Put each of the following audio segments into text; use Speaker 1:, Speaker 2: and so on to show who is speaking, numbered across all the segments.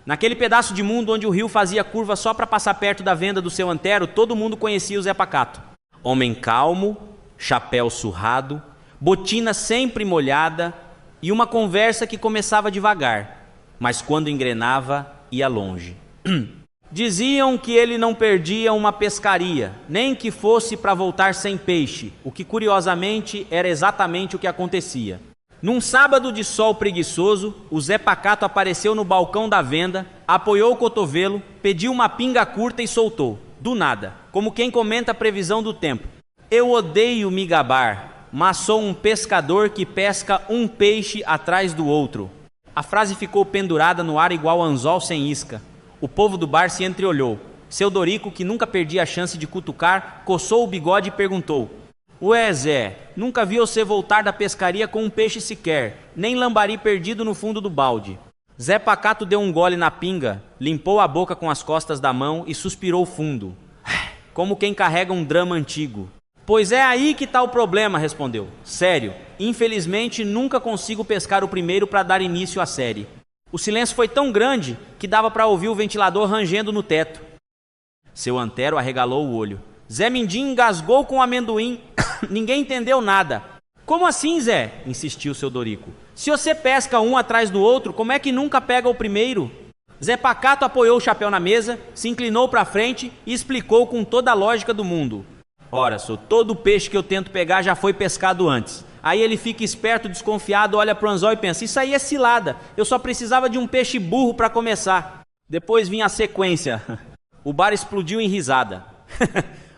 Speaker 1: Naquele pedaço de mundo onde o rio fazia curva só para passar perto da venda do seu antero, todo mundo conhecia o Zé Pacato. Homem calmo, chapéu surrado, botina sempre molhada e uma conversa que começava devagar, mas quando engrenava, ia longe. Diziam que ele não perdia uma pescaria, nem que fosse para voltar sem peixe, o que curiosamente era exatamente o que acontecia. Num sábado de sol preguiçoso, o Zé Pacato apareceu no balcão da venda, apoiou o cotovelo, pediu uma pinga curta e soltou, do nada, como quem comenta a previsão do tempo. Eu odeio me gabar, mas sou um pescador que pesca um peixe atrás do outro. A frase ficou pendurada no ar igual anzol sem isca. O povo do bar se entreolhou. Seu Dorico, que nunca perdia a chance de cutucar, coçou o bigode e perguntou: Ué, Zé, nunca vi você voltar da pescaria com um peixe sequer, nem lambari perdido no fundo do balde. Zé Pacato deu um gole na pinga, limpou a boca com as costas da mão e suspirou fundo, como quem carrega um drama antigo. Pois é aí que tá o problema, respondeu. Sério, infelizmente nunca consigo pescar o primeiro para dar início à série. O silêncio foi tão grande que dava para ouvir o ventilador rangendo no teto. Seu antero arregalou o olho. Zé Mindinho engasgou com o amendoim. Ninguém entendeu nada. Como assim, Zé? Insistiu seu Dorico. Se você pesca um atrás do outro, como é que nunca pega o primeiro? Zé Pacato apoiou o chapéu na mesa, se inclinou para frente e explicou com toda a lógica do mundo. Ora, todo peixe que eu tento pegar já foi pescado antes. Aí ele fica esperto, desconfiado, olha pro anzol e pensa, isso aí é cilada, eu só precisava de um peixe burro para começar. Depois vinha a sequência. O bar explodiu em risada.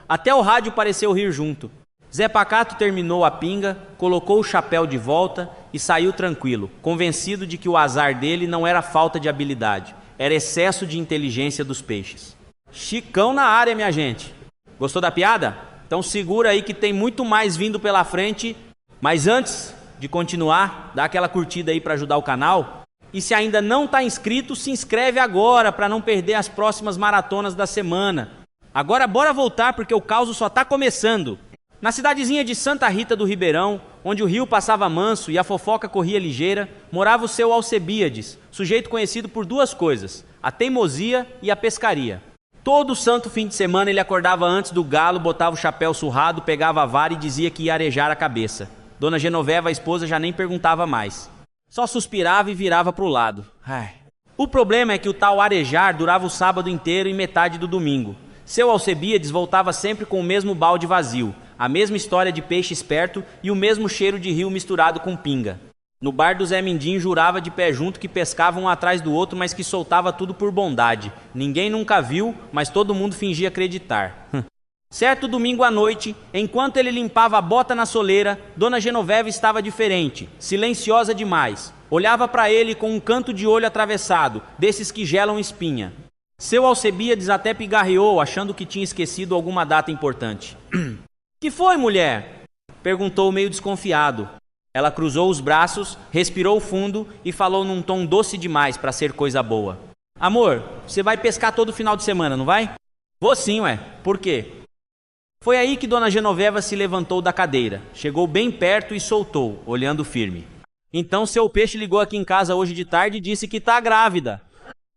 Speaker 1: Até o rádio pareceu rir junto. Zé Pacato terminou a pinga, colocou o chapéu de volta e saiu tranquilo, convencido de que o azar dele não era falta de habilidade, era excesso de inteligência dos peixes. Chicão na área, minha gente. Gostou da piada? Então segura aí que tem muito mais vindo pela frente. Mas antes de continuar, dá aquela curtida aí para ajudar o canal. E se ainda não está inscrito, se inscreve agora para não perder as próximas maratonas da semana. Agora bora voltar porque o caos só está começando. Na cidadezinha de Santa Rita do Ribeirão, onde o rio passava manso e a fofoca corria ligeira, morava o seu Alcebíades, sujeito conhecido por duas coisas, a teimosia e a pescaria. Todo santo fim de semana ele acordava antes do galo, botava o chapéu surrado, pegava a vara e dizia que ia arejar a cabeça. Dona Genoveva, a esposa, já nem perguntava mais. Só suspirava e virava para o lado. O problema é que o tal arejar durava o sábado inteiro e metade do domingo. Seu Alcebíades voltava sempre com o mesmo balde vazio, a mesma história de peixe esperto e o mesmo cheiro de rio misturado com pinga. No bar do Zé Mindinho jurava de pé junto que pescavam um atrás do outro, mas que soltava tudo por bondade. Ninguém nunca viu, mas todo mundo fingia acreditar. Certo domingo à noite, enquanto ele limpava a bota na soleira, Dona Genoveva estava diferente, silenciosa demais. Olhava para ele com um canto de olho atravessado, desses que gelam espinha. Seu Alcebíades até pigarreou, achando que tinha esquecido alguma data importante. Que foi, mulher? Perguntou meio desconfiado. Ela cruzou os braços, respirou fundo e falou num tom doce demais para ser coisa boa. Amor, você vai pescar todo final de semana, não vai? Vou sim, ué. Por quê? Foi aí que Dona Genoveva se levantou da cadeira, chegou bem perto e soltou, olhando firme. Então seu peixe ligou aqui em casa hoje de tarde e disse que tá grávida.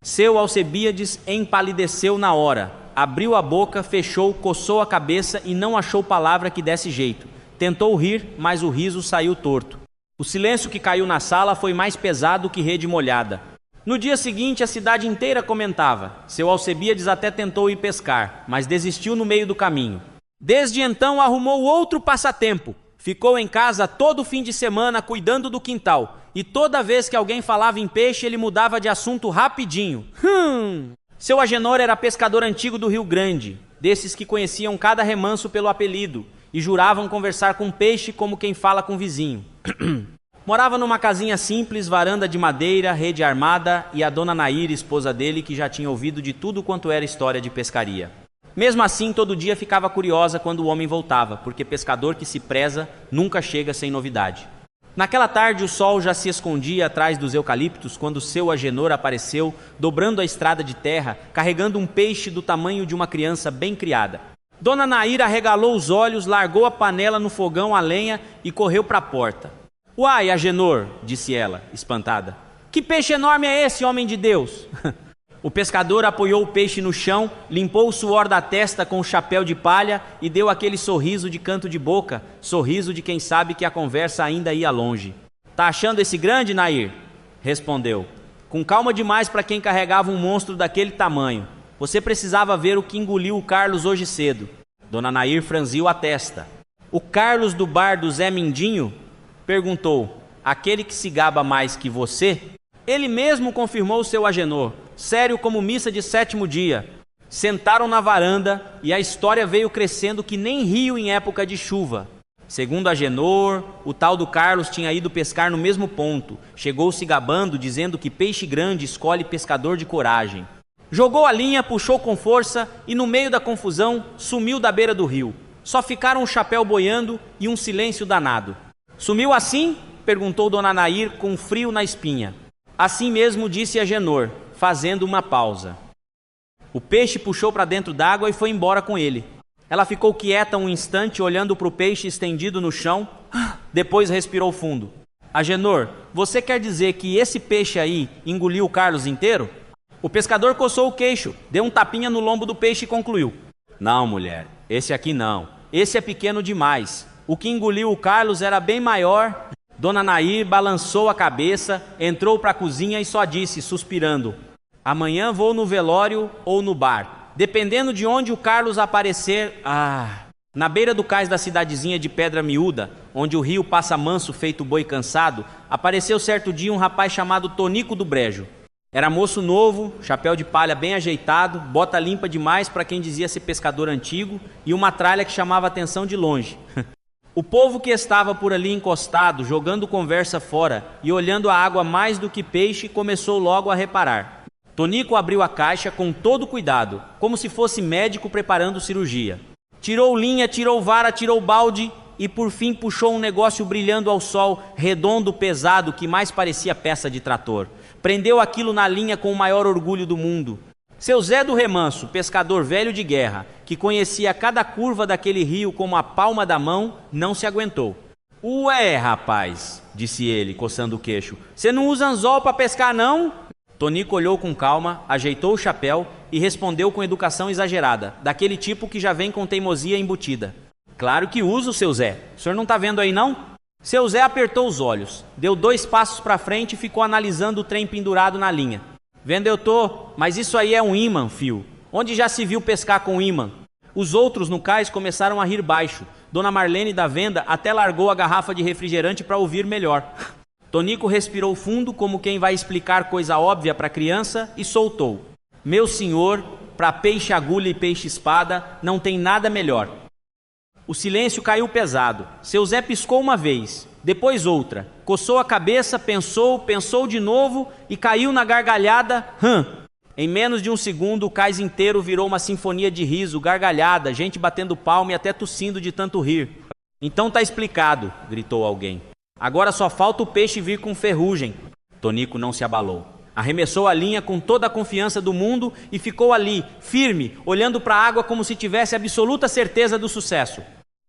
Speaker 1: Seu Alcebíades empalideceu na hora, abriu a boca, fechou, coçou a cabeça e não achou palavra que desse jeito. Tentou rir, mas o riso saiu torto. O silêncio que caiu na sala foi mais pesado que rede molhada. No dia seguinte, a cidade inteira comentava. Seu Alcebíades até tentou ir pescar, mas desistiu no meio do caminho. Desde então, arrumou outro passatempo. Ficou em casa todo fim de semana cuidando do quintal. E toda vez que alguém falava em peixe, ele mudava de assunto rapidinho. Seu Agenor era pescador antigo do Rio Grande, desses que conheciam cada remanso pelo apelido e juravam conversar com peixe como quem fala com vizinho. Morava numa casinha simples, varanda de madeira, rede armada e a dona Nair, esposa dele, que já tinha ouvido de tudo quanto era história de pescaria. Mesmo assim, todo dia ficava curiosa quando o homem voltava, porque pescador que se preza nunca chega sem novidade. Naquela tarde, o sol já se escondia atrás dos eucaliptos quando seu Agenor apareceu, dobrando a estrada de terra, carregando um peixe do tamanho de uma criança bem criada. Dona Nair arregalou os olhos, largou a panela no fogão a lenha e correu para a porta. Uai, Agenor, disse ela, espantada. Que peixe enorme é esse, homem de Deus? O pescador apoiou o peixe no chão, limpou o suor da testa com o chapéu de palha e deu aquele sorriso de canto de boca, sorriso de quem sabe que a conversa ainda ia longe. Tá achando esse grande, Nair? Respondeu. Com calma demais para quem carregava um monstro daquele tamanho. Você precisava ver o que engoliu o Carlos hoje cedo. Dona Nair franziu a testa. O Carlos do bar do Zé Mindinho? Perguntou. Aquele que se gaba mais que você? Ele mesmo, confirmou seu Agenor, sério como missa de 7º dia. Sentaram na varanda e a história veio crescendo que nem rio em época de chuva. Segundo Agenor, o tal do Carlos tinha ido pescar no mesmo ponto. Chegou se gabando, dizendo que peixe grande escolhe pescador de coragem. Jogou a linha, puxou com força e no meio da confusão sumiu da beira do rio. Só ficaram um chapéu boiando e um silêncio danado. Sumiu assim? Perguntou Dona Nair com frio na espinha. Assim mesmo disse Agenor, fazendo uma pausa. O peixe puxou para dentro d'água e foi embora com ele. Ela ficou quieta um instante, olhando para o peixe estendido no chão, depois respirou fundo. Agenor, você quer dizer que esse peixe aí engoliu o Carlos inteiro? O pescador coçou o queixo, deu um tapinha no lombo do peixe e concluiu. Não, mulher, esse aqui não. Esse é pequeno demais. O que engoliu o Carlos era bem maior. Dona Nair balançou a cabeça, entrou para a cozinha e só disse, suspirando. Amanhã vou no velório ou no bar. Dependendo de onde o Carlos aparecer... Na beira do cais da cidadezinha de Pedra Miúda, onde o rio passa manso feito boi cansado, apareceu certo dia um rapaz chamado Tonico do Brejo. Era moço novo, chapéu de palha bem ajeitado, bota limpa demais para quem dizia ser pescador antigo e uma tralha que chamava atenção de longe. O povo que estava por ali encostado, jogando conversa fora e olhando a água mais do que peixe, começou logo a reparar. Tonico abriu a caixa com todo cuidado, como se fosse médico preparando cirurgia. Tirou linha, tirou vara, tirou balde e por fim puxou um negócio brilhando ao sol, redondo, pesado, que mais parecia peça de trator. Prendeu aquilo na linha com o maior orgulho do mundo. Seu Zé do Remanso, pescador velho de guerra, que conhecia cada curva daquele rio como a palma da mão, não se aguentou. Ué, rapaz, disse ele, coçando o queixo, você não usa anzol para pescar, não? Tonico olhou com calma, ajeitou o chapéu e respondeu com educação exagerada, daquele tipo que já vem com teimosia embutida. Claro que uso, seu Zé. O senhor não está vendo aí, não? Seu Zé apertou os olhos, deu 2 passos para frente e ficou analisando o trem pendurado na linha. Vendo eu tô, mas isso aí é um ímã, fio. Onde já se viu pescar com ímã? Os outros no cais começaram a rir baixo. Dona Marlene da venda até largou a garrafa de refrigerante para ouvir melhor. Tonico respirou fundo como quem vai explicar coisa óbvia para a criança e soltou. Meu senhor, para peixe agulha e peixe espada, não tem nada melhor. O silêncio caiu pesado. Seu Zé piscou uma vez, depois outra. Coçou a cabeça, pensou de novo e caiu na gargalhada. Em menos de um segundo, o cais inteiro virou uma sinfonia de riso, gargalhada, gente batendo palma e até tossindo de tanto rir. Então tá explicado, gritou alguém. Agora só falta o peixe vir com ferrugem. Tonico não se abalou. Arremessou a linha com toda a confiança do mundo e ficou ali, firme, olhando para a água como se tivesse absoluta certeza do sucesso.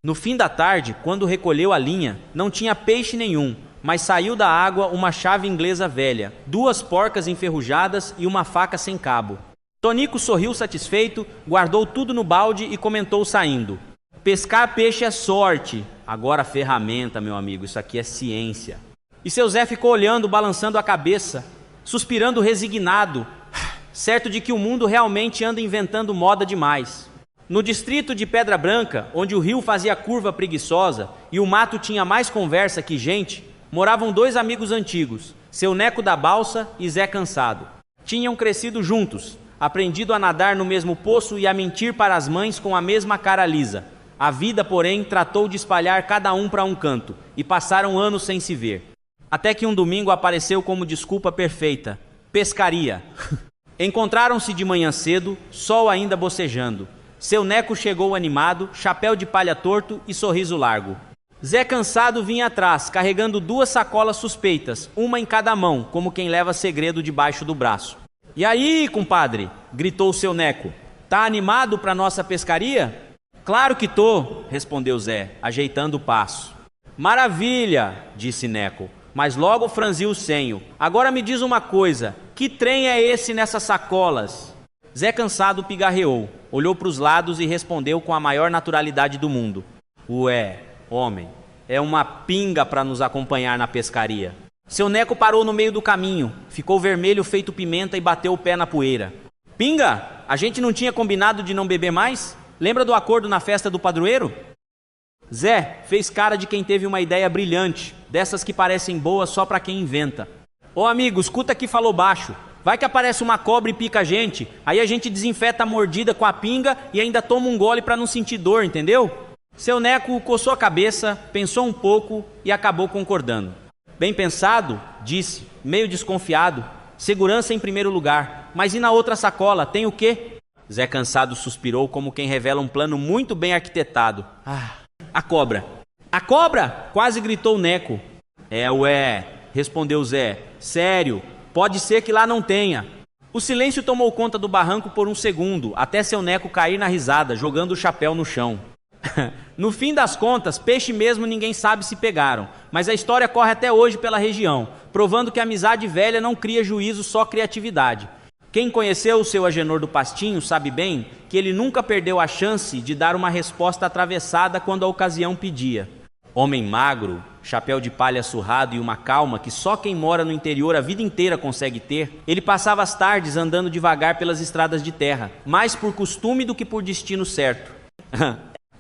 Speaker 1: No fim da tarde, quando recolheu a linha, não tinha peixe nenhum, mas saiu da água uma chave inglesa velha, 2 porcas enferrujadas e uma faca sem cabo. Tonico sorriu satisfeito, guardou tudo no balde e comentou saindo. Pescar peixe é sorte, agora ferramenta, meu amigo, isso aqui é ciência. E seu Zé ficou olhando, balançando a cabeça, suspirando resignado, certo de que o mundo realmente anda inventando moda demais. No distrito de Pedra Branca, onde o rio fazia curva preguiçosa e o mato tinha mais conversa que gente, moravam 2 amigos antigos, seu Neco da Balsa e Zé Cansado. Tinham crescido juntos, aprendido a nadar no mesmo poço e a mentir para as mães com a mesma cara lisa. A vida, porém, tratou de espalhar cada um para um canto, e passaram anos sem se ver. Até que um domingo apareceu como desculpa perfeita: pescaria. Encontraram-se de manhã cedo, sol ainda bocejando. Seu Neco chegou animado, chapéu de palha torto e sorriso largo. Zé Cansado vinha atrás, carregando 2 sacolas suspeitas, uma em cada mão, como quem leva segredo debaixo do braço. E aí, compadre? Gritou seu Neco. Tá animado para nossa pescaria? Claro que tô, respondeu Zé, ajeitando o passo. Maravilha, disse Neco, mas logo franziu o senho. Agora me diz uma coisa, Que trem é esse nessas sacolas? Zé cansado pigarreou, olhou para os lados e respondeu com a maior naturalidade do mundo. Ué, homem, é uma pinga para nos acompanhar na pescaria. Seu Neco parou no meio do caminho, ficou vermelho feito pimenta e bateu o pé na poeira. Pinga, a gente não tinha combinado de não beber mais? Lembra do acordo na festa do padroeiro? Zé fez cara de quem teve uma ideia brilhante, dessas que parecem boas só para quem inventa. Ô amigo, escuta que falou baixo. Vai que aparece uma cobra e pica a gente, aí a gente desinfeta a mordida com a pinga e ainda toma um gole para não sentir dor, entendeu? Seu Neco coçou a cabeça, pensou um pouco e acabou concordando. Bem pensado, disse, meio desconfiado. Segurança em primeiro lugar, mas e na outra sacola, tem o quê? Zé cansado suspirou como quem revela um plano muito bem arquitetado. A cobra. A cobra? Quase gritou o Neco. Ué, respondeu Zé. Sério, pode ser que lá não tenha. O silêncio tomou conta do barranco por um segundo, até seu Neco cair na risada, jogando o chapéu no chão. No fim das contas, peixe mesmo ninguém sabe se pegaram, mas a história corre até hoje pela região, provando que a amizade velha não cria juízo, só criatividade. Quem conheceu o seu Agenor do Pastinho sabe bem que ele nunca perdeu a chance de dar uma resposta atravessada quando a ocasião pedia. Homem magro, chapéu de palha surrado e uma calma que só quem mora no interior a vida inteira consegue ter, ele passava as tardes andando devagar pelas estradas de terra, mais por costume do que por destino certo.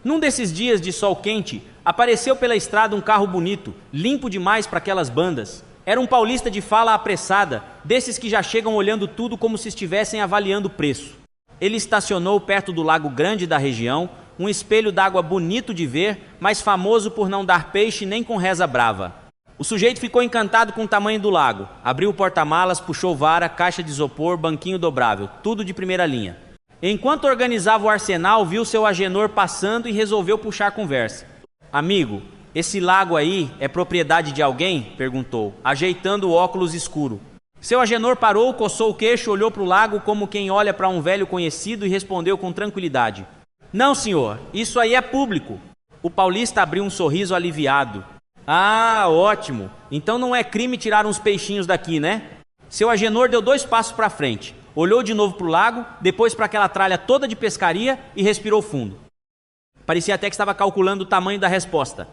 Speaker 1: Num desses dias de sol quente, apareceu pela estrada um carro bonito, limpo demais para aquelas bandas. Era um paulista de fala apressada, desses que já chegam olhando tudo como se estivessem avaliando o preço. Ele estacionou perto do lago grande da região, um espelho d'água bonito de ver, mas famoso por não dar peixe nem com reza brava. O sujeito ficou encantado com o tamanho do lago, abriu o porta-malas, puxou vara, caixa de isopor, banquinho dobrável, tudo de primeira linha. Enquanto organizava o arsenal, viu seu Agenor passando e resolveu puxar conversa. Amigo, esse lago aí é propriedade de alguém? Perguntou, ajeitando o óculos escuro. Seu Agenor parou, coçou o queixo, olhou para o lago como quem olha para um velho conhecido e respondeu com tranquilidade. Não, senhor, isso aí é público. O paulista abriu um sorriso aliviado. Ah, ótimo. Então não é crime tirar uns peixinhos daqui, né? Seu Agenor deu 2 passos para frente, olhou de novo para o lago, depois para aquela tralha toda de pescaria e respirou fundo. Parecia até que estava calculando o tamanho da resposta.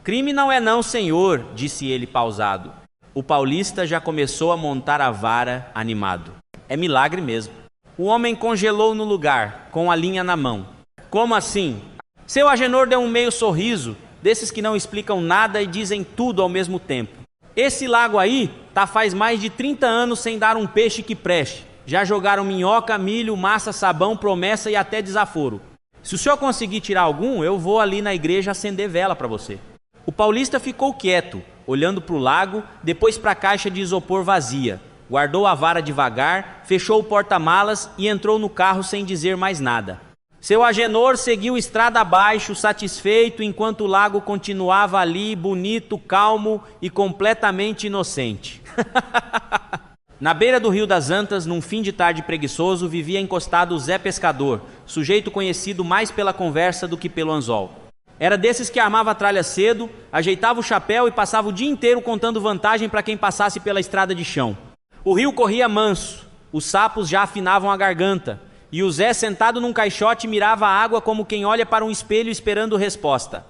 Speaker 1: Crime não é não, senhor, disse ele pausado. O paulista já começou a montar a vara animado. É milagre mesmo. O homem congelou no lugar, com a linha na mão. Como assim? Seu Agenor deu um meio sorriso, desses que não explicam nada e dizem tudo ao mesmo tempo. Esse lago aí tá faz mais de 30 anos sem dar um peixe que preste. Já jogaram minhoca, milho, massa, sabão, promessa e até desaforo. Se o senhor conseguir tirar algum, eu vou ali na igreja acender vela para você. O paulista ficou quieto, olhando para o lago, depois para a caixa de isopor vazia. Guardou a vara devagar, fechou o porta-malas e entrou no carro sem dizer mais nada. Seu Agenor seguiu estrada abaixo, satisfeito, enquanto o lago continuava ali, bonito, calmo e completamente inocente. Na beira do Rio das Antas, num fim de tarde preguiçoso, vivia encostado o Zé Pescador, sujeito conhecido mais pela conversa do que pelo anzol. Era desses que armava a tralha cedo, ajeitava o chapéu e passava o dia inteiro contando vantagem para quem passasse pela estrada de chão. O rio corria manso, os sapos já afinavam a garganta, e o Zé, sentado num caixote, mirava a água como quem olha para um espelho esperando resposta.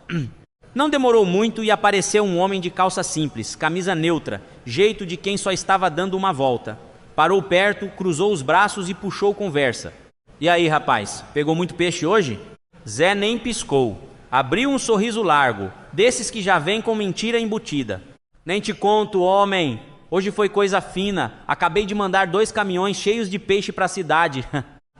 Speaker 1: Não demorou muito e apareceu um homem de calça simples, camisa neutra, jeito de quem só estava dando uma volta. Parou perto, cruzou os braços e puxou conversa. E aí, rapaz, pegou muito peixe hoje? Zé nem piscou. Abriu um sorriso largo, desses que já vem com mentira embutida. Nem te conto, homem. Hoje foi coisa fina. Acabei de mandar 2 caminhões cheios de peixe para a cidade.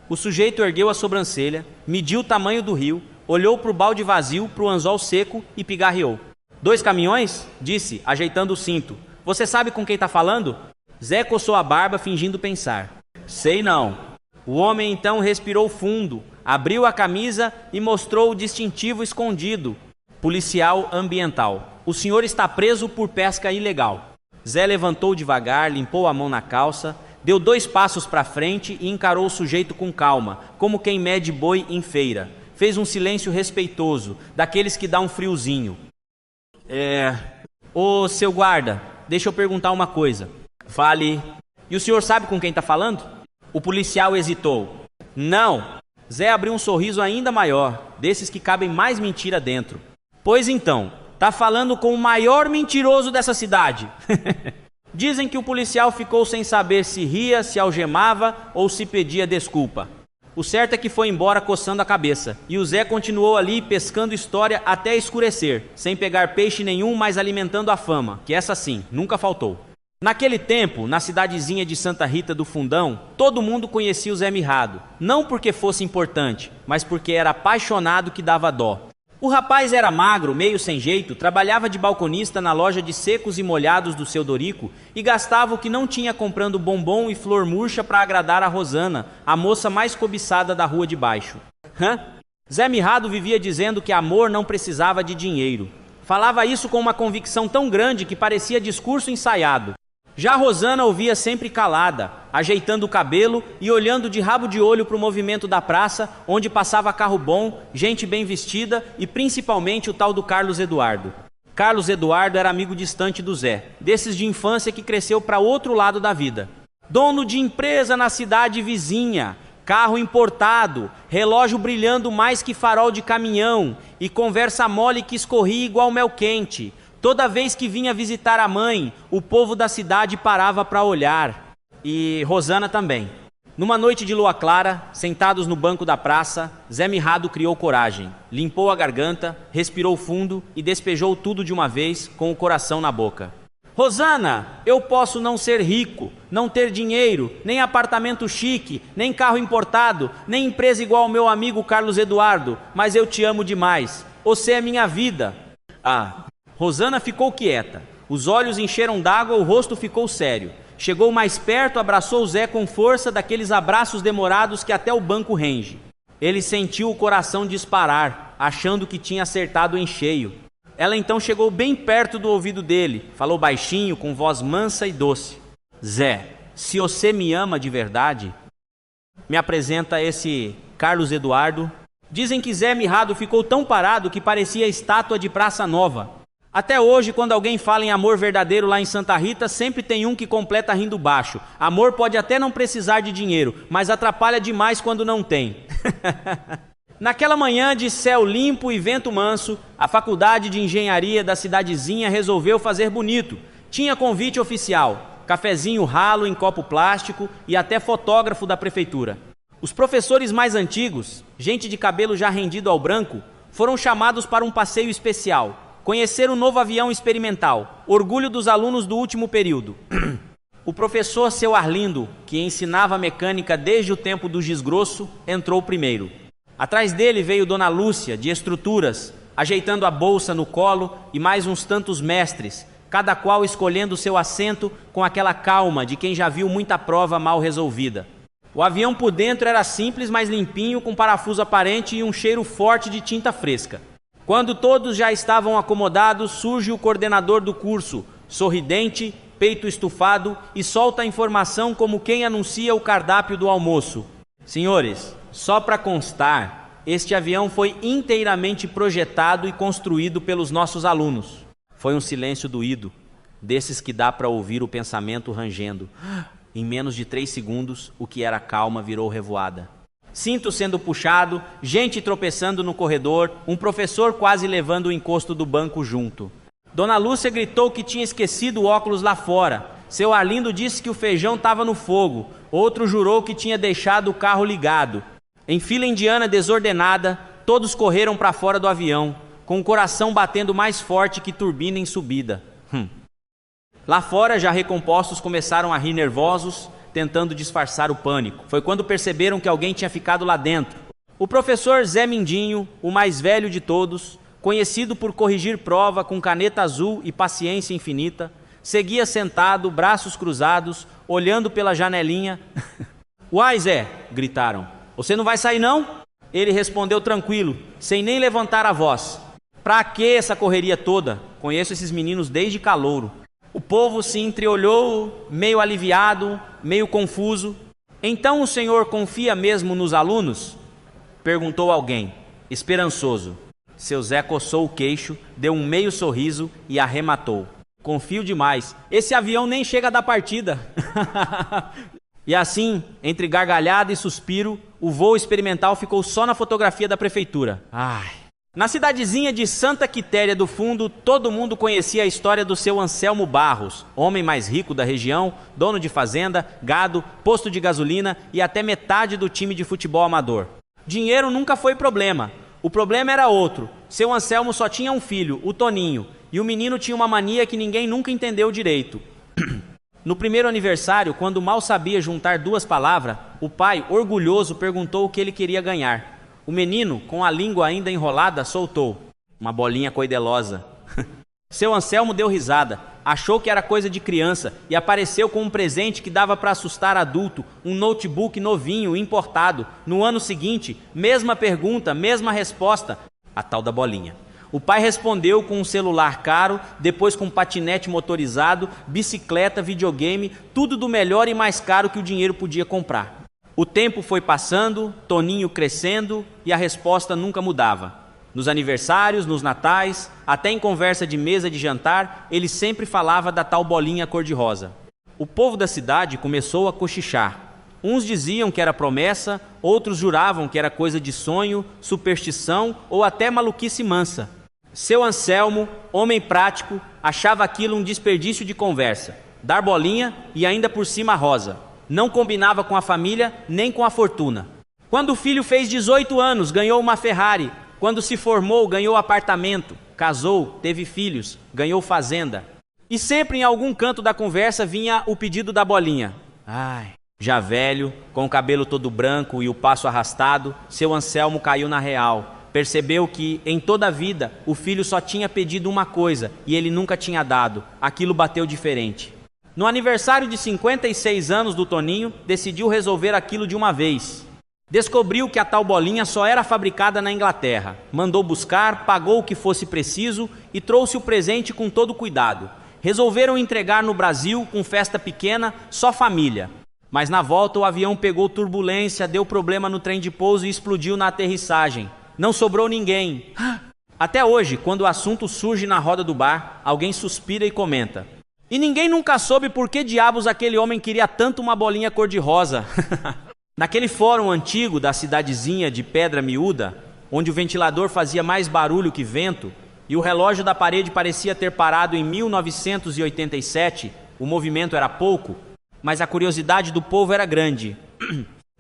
Speaker 1: O sujeito ergueu a sobrancelha, mediu o tamanho do rio, olhou para o balde vazio, para o anzol seco e pigarreou. 2 caminhões? Disse, ajeitando o cinto. Você sabe com quem está falando? Zé coçou a barba, fingindo pensar. Sei não. O homem então respirou fundo, abriu a camisa e mostrou o distintivo escondido. Policial ambiental. O senhor está preso por pesca ilegal. Zé levantou devagar, limpou a mão na calça, deu 2 passos para frente e encarou o sujeito com calma, como quem mede boi em feira. Fez um silêncio respeitoso, daqueles que dá um friozinho. Ô, seu guarda, deixa eu perguntar uma coisa. Fale. E o senhor sabe com quem está falando? O policial hesitou. Não. Zé abriu um sorriso ainda maior, desses que cabem mais mentira dentro. Pois então, tá falando com o maior mentiroso dessa cidade. Dizem que o policial ficou sem saber se ria, se algemava ou se pedia desculpa. O certo é que foi embora coçando a cabeça, e o Zé continuou ali pescando história até escurecer, sem pegar peixe nenhum, mas alimentando a fama, que essa sim, nunca faltou. Naquele tempo, na cidadezinha de Santa Rita do Fundão, todo mundo conhecia o Zé Mirrado, não porque fosse importante, mas porque era apaixonado que dava dó. O rapaz era magro, meio sem jeito, trabalhava de balconista na loja de secos e molhados do seu Dorico e gastava o que não tinha comprando bombom e flor murcha para agradar a Rosana, a moça mais cobiçada da rua de baixo. Zé Mirrado vivia dizendo que amor não precisava de dinheiro. Falava isso com uma convicção tão grande que parecia discurso ensaiado. Já Rosana ouvia sempre calada, ajeitando o cabelo e olhando de rabo de olho para o movimento da praça, onde passava carro bom, gente bem vestida e principalmente o tal do Carlos Eduardo. Carlos Eduardo era amigo distante do Zé, desses de infância que cresceu para outro lado da vida. Dono de empresa na cidade vizinha, carro importado, relógio brilhando mais que farol de caminhão e conversa mole que escorria igual mel quente. Toda vez que vinha visitar a mãe, o povo da cidade parava para olhar. E Rosana também. Numa noite de lua clara, sentados no banco da praça, Zé Mirrado criou coragem, limpou a garganta, respirou fundo e despejou tudo de uma vez, com o coração na boca. Rosana, eu posso não ser rico, não ter dinheiro, nem apartamento chique, nem carro importado, nem empresa igual ao meu amigo Carlos Eduardo, mas eu te amo demais. Você é minha vida. Rosana ficou quieta. Os olhos encheram d'água, o rosto ficou sério. Chegou mais perto, abraçou o Zé com força, daqueles abraços demorados que até o banco renge. Ele sentiu o coração disparar, achando que tinha acertado em cheio. Ela então chegou bem perto do ouvido dele, falou baixinho, com voz mansa e doce. Zé, se você me ama de verdade, me apresenta esse Carlos Eduardo. Dizem que Zé Mirrado ficou tão parado que parecia estátua de Praça Nova. Até hoje, quando alguém fala em amor verdadeiro lá em Santa Rita, sempre tem um que completa rindo baixo. Amor pode até não precisar de dinheiro, mas atrapalha demais quando não tem. Naquela manhã de céu limpo e vento manso, a faculdade de engenharia da cidadezinha resolveu fazer bonito. Tinha convite oficial, cafezinho ralo em copo plástico e até fotógrafo da prefeitura. Os professores mais antigos, gente de cabelo já rendido ao branco, foram chamados para um passeio especial. Conhecer o novo avião experimental, orgulho dos alunos do último período. O professor seu Arlindo, que ensinava mecânica desde o tempo do giz grosso, entrou primeiro. Atrás dele veio Dona Lúcia, de estruturas, ajeitando a bolsa no colo, e mais uns tantos mestres, cada qual escolhendo seu assento com aquela calma de quem já viu muita prova mal resolvida. O avião por dentro era simples, mas limpinho, com parafuso aparente e um cheiro forte de tinta fresca. Quando todos já estavam acomodados, surge o coordenador do curso, sorridente, peito estufado, e solta a informação como quem anuncia o cardápio do almoço. Senhores, só para constar, este avião foi inteiramente projetado e construído pelos nossos alunos. Foi um silêncio doído, desses que dá para ouvir o pensamento rangendo. Em menos de 3 segundos, o que era calma virou revoada. Cinto sendo puxado, gente tropeçando no corredor, um professor quase levando o encosto do banco junto. Dona Lúcia gritou que tinha esquecido o óculos lá fora. Seu Arlindo disse que o feijão estava no fogo. Outro jurou que tinha deixado o carro ligado. Em fila indiana desordenada, todos correram para fora do avião, com o coração batendo mais forte que turbina em subida. Lá fora, já recompostos, começaram a rir nervosos, tentando disfarçar o pânico. Foi quando perceberam que alguém tinha ficado lá dentro. O professor Zé Mindinho, o mais velho de todos, conhecido por corrigir prova com caneta azul e paciência infinita, seguia sentado, braços cruzados, olhando pela janelinha. Uai, Zé, gritaram, você não vai sair não? Ele respondeu tranquilo, sem nem levantar a voz. Pra que essa correria toda? Conheço esses meninos desde calouro. O povo se entreolhou, meio aliviado, meio confuso. Então o senhor confia mesmo nos alunos? Perguntou alguém, esperançoso. Seu Zé coçou o queixo, deu um meio sorriso e arrematou. confio demais. Esse avião nem chega a dar partida. E assim, entre gargalhada e suspiro, o voo experimental ficou só na fotografia da prefeitura. Ai. Na cidadezinha de Santa Quitéria do Fundo, todo mundo conhecia a história do seu Anselmo Barros, homem mais rico da região, dono de fazenda, gado, posto de gasolina e até metade do time de futebol amador. Dinheiro nunca foi problema. O problema era outro. Seu Anselmo só tinha um filho, o Toninho, e o menino tinha uma mania que ninguém nunca entendeu direito. No primeiro aniversário, quando mal sabia juntar duas palavras, o pai, orgulhoso, perguntou o que ele queria ganhar. O menino, com a língua ainda enrolada, soltou uma bolinha coidelosa. Seu Anselmo deu risada, achou que era coisa de criança e apareceu com um presente que dava para assustar adulto, um notebook novinho, importado. No ano seguinte, mesma pergunta, mesma resposta, a tal da bolinha. O pai respondeu com um celular caro, depois com um patinete motorizado, bicicleta, videogame, tudo do melhor e mais caro que o dinheiro podia comprar. O tempo foi passando, Toninho crescendo e a resposta nunca mudava. Nos aniversários, nos natais, até em conversa de mesa de jantar, ele sempre falava da tal bolinha cor-de-rosa. O povo da cidade começou a cochichar. Uns diziam que era promessa, outros juravam que era coisa de sonho, superstição ou até maluquice mansa. Seu Anselmo, homem prático, achava aquilo um desperdício de conversa. Dar bolinha e ainda por cima rosa. Não combinava com a família nem com a fortuna. Quando o filho fez 18 anos, ganhou uma Ferrari. Quando se formou, ganhou apartamento. Casou, teve filhos, ganhou fazenda. E sempre em algum canto da conversa vinha o pedido da bolinha. Ai, já velho, com o cabelo todo branco e o passo arrastado, seu Anselmo caiu na real. Percebeu que, em toda a vida, o filho só tinha pedido uma coisa e ele nunca tinha dado. Aquilo bateu diferente. No aniversário de 56 anos do Toninho, decidiu resolver aquilo de uma vez. Descobriu que a tal bolinha só era fabricada na Inglaterra. Mandou buscar, pagou o que fosse preciso e trouxe o presente com todo cuidado. Resolveram entregar no Brasil, com festa pequena, só família. Mas na volta o avião pegou turbulência, deu problema no trem de pouso e explodiu na aterrissagem. Não sobrou ninguém. Até hoje, quando o assunto surge na roda do bar, alguém suspira e comenta. E ninguém nunca soube por que diabos aquele homem queria tanto uma bolinha cor-de-rosa. Naquele fórum antigo da cidadezinha de Pedra Miúda, onde o ventilador fazia mais barulho que vento, e o relógio da parede parecia ter parado em 1987, o movimento era pouco, mas a curiosidade do povo era grande.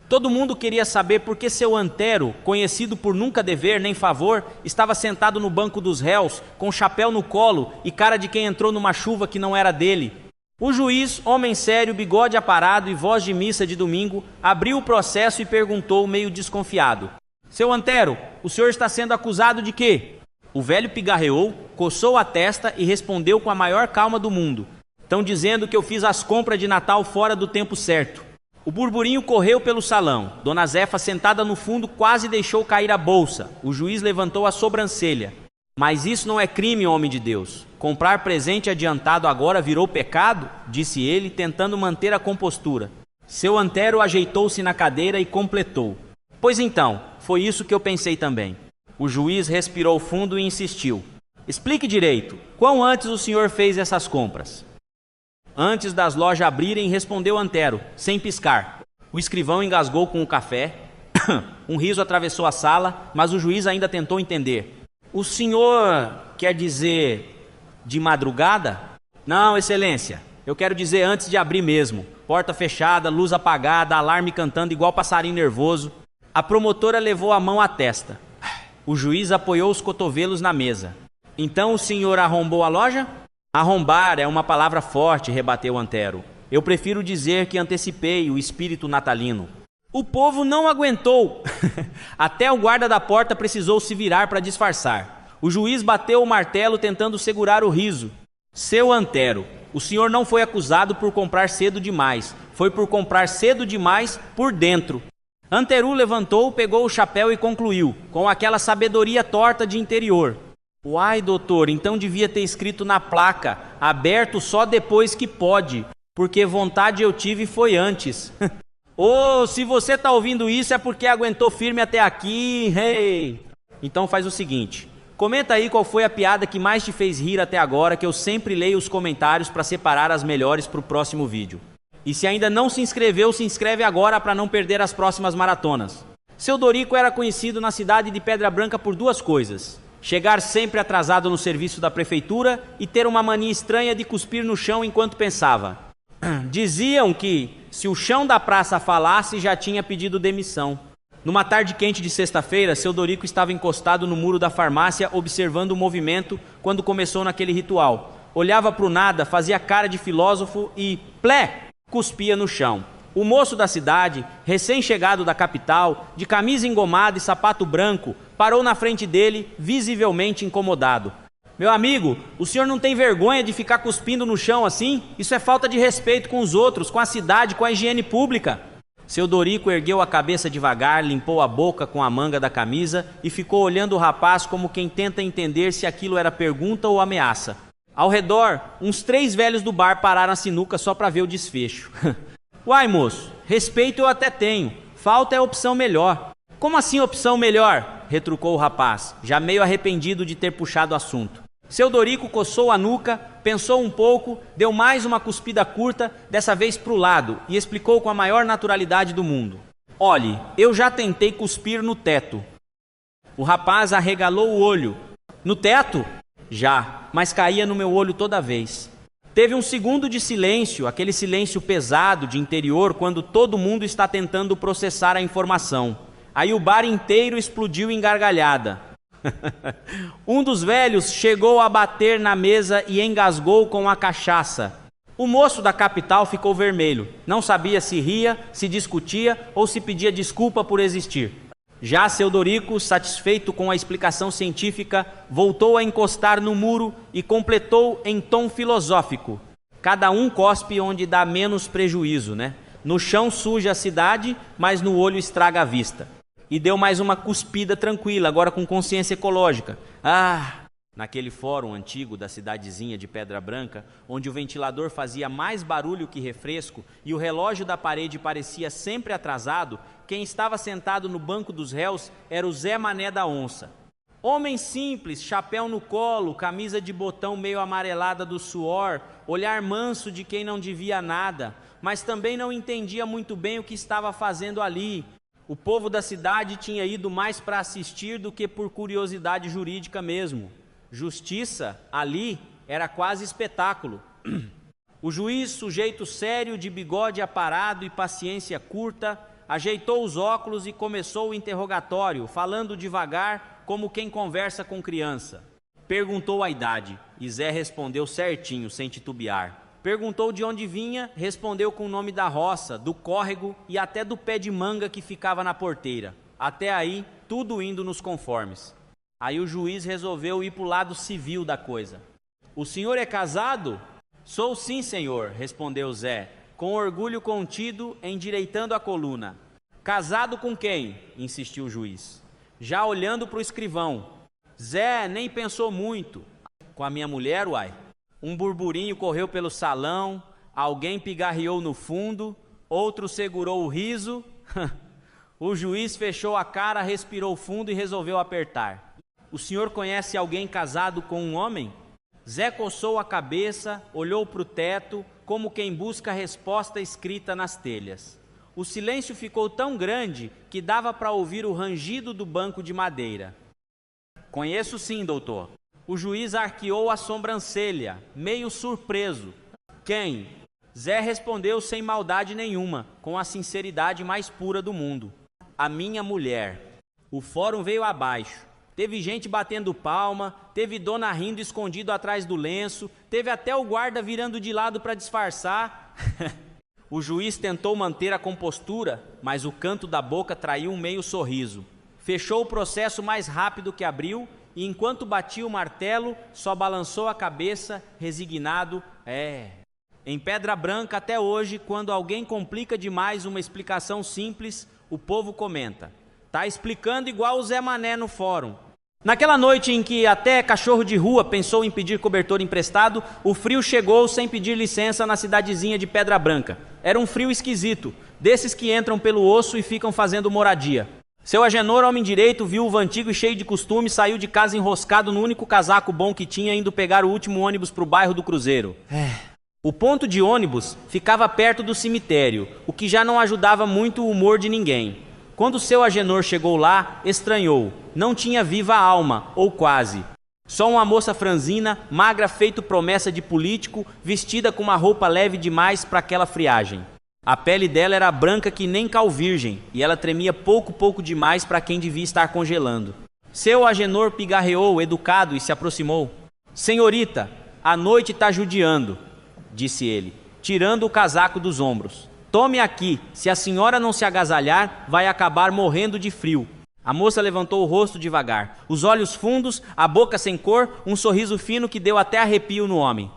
Speaker 1: Todo mundo queria saber por que seu Antero, conhecido por nunca dever nem favor, estava sentado no banco dos réus, com chapéu no colo e cara de quem entrou numa chuva que não era dele. O juiz, homem sério, bigode aparado e voz de missa de domingo, abriu o processo e perguntou meio desconfiado. Seu Antero, o senhor está sendo acusado de quê? O velho pigarreou, coçou a testa e respondeu com a maior calma do mundo. Estão dizendo que eu fiz as compras de Natal fora do tempo certo. O burburinho correu pelo salão. Dona Zefa, sentada no fundo, quase deixou cair a bolsa. O juiz levantou a sobrancelha. Mas isso não é crime, homem de Deus. Comprar presente adiantado agora virou pecado? Disse ele, tentando manter a compostura. Seu Antero ajeitou-se na cadeira e completou. Pois então, foi isso que eu pensei também. O juiz respirou fundo e insistiu. Explique direito, quão antes o senhor fez essas compras? Antes das lojas abrirem, respondeu Antero, sem piscar. O escrivão engasgou com o café. Um riso atravessou a sala, mas o juiz ainda tentou entender. O senhor quer dizer de madrugada? Não, excelência. Eu quero dizer antes de abrir mesmo. Porta fechada, luz apagada, alarme cantando igual passarinho nervoso. A promotora levou a mão à testa. O juiz apoiou os cotovelos na mesa. Então o senhor arrombou a loja? Arrombar é uma palavra forte, rebateu Antero. Eu prefiro dizer que antecipei o espírito natalino. O povo não aguentou. Até o guarda da porta precisou se virar para disfarçar. O juiz bateu o martelo tentando segurar o riso. Seu Antero, o senhor não foi acusado por comprar cedo demais. Foi por comprar cedo demais por dentro. Anteru levantou, pegou o chapéu e concluiu, com aquela sabedoria torta de interior. Uai, doutor, então devia ter escrito na placa, aberto só depois que pode, porque vontade eu tive foi antes. Se você está ouvindo isso é porque aguentou firme até aqui, hey! Então faz o seguinte, Comenta aí qual foi a piada que mais te fez rir até agora, que eu sempre leio os comentários para separar as melhores para o próximo vídeo. E se ainda não se inscreveu, se inscreve agora para não perder as próximas maratonas. Seu Dorico era conhecido na cidade de Pedra Branca por duas coisas: chegar sempre atrasado no serviço da prefeitura e ter uma mania estranha de cuspir no chão enquanto pensava. Diziam que, se o chão da praça falasse, já tinha pedido demissão. Numa tarde quente de sexta-feira, seu Dorico estava encostado no muro da farmácia observando o movimento quando começou naquele ritual. Olhava para o nada, fazia cara de filósofo e, plé, cuspia no chão. O moço da cidade, recém-chegado da capital, de camisa engomada e sapato branco, parou na frente dele, visivelmente incomodado. Meu amigo, o senhor não tem vergonha de ficar cuspindo no chão assim? Isso é falta de respeito com os outros, com a cidade, com a higiene pública. Seu Dorico ergueu a cabeça devagar, limpou a boca com a manga da camisa e ficou olhando o rapaz como quem tenta entender se aquilo era pergunta ou ameaça. Ao redor, uns 3 velhos do bar pararam a sinuca só para ver o desfecho. Uai, moço, respeito eu até tenho, falta é opção melhor. Como assim opção melhor? Retrucou o rapaz, já meio arrependido de ter puxado o assunto. Seu Dorico coçou a nuca, pensou um pouco, deu mais uma cuspida curta, dessa vez para o lado, e explicou com a maior naturalidade do mundo. Olhe, eu já tentei cuspir no teto. O rapaz arregalou o olho. No teto? Já, mas caía no meu olho toda vez. Teve um segundo de silêncio, aquele silêncio pesado de interior quando todo mundo está tentando processar a informação. Aí o bar inteiro explodiu em gargalhada. Um dos velhos chegou a bater na mesa e engasgou com a cachaça. O moço da capital ficou vermelho. Não sabia se ria, se discutia ou se pedia desculpa por existir. Já seu Dorico, satisfeito com a explicação científica, voltou a encostar no muro e completou em tom filosófico. Cada um cospe onde dá menos prejuízo, né? No chão suja a cidade, mas no olho estraga a vista. E deu mais uma cuspida tranquila, agora com consciência ecológica. Naquele fórum antigo da cidadezinha de Pedra Branca, onde o ventilador fazia mais barulho que refresco e o relógio da parede parecia sempre atrasado, quem estava sentado no banco dos réus era o Zé Mané da Onça. Homem simples, chapéu no colo, camisa de botão meio amarelada do suor, olhar manso de quem não devia nada, mas também não entendia muito bem o que estava fazendo ali. O povo da cidade tinha ido mais para assistir do que por curiosidade jurídica mesmo. Justiça, ali, era quase espetáculo. O juiz, sujeito sério, de bigode aparado e paciência curta, ajeitou os óculos e começou o interrogatório, falando devagar, como quem conversa com criança. Perguntou a idade, e Zé respondeu certinho, sem titubear. Perguntou de onde vinha, respondeu com o nome da roça, do córrego e até do pé de manga que ficava na porteira. Até aí, tudo indo nos conformes. Aí o juiz resolveu ir para o lado civil da coisa. O senhor é casado? Sou sim, senhor, respondeu Zé, com orgulho contido, endireitando a coluna. Casado com quem? Insistiu o juiz. Já olhando para o escrivão. Zé nem pensou muito. Com a minha mulher, uai. Um burburinho correu pelo salão, alguém pigarreou no fundo, outro segurou o riso. O juiz fechou a cara, respirou fundo e resolveu apertar. O senhor conhece alguém casado com um homem? Zé coçou a cabeça, olhou para o teto, como quem busca a resposta escrita nas telhas. O silêncio ficou tão grande que dava para ouvir o rangido do banco de madeira. Conheço sim, doutor. O juiz arqueou a sobrancelha, meio surpreso. Quem? Zé respondeu sem maldade nenhuma, com a sinceridade mais pura do mundo. A minha mulher. O fórum veio abaixo. Teve gente batendo palma, teve dona rindo escondido atrás do lenço, teve até o guarda virando de lado para disfarçar. O juiz tentou manter a compostura, mas o canto da boca traiu um meio sorriso. Fechou o processo mais rápido que abriu e, enquanto batia o martelo, só balançou a cabeça, resignado. Em Pedra Branca, até hoje, quando alguém complica demais uma explicação simples, o povo comenta: tá explicando igual o Zé Mané no fórum. Naquela noite em que até cachorro de rua pensou em pedir cobertor emprestado, o frio chegou sem pedir licença na cidadezinha de Pedra Branca. Era um frio esquisito, desses que entram pelo osso e ficam fazendo moradia. Seu Agenor, homem direito, viúvo antigo e cheio de costume, saiu de casa enroscado no único casaco bom que tinha, indo pegar o último ônibus para o bairro do Cruzeiro. O ponto de ônibus ficava perto do cemitério, o que já não ajudava muito o humor de ninguém. Quando seu Agenor chegou lá, estranhou. Não tinha viva alma, ou quase. Só uma moça franzina, magra, feito promessa de político, vestida com uma roupa leve demais para aquela friagem. A pele dela era branca que nem cal virgem, e ela tremia pouco demais para quem devia estar congelando. Seu Agenor pigarreou, educado, e se aproximou. Senhorita, a noite está judiando, disse ele, tirando o casaco dos ombros. Tome aqui, se a senhora não se agasalhar, vai acabar morrendo de frio. A moça levantou o rosto devagar, os olhos fundos, a boca sem cor, um sorriso fino que deu até arrepio no homem.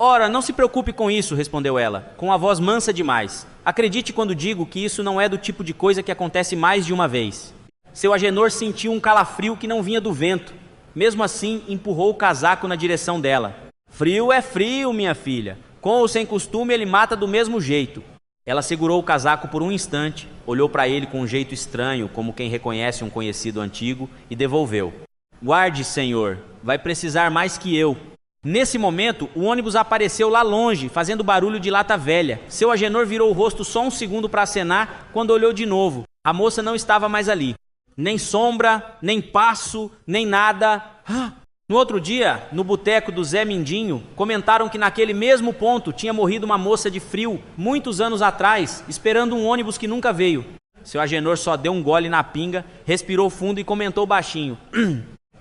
Speaker 1: Ora, não se preocupe com isso, respondeu ela, com a voz mansa demais. Acredite quando digo que isso não é do tipo de coisa que acontece mais de uma vez. Seu Agenor sentiu um calafrio que não vinha do vento. Mesmo assim, empurrou o casaco na direção dela. Frio é frio, minha filha. Com ou sem costume, ele mata do mesmo jeito. Ela segurou o casaco por um instante, olhou para ele com um jeito estranho, como quem reconhece um conhecido antigo, e devolveu. Guarde, senhor, vai precisar mais que eu. Nesse momento, o ônibus apareceu lá longe, fazendo barulho de lata velha. Seu Agenor virou o rosto só um segundo para acenar, quando olhou de novo. A moça não estava mais ali. Nem sombra, nem passo, nem nada. No outro dia, no boteco do Zé Mindinho, comentaram que naquele mesmo ponto tinha morrido uma moça de frio, muitos anos atrás, esperando um ônibus que nunca veio. Seu Agenor só deu um gole na pinga, respirou fundo e comentou baixinho.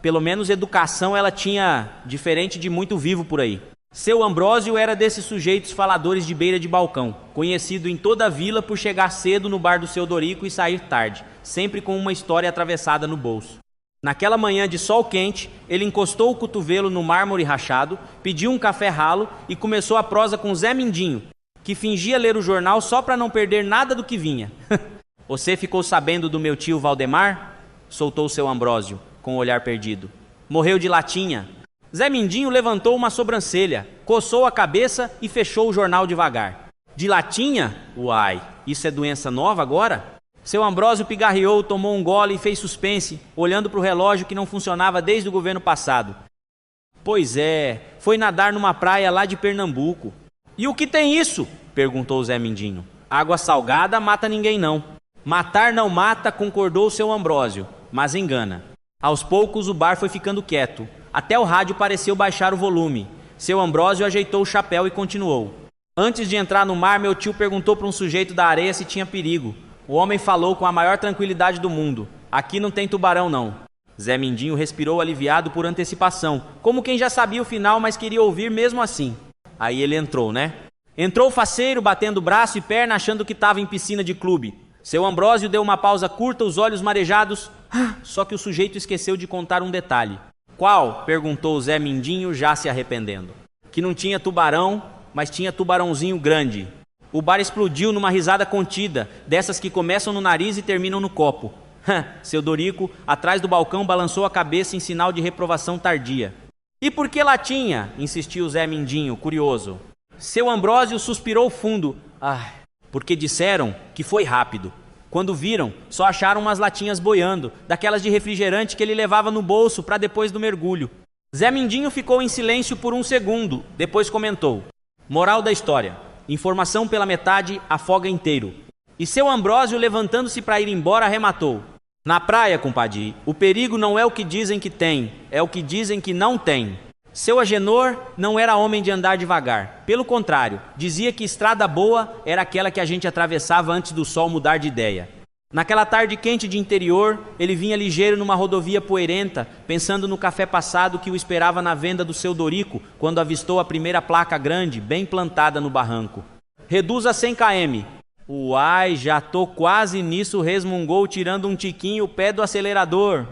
Speaker 1: Pelo menos educação ela tinha, diferente de muito vivo por aí. Seu Ambrósio era desses sujeitos faladores de beira de balcão, conhecido em toda a vila por chegar cedo no bar do seu Dorico e sair tarde, sempre com uma história atravessada no bolso. Naquela manhã de sol quente, ele encostou o cotovelo no mármore rachado, pediu um café ralo e começou a prosa com Zé Mindinho, que fingia ler o jornal só para não perder nada do que vinha. Você ficou sabendo do meu tio Valdemar? Soltou seu Ambrósio, com o olhar perdido. Morreu de latinha. Zé Mindinho levantou uma sobrancelha, coçou a cabeça e fechou o jornal devagar. De latinha? Uai, isso é doença nova agora? Seu Ambrósio pigarreou, tomou um gole e fez suspense, olhando para o relógio que não funcionava desde o governo passado. Pois é, foi nadar numa praia lá de Pernambuco. E o que tem isso? Perguntou Zé Mindinho. Água salgada mata ninguém não. Matar não mata, concordou seu Ambrósio, mas engana. Aos poucos o bar foi ficando quieto. Até o rádio pareceu baixar o volume. Seu Ambrósio ajeitou o chapéu e continuou. Antes de entrar no mar, meu tio perguntou para um sujeito da areia se tinha perigo. O homem falou com a maior tranquilidade do mundo. Aqui não tem tubarão, não. Zé Mindinho respirou aliviado por antecipação, como quem já sabia o final, mas queria ouvir mesmo assim. Aí ele entrou, né? Entrou faceiro, batendo braço e perna, achando que estava em piscina de clube. Seu Ambrósio deu uma pausa curta, os olhos marejados. Só que o sujeito esqueceu de contar um detalhe. Qual? Perguntou Zé Mindinho, já se arrependendo. Que não tinha tubarão, mas tinha tubarãozinho grande. O bar explodiu numa risada contida, dessas que começam no nariz e terminam no copo. Seu Dorico, atrás do balcão, balançou a cabeça em sinal de reprovação tardia. E por que latinha? Insistiu Zé Mindinho, curioso. Seu Ambrósio suspirou fundo. Porque disseram que foi rápido. Quando viram, só acharam umas latinhas boiando, daquelas de refrigerante que ele levava no bolso para depois do mergulho. Zé Mindinho ficou em silêncio por um segundo, depois comentou. Moral da história. Informação pela metade, afoga inteiro. E seu Ambrósio, levantando-se para ir embora, arrematou. Na praia, compadre, o perigo não é o que dizem que tem, é o que dizem que não tem. Seu Agenor não era homem de andar devagar. Pelo contrário, dizia que estrada boa era aquela que a gente atravessava antes do sol mudar de ideia. Naquela tarde quente de interior, ele vinha ligeiro numa rodovia poeirenta, pensando no café passado que o esperava na venda do seu Dorico, quando avistou a primeira placa grande, bem plantada no barranco. Reduz a 100 km. Uai, já tô quase nisso, resmungou, tirando um tiquinho o pé do acelerador.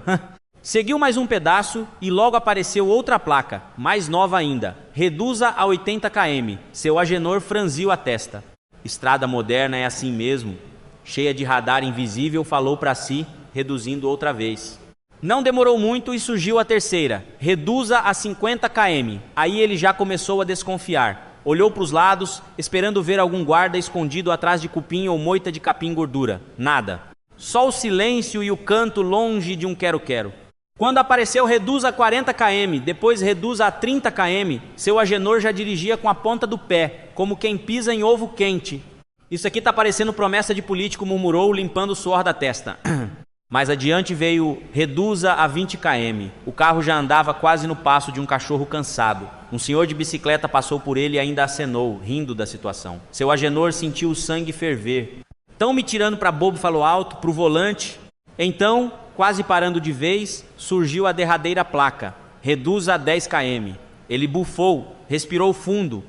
Speaker 1: Seguiu mais um pedaço e logo apareceu outra placa, mais nova ainda. Reduza a 80 km. Seu Agenor franziu a testa. Estrada moderna é assim mesmo. Cheia de radar invisível, falou para si, reduzindo outra vez. Não demorou muito e surgiu a terceira. Reduza a 50 km. Aí ele já começou a desconfiar. Olhou para os lados, esperando ver algum guarda escondido atrás de cupim ou moita de capim gordura. Nada. Só o silêncio e o canto longe de um quero-quero. Quando apareceu reduz a 40 km, depois reduz a 30 km, seu Agenor já dirigia com a ponta do pé, como quem pisa em ovo quente. Isso aqui tá parecendo promessa de político, murmurou, limpando o suor da testa. Mais adiante veio reduza a 20 km. O carro já andava quase no passo de um cachorro cansado. Um senhor de bicicleta passou por ele e ainda acenou, rindo da situação. Seu Agenor sentiu o sangue ferver. Tão me tirando para bobo, falou alto, pro volante. Então, quase parando de vez, surgiu a derradeira placa. Reduza a 10 km. Ele bufou, respirou fundo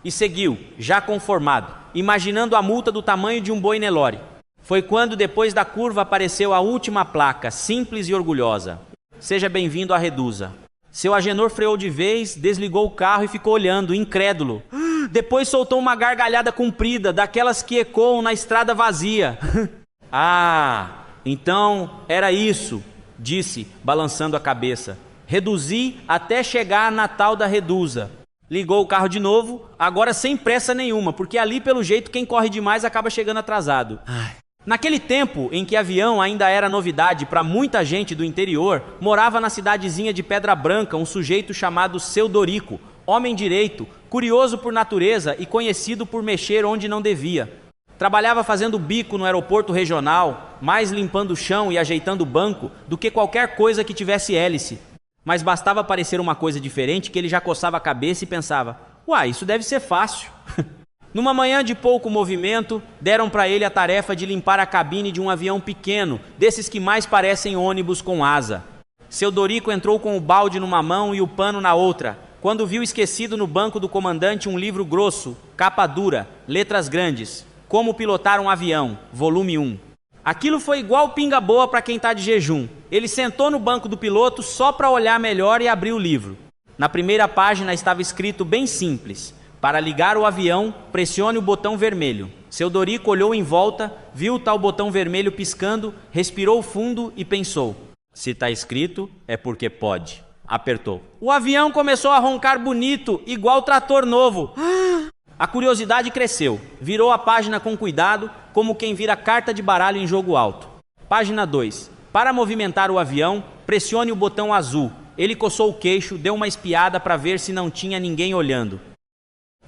Speaker 1: e seguiu, já conformado, imaginando a multa do tamanho de um boi Nelore. Foi quando, depois da curva, apareceu a última placa, simples e orgulhosa. Seja bem-vindo à Reduza. Seu Agenor freou de vez, desligou o carro e ficou olhando, incrédulo. Depois soltou uma gargalhada comprida, daquelas que ecoam na estrada vazia. Ah, então era isso, disse, balançando a cabeça. Reduzi até chegar na tal da Reduza. Ligou o carro de novo, agora sem pressa nenhuma, porque ali, pelo jeito, quem corre demais acaba chegando atrasado. Naquele tempo em que avião ainda era novidade para muita gente do interior, morava na cidadezinha de Pedra Branca um sujeito chamado Seu Dorico, homem direito, curioso por natureza e conhecido por mexer onde não devia. Trabalhava fazendo bico no aeroporto regional, mais limpando o chão e ajeitando o banco do que qualquer coisa que tivesse hélice. Mas bastava parecer uma coisa diferente que ele já coçava a cabeça e pensava, uai, isso deve ser fácil. Numa manhã de pouco movimento, deram para ele a tarefa de limpar a cabine de um avião pequeno, desses que mais parecem ônibus com asa. Seu Dorico entrou com o balde numa mão e o pano na outra, quando viu esquecido no banco do comandante um livro grosso, capa dura, letras grandes, Como Pilotar um Avião, volume 1. Aquilo foi igual pinga boa para quem está de jejum. Ele sentou no banco do piloto só para olhar melhor e abriu o livro. Na primeira página estava escrito bem simples: para ligar o avião, pressione o botão vermelho. Seu Dorico olhou em volta, viu o tal botão vermelho piscando, respirou fundo e pensou: se está escrito, é porque pode. Apertou. O avião começou a roncar bonito, igual trator novo. A curiosidade cresceu. Virou a página com cuidado, como quem vira carta de baralho em jogo alto. Página 2. Para movimentar o avião, pressione o botão azul. Ele coçou o queixo, deu uma espiada para ver se não tinha ninguém olhando.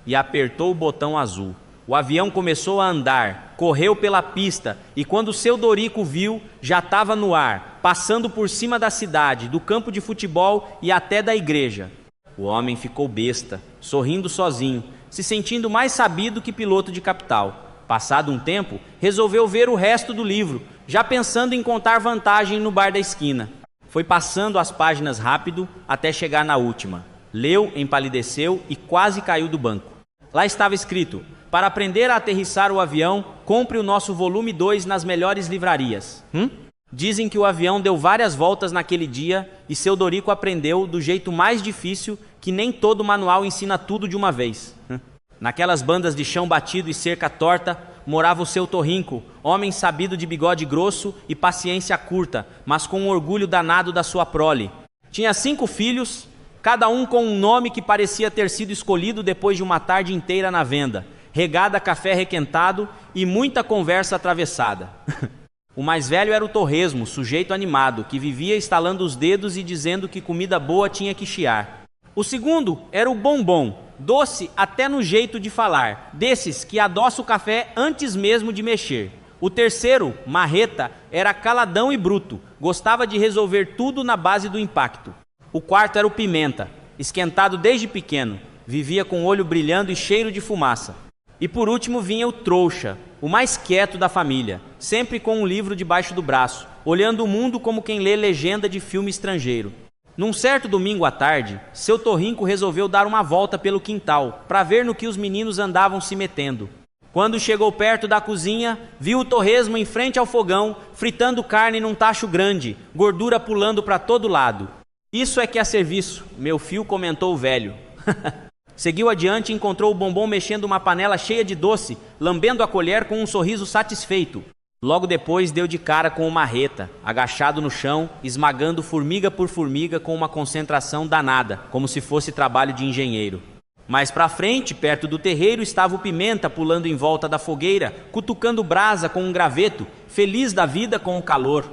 Speaker 1: E apertou o botão azul. O avião começou a andar, correu pela pista e quando Seu Dorico viu, já estava no ar, passando por cima da cidade, do campo de futebol e até da igreja. O homem ficou besta, sorrindo sozinho, se sentindo mais sabido que piloto de capital. Passado um tempo, resolveu ver o resto do livro, já pensando em contar vantagem no bar da esquina. Foi passando as páginas rápido até chegar na última. Leu, empalideceu e quase caiu do banco. Lá estava escrito: para aprender a aterrissar o avião, compre o nosso volume 2 nas melhores livrarias. Dizem que o avião deu várias voltas naquele dia e Seu Dorico aprendeu do jeito mais difícil, que nem todo manual ensina tudo de uma vez. Naquelas bandas de chão batido e cerca torta, morava o Seu Torrinco, homem sabido de bigode grosso e paciência curta, mas com um orgulho danado da sua prole. Tinha 5 filhos, cada um com um nome que parecia ter sido escolhido depois de uma tarde inteira na venda, regada a café requentado e muita conversa atravessada. O mais velho era o Torresmo, sujeito animado, que vivia estalando os dedos e dizendo que comida boa tinha que chiar. O segundo era o Bombom, doce até no jeito de falar, desses que adoça o café antes mesmo de mexer. O terceiro, Marreta, era caladão e bruto, gostava de resolver tudo na base do impacto. O quarto era o Pimenta, esquentado desde pequeno, vivia com o olho brilhando e cheiro de fumaça. E por último vinha o Trouxa, o mais quieto da família, sempre com um livro debaixo do braço, olhando o mundo como quem lê legenda de filme estrangeiro. Num certo domingo à tarde, Seu Torrinco resolveu dar uma volta pelo quintal, para ver no que os meninos andavam se metendo. Quando chegou perto da cozinha, viu o Torresmo em frente ao fogão, fritando carne num tacho grande, gordura pulando para todo lado. Isso é que é serviço, meu fio, comentou o velho. Seguiu adiante e encontrou o Bombom mexendo uma panela cheia de doce, lambendo a colher com um sorriso satisfeito. Logo depois deu de cara com o Marreta, agachado no chão, esmagando formiga por formiga com uma concentração danada, como se fosse trabalho de engenheiro. Mais pra frente, perto do terreiro, estava o Pimenta pulando em volta da fogueira, cutucando brasa com um graveto, feliz da vida com o calor.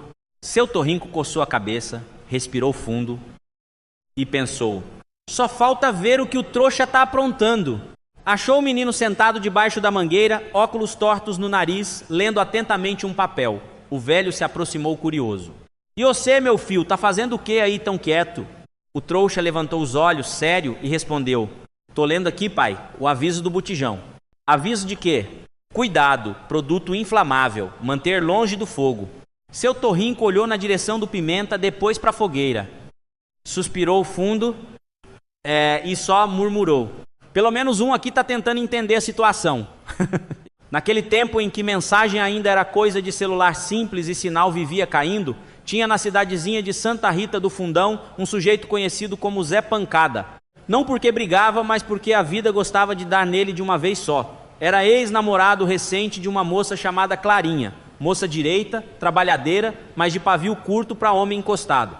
Speaker 1: Seu Torrinco coçou a cabeça, respirou fundo e pensou: só falta ver o que o trouxa tá aprontando. Achou o menino sentado debaixo da mangueira, óculos tortos no nariz, lendo atentamente um papel. O velho se aproximou curioso. E você, meu filho, tá fazendo o que aí tão quieto? O trouxa levantou os olhos, sério, e respondeu: tô lendo aqui, pai, o aviso do botijão. Aviso de quê? Cuidado, produto inflamável, manter longe do fogo. Seu Torrinco olhou na direção do Pimenta, depois para a fogueira. Suspirou fundo e só murmurou: pelo menos um aqui está tentando entender a situação. Naquele tempo em que mensagem ainda era coisa de celular simples e sinal vivia caindo, tinha na cidadezinha de Santa Rita do Fundão um sujeito conhecido como Zé Pancada. Não porque brigava, mas porque a vida gostava de dar nele de uma vez só. Era ex-namorado recente de uma moça chamada Clarinha. Moça direita, trabalhadeira, mas de pavio curto para homem encostado.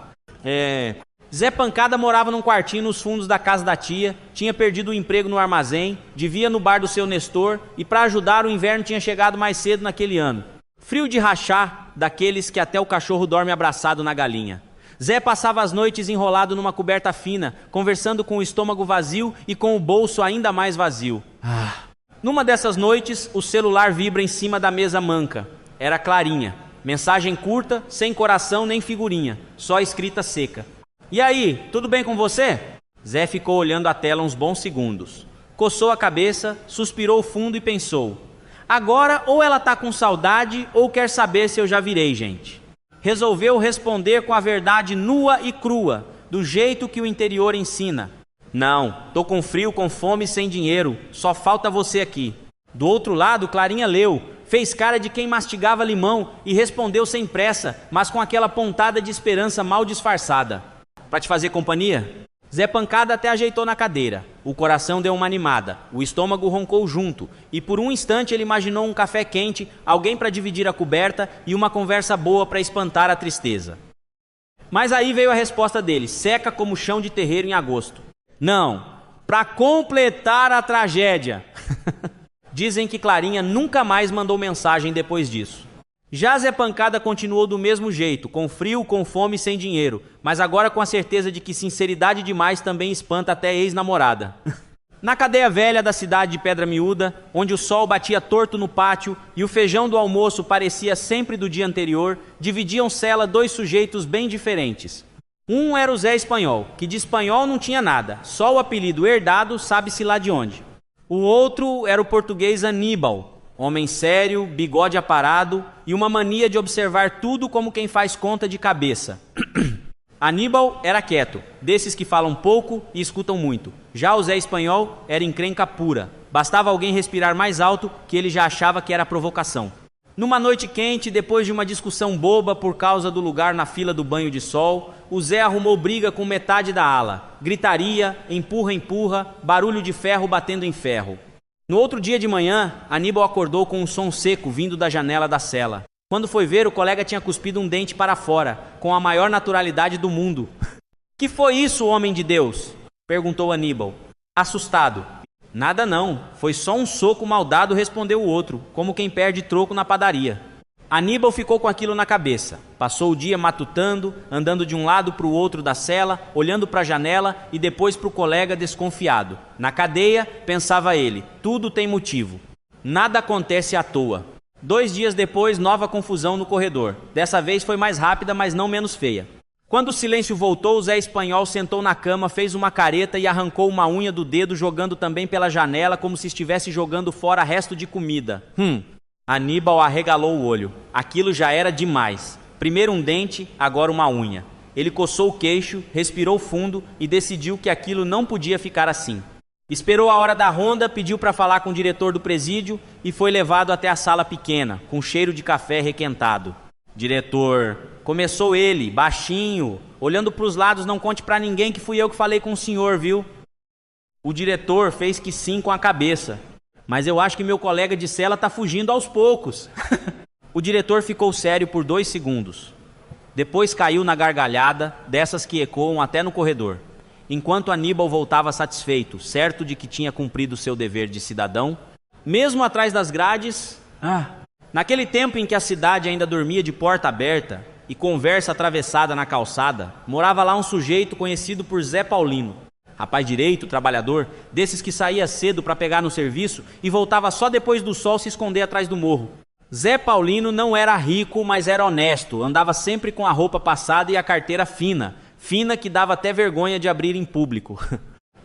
Speaker 1: Zé Pancada morava num quartinho nos fundos da casa da tia, tinha perdido o emprego no armazém, devia no bar do seu Nestor e para ajudar o inverno tinha chegado mais cedo naquele ano. Frio de rachar, daqueles que até o cachorro dorme abraçado na galinha. Zé passava as noites enrolado numa coberta fina, conversando com o estômago vazio e com o bolso ainda mais vazio. Numa dessas noites, o celular vibra em cima da mesa manca. Era Clarinha. Mensagem curta, sem coração nem figurinha, só escrita seca. E aí, tudo bem com você? Zé ficou olhando a tela uns bons segundos. Coçou a cabeça, suspirou fundo e pensou: agora ou ela tá com saudade ou quer saber se eu já virei gente. Resolveu responder com a verdade nua e crua, do jeito que o interior ensina. Não, tô com frio, com fome e sem dinheiro, só falta você aqui. Do outro lado, Clarinha leu, fez cara de quem mastigava limão e respondeu sem pressa, mas com aquela pontada de esperança mal disfarçada. Pra te fazer companhia? Zé Pancada até ajeitou na cadeira. O coração deu uma animada, o estômago roncou junto, e por um instante ele imaginou um café quente, alguém para dividir a coberta e uma conversa boa para espantar a tristeza. Mas aí veio a resposta dele, seca como chão de terreiro em agosto. Não, para completar a tragédia. Dizem que Clarinha nunca mais mandou mensagem depois disso. Já Zé Pancada continuou do mesmo jeito, com frio, com fome e sem dinheiro, mas agora com a certeza de que sinceridade demais também espanta até ex-namorada. Na cadeia velha da cidade de Pedra Miúda, onde o sol batia torto no pátio e o feijão do almoço parecia sempre do dia anterior, dividiam cela dois sujeitos bem diferentes. Um era o Zé Espanhol, que de espanhol não tinha nada, só o apelido herdado sabe-se lá de onde. O outro era o português Aníbal, homem sério, bigode aparado e uma mania de observar tudo como quem faz conta de cabeça. Aníbal era quieto, desses que falam pouco e escutam muito. Já o Zé Espanhol era encrenca pura. Bastava alguém respirar mais alto que ele já achava que era provocação. Numa noite quente, depois de uma discussão boba por causa do lugar na fila do banho de sol, o Zé arrumou briga com metade da ala. Gritaria, empurra-empurra, barulho de ferro batendo em ferro. No outro dia de manhã, Aníbal acordou com um som seco vindo da janela da cela. Quando foi ver, o colega tinha cuspido um dente para fora, com a maior naturalidade do mundo. Que foi isso, homem de Deus? Perguntou Aníbal, assustado. Nada não, foi só um soco mal dado, respondeu o outro, como quem perde troco na padaria. Aníbal ficou com aquilo na cabeça. Passou o dia matutando, andando de um lado para o outro da cela, olhando para a janela e depois para o colega desconfiado. Na cadeia, pensava ele, tudo tem motivo. Nada acontece à toa. 2 dias depois, nova confusão no corredor. Dessa vez foi mais rápida, mas não menos feia. Quando o silêncio voltou, o Zé Espanhol sentou na cama, fez uma careta e arrancou uma unha do dedo, jogando também pela janela, como se estivesse jogando fora resto de comida. Aníbal arregalou o olho. Aquilo já era demais. Primeiro um dente, agora uma unha. Ele coçou o queixo, respirou fundo e decidiu que aquilo não podia ficar assim. Esperou a hora da ronda, pediu para falar com o diretor do presídio e foi levado até a sala pequena, com cheiro de café requentado. Diretor, começou ele, baixinho, olhando para os lados, não conte para ninguém que fui eu que falei com o senhor, viu? O diretor fez que sim com a cabeça. Mas eu acho que meu colega de cela tá fugindo aos poucos. O diretor ficou sério por 2 segundos. Depois caiu na gargalhada, dessas que ecoam até no corredor. enquanto Aníbal voltava satisfeito, certo de que tinha cumprido seu dever de cidadão, mesmo atrás das grades. Naquele tempo em que a cidade ainda dormia de porta aberta e conversa atravessada na calçada, morava lá um sujeito conhecido por Zé Paulino. Rapaz direito, trabalhador, desses que saía cedo para pegar no serviço e voltava só depois do sol se esconder atrás do morro. Zé Paulino não era rico, mas era honesto, andava sempre com a roupa passada e a carteira fina que dava até vergonha de abrir em público.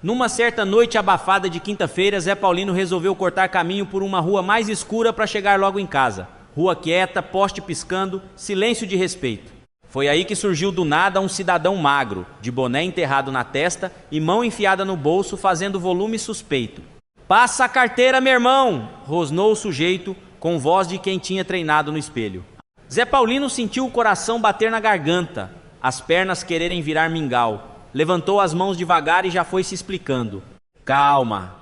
Speaker 1: Numa certa noite abafada de quinta-feira, Zé Paulino resolveu cortar caminho por uma rua mais escura para chegar logo em casa. Rua quieta, poste piscando, silêncio de respeito. Foi aí que surgiu do nada um cidadão magro, de boné enterrado na testa e mão enfiada no bolso, fazendo volume suspeito. "Passa a carteira, meu irmão!" rosnou o sujeito, com voz de quem tinha treinado no espelho. Zé Paulino sentiu o coração bater na garganta, as pernas quererem virar mingau. Levantou as mãos devagar e já foi se explicando. Calma.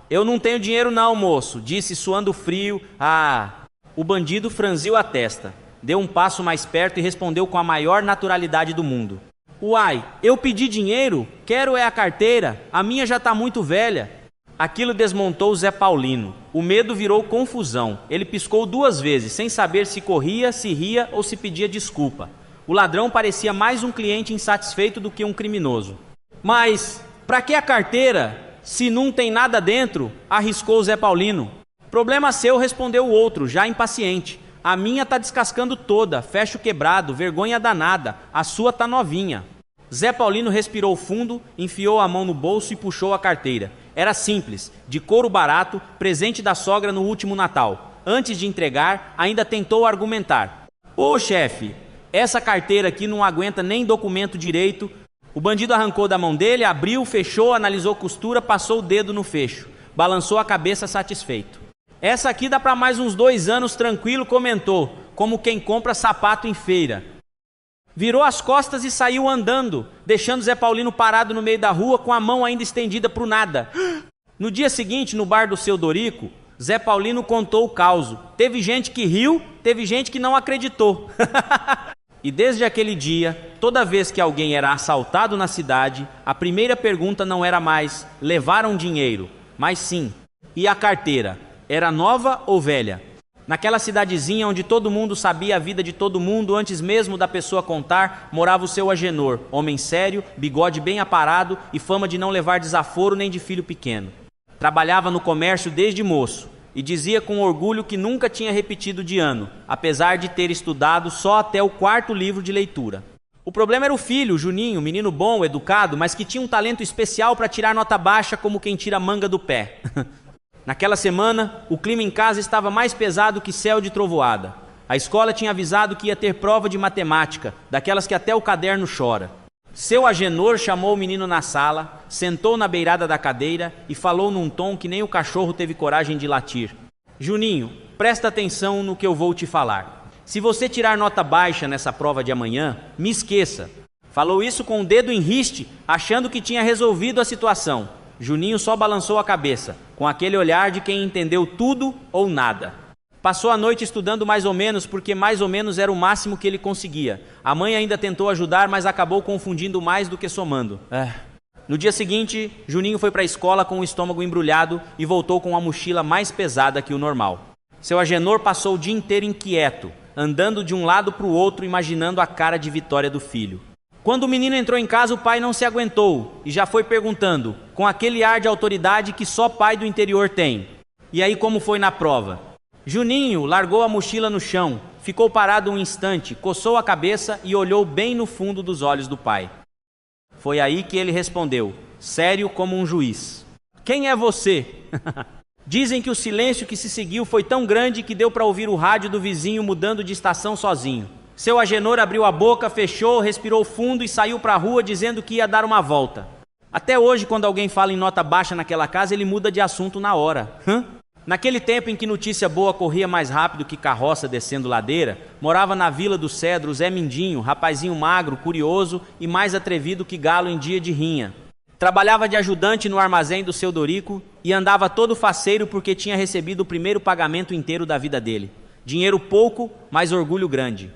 Speaker 1: Eu não tenho dinheiro não, moço", disse suando frio. O bandido franziu a testa, deu um passo mais perto e respondeu com a maior naturalidade do mundo. "Uai, eu pedi dinheiro? Quero é a carteira, a minha já tá muito velha." Aquilo desmontou Zé Paulino. O medo virou confusão. Ele piscou 2 vezes, sem saber se corria, se ria ou se pedia desculpa. O ladrão parecia mais um cliente insatisfeito do que um criminoso. "Mas, pra que a carteira, se não tem nada dentro?" arriscou Zé Paulino. "Problema seu", respondeu o outro, já impaciente. "A minha tá descascando toda, fecho quebrado, vergonha danada. A sua tá novinha." Zé Paulino respirou fundo, enfiou a mão no bolso e puxou a carteira. Era simples, de couro barato, presente da sogra no último Natal. Antes de entregar, ainda tentou argumentar. "Ô chefe, essa carteira aqui não aguenta nem documento direito." O bandido arrancou da mão dele, abriu, fechou, analisou costura, passou o dedo no fecho. Balançou a cabeça satisfeito. "Essa aqui dá para mais uns 2 anos tranquilo", comentou, como quem compra sapato em feira. Virou as costas e saiu andando, deixando Zé Paulino parado no meio da rua com a mão ainda estendida para o nada. No dia seguinte, no bar do seu Dorico, Zé Paulino contou o causo. Teve gente que riu, teve gente que não acreditou. E desde aquele dia, toda vez que alguém era assaltado na cidade, a primeira pergunta não era mais: "Levaram dinheiro?", mas sim: "E a carteira? Era nova ou velha?" Naquela cidadezinha onde todo mundo sabia a vida de todo mundo antes mesmo da pessoa contar, morava o seu Agenor, homem sério, bigode bem aparado e fama de não levar desaforo nem de filho pequeno. Trabalhava no comércio desde moço e dizia com orgulho que nunca tinha repetido de ano, apesar de ter estudado só até o 4º livro de leitura. O problema era o filho, Juninho, menino bom, educado, mas que tinha um talento especial para tirar nota baixa como quem tira manga do pé. Naquela semana, o clima em casa estava mais pesado que céu de trovoada. A escola tinha avisado que ia ter prova de matemática, daquelas que até o caderno chora. Seu Agenor chamou o menino na sala, sentou na beirada da cadeira e falou num tom que nem o cachorro teve coragem de latir. "Juninho, presta atenção no que eu vou te falar. Se você tirar nota baixa nessa prova de amanhã, me esqueça." Falou isso com o dedo em riste, achando que tinha resolvido a situação. Juninho só balançou a cabeça, com aquele olhar de quem entendeu tudo ou nada. Passou a noite estudando mais ou menos, porque mais ou menos era o máximo que ele conseguia. A mãe ainda tentou ajudar, mas acabou confundindo mais do que somando. No dia seguinte, Juninho foi para a escola com o estômago embrulhado e voltou com uma mochila mais pesada que o normal. Seu Agenor passou o dia inteiro inquieto, andando de um lado para o outro, imaginando a cara de vitória do filho. Quando o menino entrou em casa, o pai não se aguentou e já foi perguntando, com aquele ar de autoridade que só pai do interior tem: "E aí, como foi na prova?" Juninho largou a mochila no chão, ficou parado um instante, coçou a cabeça e olhou bem no fundo dos olhos do pai. Foi aí que ele respondeu, sério como um juiz: "Quem é você?" Dizem que o silêncio que se seguiu foi tão grande que deu para ouvir o rádio do vizinho mudando de estação sozinho. Seu Agenor abriu a boca, fechou, respirou fundo e saiu para a rua dizendo que ia dar uma volta. Até hoje, quando alguém fala em nota baixa naquela casa, ele muda de assunto na hora. Naquele tempo em que notícia boa corria mais rápido que carroça descendo ladeira, morava na Vila do Cedro Zé Mindinho, rapazinho magro, curioso e mais atrevido que galo em dia de rinha. Trabalhava de ajudante no armazém do seu Dorico e andava todo faceiro porque tinha recebido o primeiro pagamento inteiro da vida dele. Dinheiro pouco, mas orgulho grande.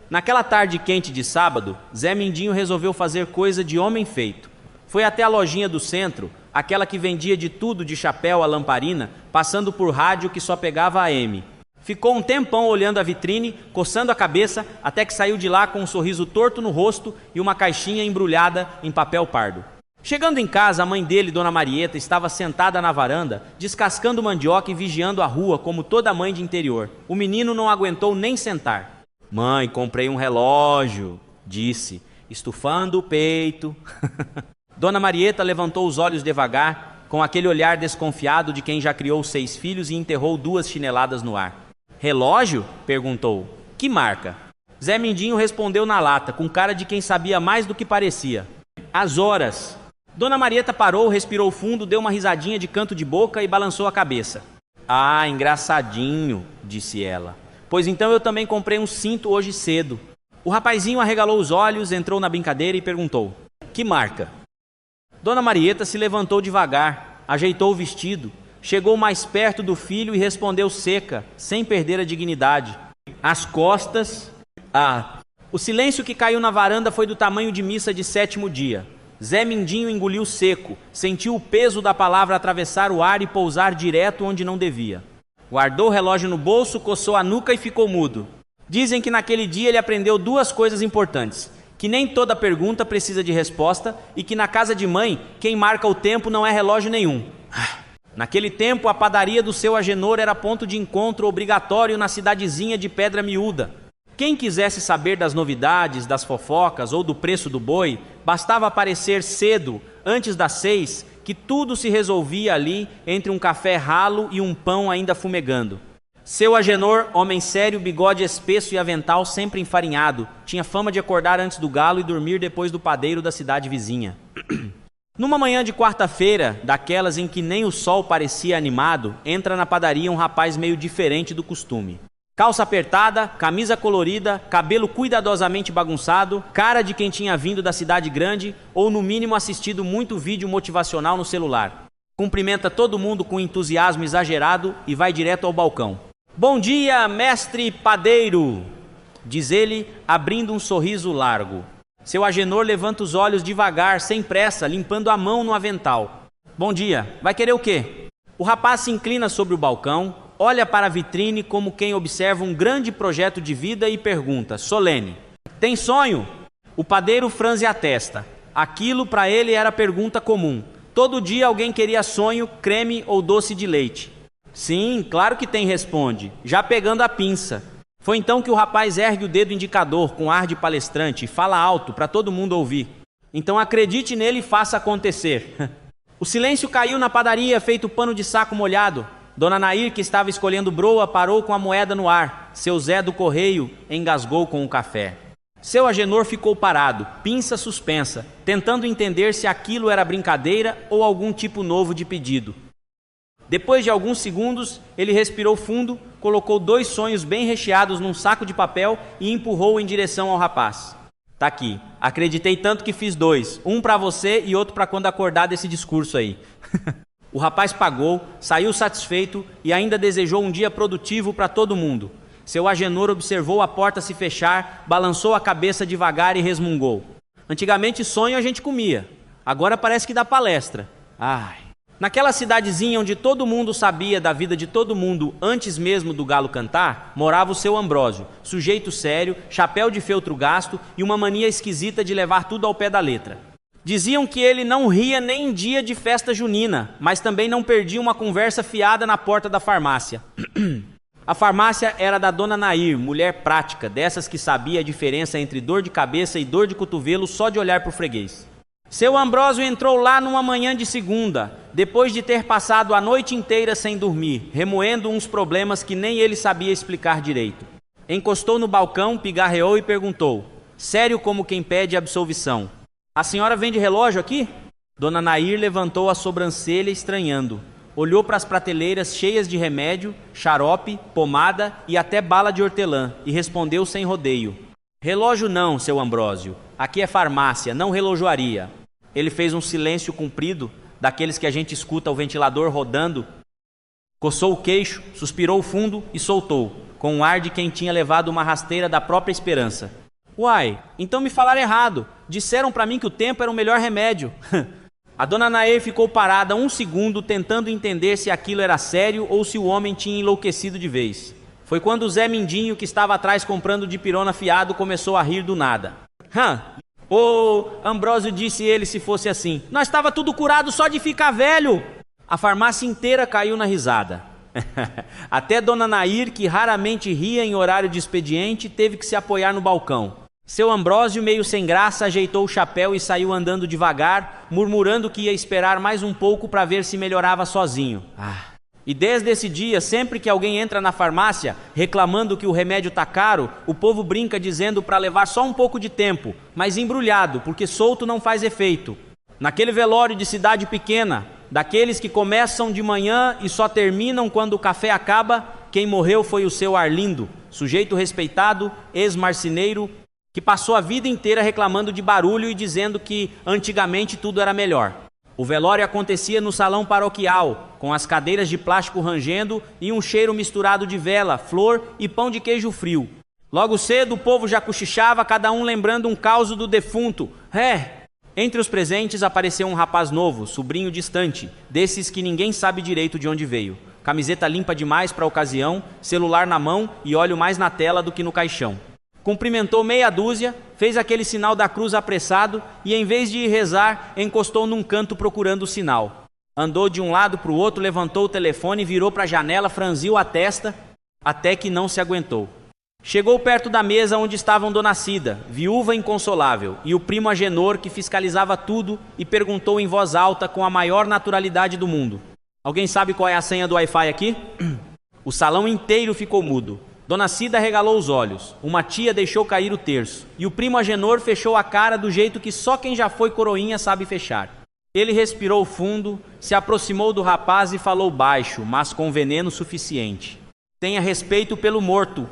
Speaker 1: Naquela tarde quente de sábado, Zé Mindinho resolveu fazer coisa de homem feito. Foi até a lojinha do centro, aquela que vendia de tudo de chapéu a lamparina, passando por rádio que só pegava AM. Ficou um tempão olhando a vitrine, coçando a cabeça, até que saiu de lá com um sorriso torto no rosto e uma caixinha embrulhada em papel pardo. Chegando em casa, a mãe dele, Dona Marieta, estava sentada na varanda, descascando mandioca e vigiando a rua como toda mãe de interior. O menino não aguentou nem sentar. "Mãe, comprei um relógio", disse, estufando o peito. Dona Marieta levantou os olhos devagar, com aquele olhar desconfiado de quem já criou 6 filhos e enterrou 2 chineladas no ar. "Relógio?" perguntou. "Que marca?" Zé Mindinho respondeu na lata, com cara de quem sabia mais do que parecia. "As horas." Dona Marieta parou, respirou fundo, deu uma risadinha de canto de boca e balançou a cabeça. "Ah, engraçadinho", disse ela. "Pois então eu também comprei um cinto hoje cedo." O rapazinho arregalou os olhos, entrou na brincadeira e perguntou: "Que marca?" Dona Marieta se levantou devagar, ajeitou o vestido, chegou mais perto do filho e respondeu seca, sem perder a dignidade: "As costas." O silêncio que caiu na varanda foi do tamanho de missa de 7º dia. Zé Mindinho engoliu seco, sentiu o peso da palavra atravessar o ar e pousar direto onde não devia. Guardou o relógio no bolso, coçou a nuca e ficou mudo. Dizem que naquele dia ele aprendeu 2 coisas importantes: que nem toda pergunta precisa de resposta e que na casa de mãe, quem marca o tempo não é relógio nenhum. Naquele tempo, a padaria do seu Agenor era ponto de encontro obrigatório na cidadezinha de Pedra Miúda. Quem quisesse saber das novidades, das fofocas ou do preço do boi, bastava aparecer cedo, antes das 6, que tudo se resolvia ali entre um café ralo e um pão ainda fumegando. Seu Agenor, homem sério, bigode espesso e avental sempre enfarinhado, tinha fama de acordar antes do galo e dormir depois do padeiro da cidade vizinha. Numa manhã de quarta-feira, daquelas em que nem o sol parecia animado, entra na padaria um rapaz meio diferente do costume. Calça apertada, camisa colorida, cabelo cuidadosamente bagunçado, cara de quem tinha vindo da cidade grande ou no mínimo assistido muito vídeo motivacional no celular. Cumprimenta todo mundo com entusiasmo exagerado e vai direto ao balcão. "Bom dia, mestre padeiro", diz ele, abrindo um sorriso largo. Seu Agenor levanta os olhos devagar, sem pressa, limpando a mão no avental. "Bom dia, vai querer o quê?" O rapaz se inclina sobre o balcão, olha para a vitrine como quem observa um grande projeto de vida e pergunta, solene: "Tem sonho?" O padeiro franze a testa. Aquilo para ele era pergunta comum. Todo dia alguém queria sonho, creme ou doce de leite. "Sim, claro que tem", responde, já pegando a pinça. Foi então que o rapaz ergue o dedo indicador com ar de palestrante e fala alto para todo mundo ouvir. "Então acredite nele e faça acontecer." O silêncio caiu na padaria, feito pano de saco molhado. Dona Nair, que estava escolhendo broa, parou com a moeda no ar. Seu Zé do Correio engasgou com o café. Seu Agenor ficou parado, pinça suspensa, tentando entender se aquilo era brincadeira ou algum tipo novo de pedido. Depois de alguns segundos, ele respirou fundo, colocou 2 sonhos bem recheados num saco de papel e empurrou em direção ao rapaz. "Tá aqui. Acreditei tanto que fiz 2. Um para você e outro para quando acordar desse discurso aí." O rapaz pagou, saiu satisfeito e ainda desejou um dia produtivo para todo mundo. Seu Agenor observou a porta se fechar, balançou a cabeça devagar e resmungou: "Antigamente sonho a gente comia, agora parece que dá palestra. Ai." Naquela cidadezinha onde todo mundo sabia da vida de todo mundo antes mesmo do galo cantar, morava o seu Ambrósio, sujeito sério, chapéu de feltro gasto e uma mania esquisita de levar tudo ao pé da letra. Diziam que ele não ria nem em dia de festa junina, mas também não perdia uma conversa fiada na porta da farmácia. A farmácia era da Dona Nair, mulher prática, dessas que sabia a diferença entre dor de cabeça e dor de cotovelo só de olhar pro freguês. Seu Ambrósio entrou lá numa manhã de segunda, depois de ter passado a noite inteira sem dormir, remoendo uns problemas que nem ele sabia explicar direito. Encostou no balcão, pigarreou e perguntou, sério como quem pede absolvição: "A senhora vende relógio aqui?" Dona Nair levantou a sobrancelha estranhando. Olhou para as prateleiras cheias de remédio, xarope, pomada e até bala de hortelã e respondeu sem rodeio: "Relógio não, seu Ambrósio. Aqui é farmácia, não relojoaria." Ele fez um silêncio comprido, daqueles que a gente escuta o ventilador rodando, coçou o queixo, suspirou fundo e soltou, com um ar de quem tinha levado uma rasteira da própria esperança: "Uai, então me falaram errado. Disseram para mim que o tempo era o melhor remédio." A dona Naê ficou parada um segundo tentando entender se aquilo era sério ou se o homem tinha enlouquecido de vez. Foi quando o Zé Mindinho, que estava atrás comprando de pirona fiado, começou a rir do nada. Ô, Ambrósio, disse ele, se fosse assim, nós estava tudo curado só de ficar velho. A farmácia inteira caiu na risada. Até dona Nair, que raramente ria em horário de expediente, teve que se apoiar no balcão. Seu Ambrósio, meio sem graça, ajeitou o chapéu e saiu andando devagar, murmurando que ia esperar mais um pouco para ver se melhorava sozinho. E desde esse dia, sempre que alguém entra na farmácia reclamando que o remédio tá caro, o povo brinca dizendo para levar só um pouco de tempo, mas embrulhado, porque solto não faz efeito. Naquele velório de cidade pequena, daqueles que começam de manhã e só terminam quando o café acaba, quem morreu foi o seu Arlindo, sujeito respeitado, ex-marceneiro, que passou a vida inteira reclamando de barulho e dizendo que antigamente tudo era melhor. O velório acontecia no salão paroquial, com as cadeiras de plástico rangendo e um cheiro misturado de vela, flor e pão de queijo frio. Logo cedo o povo já cochichava, cada um lembrando um causo do defunto. Entre os presentes apareceu um rapaz novo, sobrinho distante, desses que ninguém sabe direito de onde veio. Camiseta limpa demais para a ocasião, celular na mão e olho mais na tela do que no caixão. Cumprimentou meia dúzia, fez aquele sinal da cruz apressado e, em vez de ir rezar, encostou num canto procurando o sinal. Andou de um lado para o outro, levantou o telefone, virou para a janela, franziu a testa, até que não se aguentou. Chegou perto da mesa onde estavam Dona Cida, viúva inconsolável, e o primo Agenor, que fiscalizava tudo, e perguntou em voz alta com a maior naturalidade do mundo. Alguém sabe qual é a senha do Wi-Fi aqui? O salão inteiro ficou mudo. Dona Cida regalou os olhos, uma tia deixou cair o terço, e o primo Agenor fechou a cara do jeito que só quem já foi coroinha sabe fechar. Ele respirou fundo, se aproximou do rapaz e falou baixo, mas com veneno suficiente. Tenha respeito pelo morto.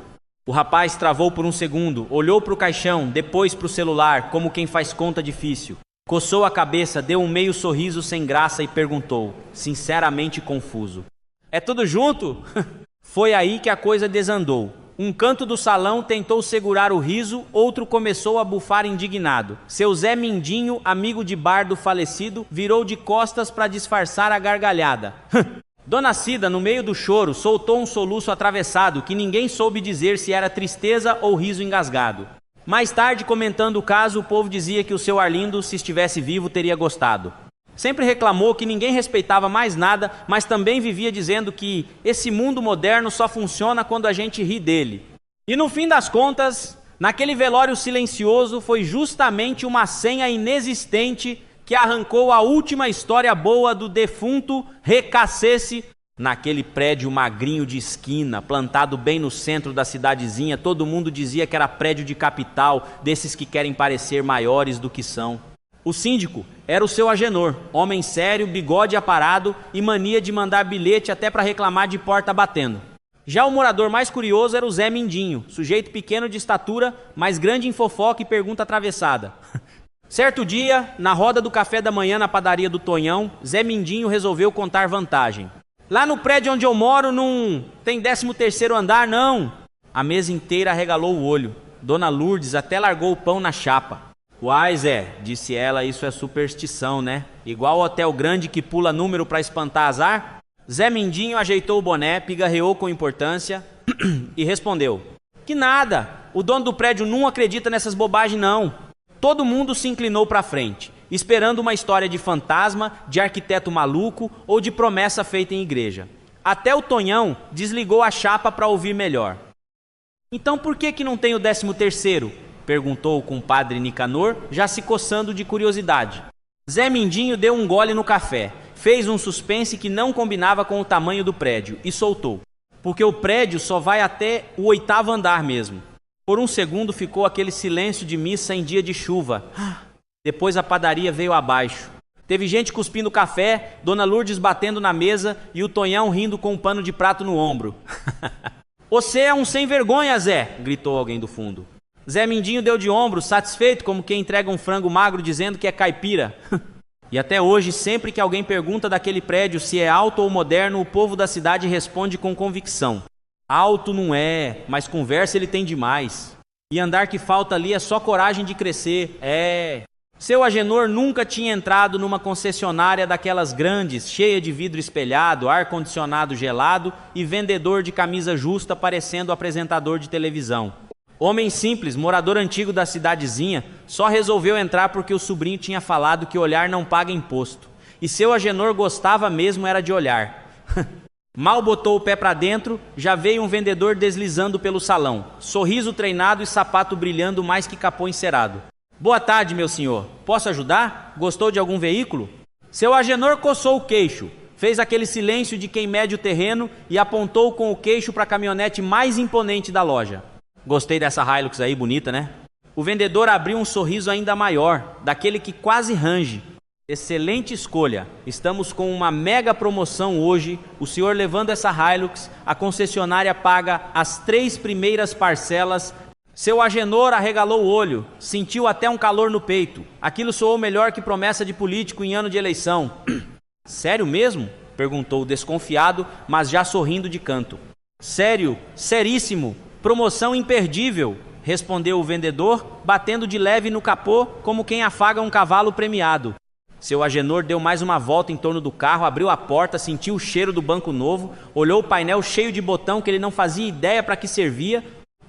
Speaker 1: O rapaz travou por um segundo, olhou para o caixão, depois para o celular, como quem faz conta difícil. Coçou a cabeça, deu um meio sorriso sem graça e perguntou, sinceramente confuso. É tudo junto? Foi aí que a coisa desandou. Um canto do salão tentou segurar o riso, outro começou a bufar indignado. Seu Zé Mindinho, amigo de bar do falecido, virou de costas para disfarçar a gargalhada. Dona Cida, no meio do choro, soltou um soluço atravessado que ninguém soube dizer se era tristeza ou riso engasgado. Mais tarde, comentando o caso, o povo dizia que o seu Arlindo, se estivesse vivo, teria gostado. Sempre reclamou que ninguém respeitava mais nada, mas também vivia dizendo que esse mundo moderno só funciona quando a gente ri dele. E no fim das contas, naquele velório silencioso, foi justamente uma senha inexistente que arrancou a última história boa do defunto Recacesse naquele prédio magrinho de esquina, plantado bem no centro da cidadezinha. Todo mundo dizia que era prédio de capital, desses que querem parecer maiores do que são. O síndico era o seu Agenor, homem sério, bigode aparado e mania de mandar bilhete até para reclamar de porta batendo. Já o morador mais curioso era o Zé Mindinho, sujeito pequeno de estatura, mas grande em fofoca e pergunta atravessada. Certo dia, na roda do café da manhã na padaria do Tonhão, Zé Mindinho resolveu contar vantagem. Lá no prédio onde eu moro não tem 13º andar, não. A mesa inteira arregalou o olho. Dona Lourdes até largou o pão na chapa. Uai, Zé, disse ela, isso é superstição, né? Igual o hotel grande que pula número para espantar azar? Zé Mindinho ajeitou o boné, pigarreou com importância e respondeu. Que nada, o dono do prédio não acredita nessas bobagens, não. Todo mundo se inclinou para frente, esperando uma história de fantasma, de arquiteto maluco ou de promessa feita em igreja. Até o Tonhão desligou a chapa para ouvir melhor. Então por que não tem o 13º? Perguntou o compadre Nicanor, já se coçando de curiosidade. Zé Mindinho deu um gole no café, fez um suspense que não combinava com o tamanho do prédio e soltou. Porque o prédio só vai até o 8º andar mesmo. Por um segundo ficou aquele silêncio de missa em dia de chuva. Depois a padaria veio abaixo. Teve gente cuspindo café, Dona Lourdes batendo na mesa e o Tonhão rindo com um pano de prato no ombro. Você é um sem vergonha, Zé, gritou alguém do fundo. Zé Mindinho deu de ombro, satisfeito como quem entrega um frango magro dizendo que é caipira. E até hoje, sempre que alguém pergunta daquele prédio se é alto ou moderno, o povo da cidade responde com convicção. Alto não é, mas conversa ele tem demais. E andar que falta ali é só coragem de crescer. Seu Agenor nunca tinha entrado numa concessionária daquelas grandes, cheia de vidro espelhado, ar-condicionado gelado e vendedor de camisa justa parecendo apresentador de televisão. Homem simples, morador antigo da cidadezinha, só resolveu entrar porque o sobrinho tinha falado que olhar não paga imposto. E seu Agenor gostava mesmo era de olhar. Mal botou o pé para dentro, já veio um vendedor deslizando pelo salão, sorriso treinado e sapato brilhando mais que capô encerado. Boa tarde, meu senhor. Posso ajudar? Gostou de algum veículo? Seu Agenor coçou o queixo, fez aquele silêncio de quem mede o terreno e apontou com o queixo para a caminhonete mais imponente da loja. Gostei dessa Hilux aí, bonita, né? O vendedor abriu um sorriso ainda maior, daquele que quase range. Excelente escolha. Estamos com uma mega promoção hoje. O senhor levando essa Hilux, a concessionária paga as 3 primeiras parcelas. Seu Agenor arregalou o olho, sentiu até um calor no peito. Aquilo soou melhor que promessa de político em ano de eleição. Sério mesmo? Perguntou desconfiado, mas já sorrindo de canto. Sério, seríssimo, promoção imperdível, respondeu o vendedor, batendo de leve no capô como quem afaga um cavalo premiado. Seu Agenor deu mais uma volta em torno do carro, abriu a porta, sentiu o cheiro do banco novo, olhou o painel cheio de botão que ele não fazia ideia para que servia.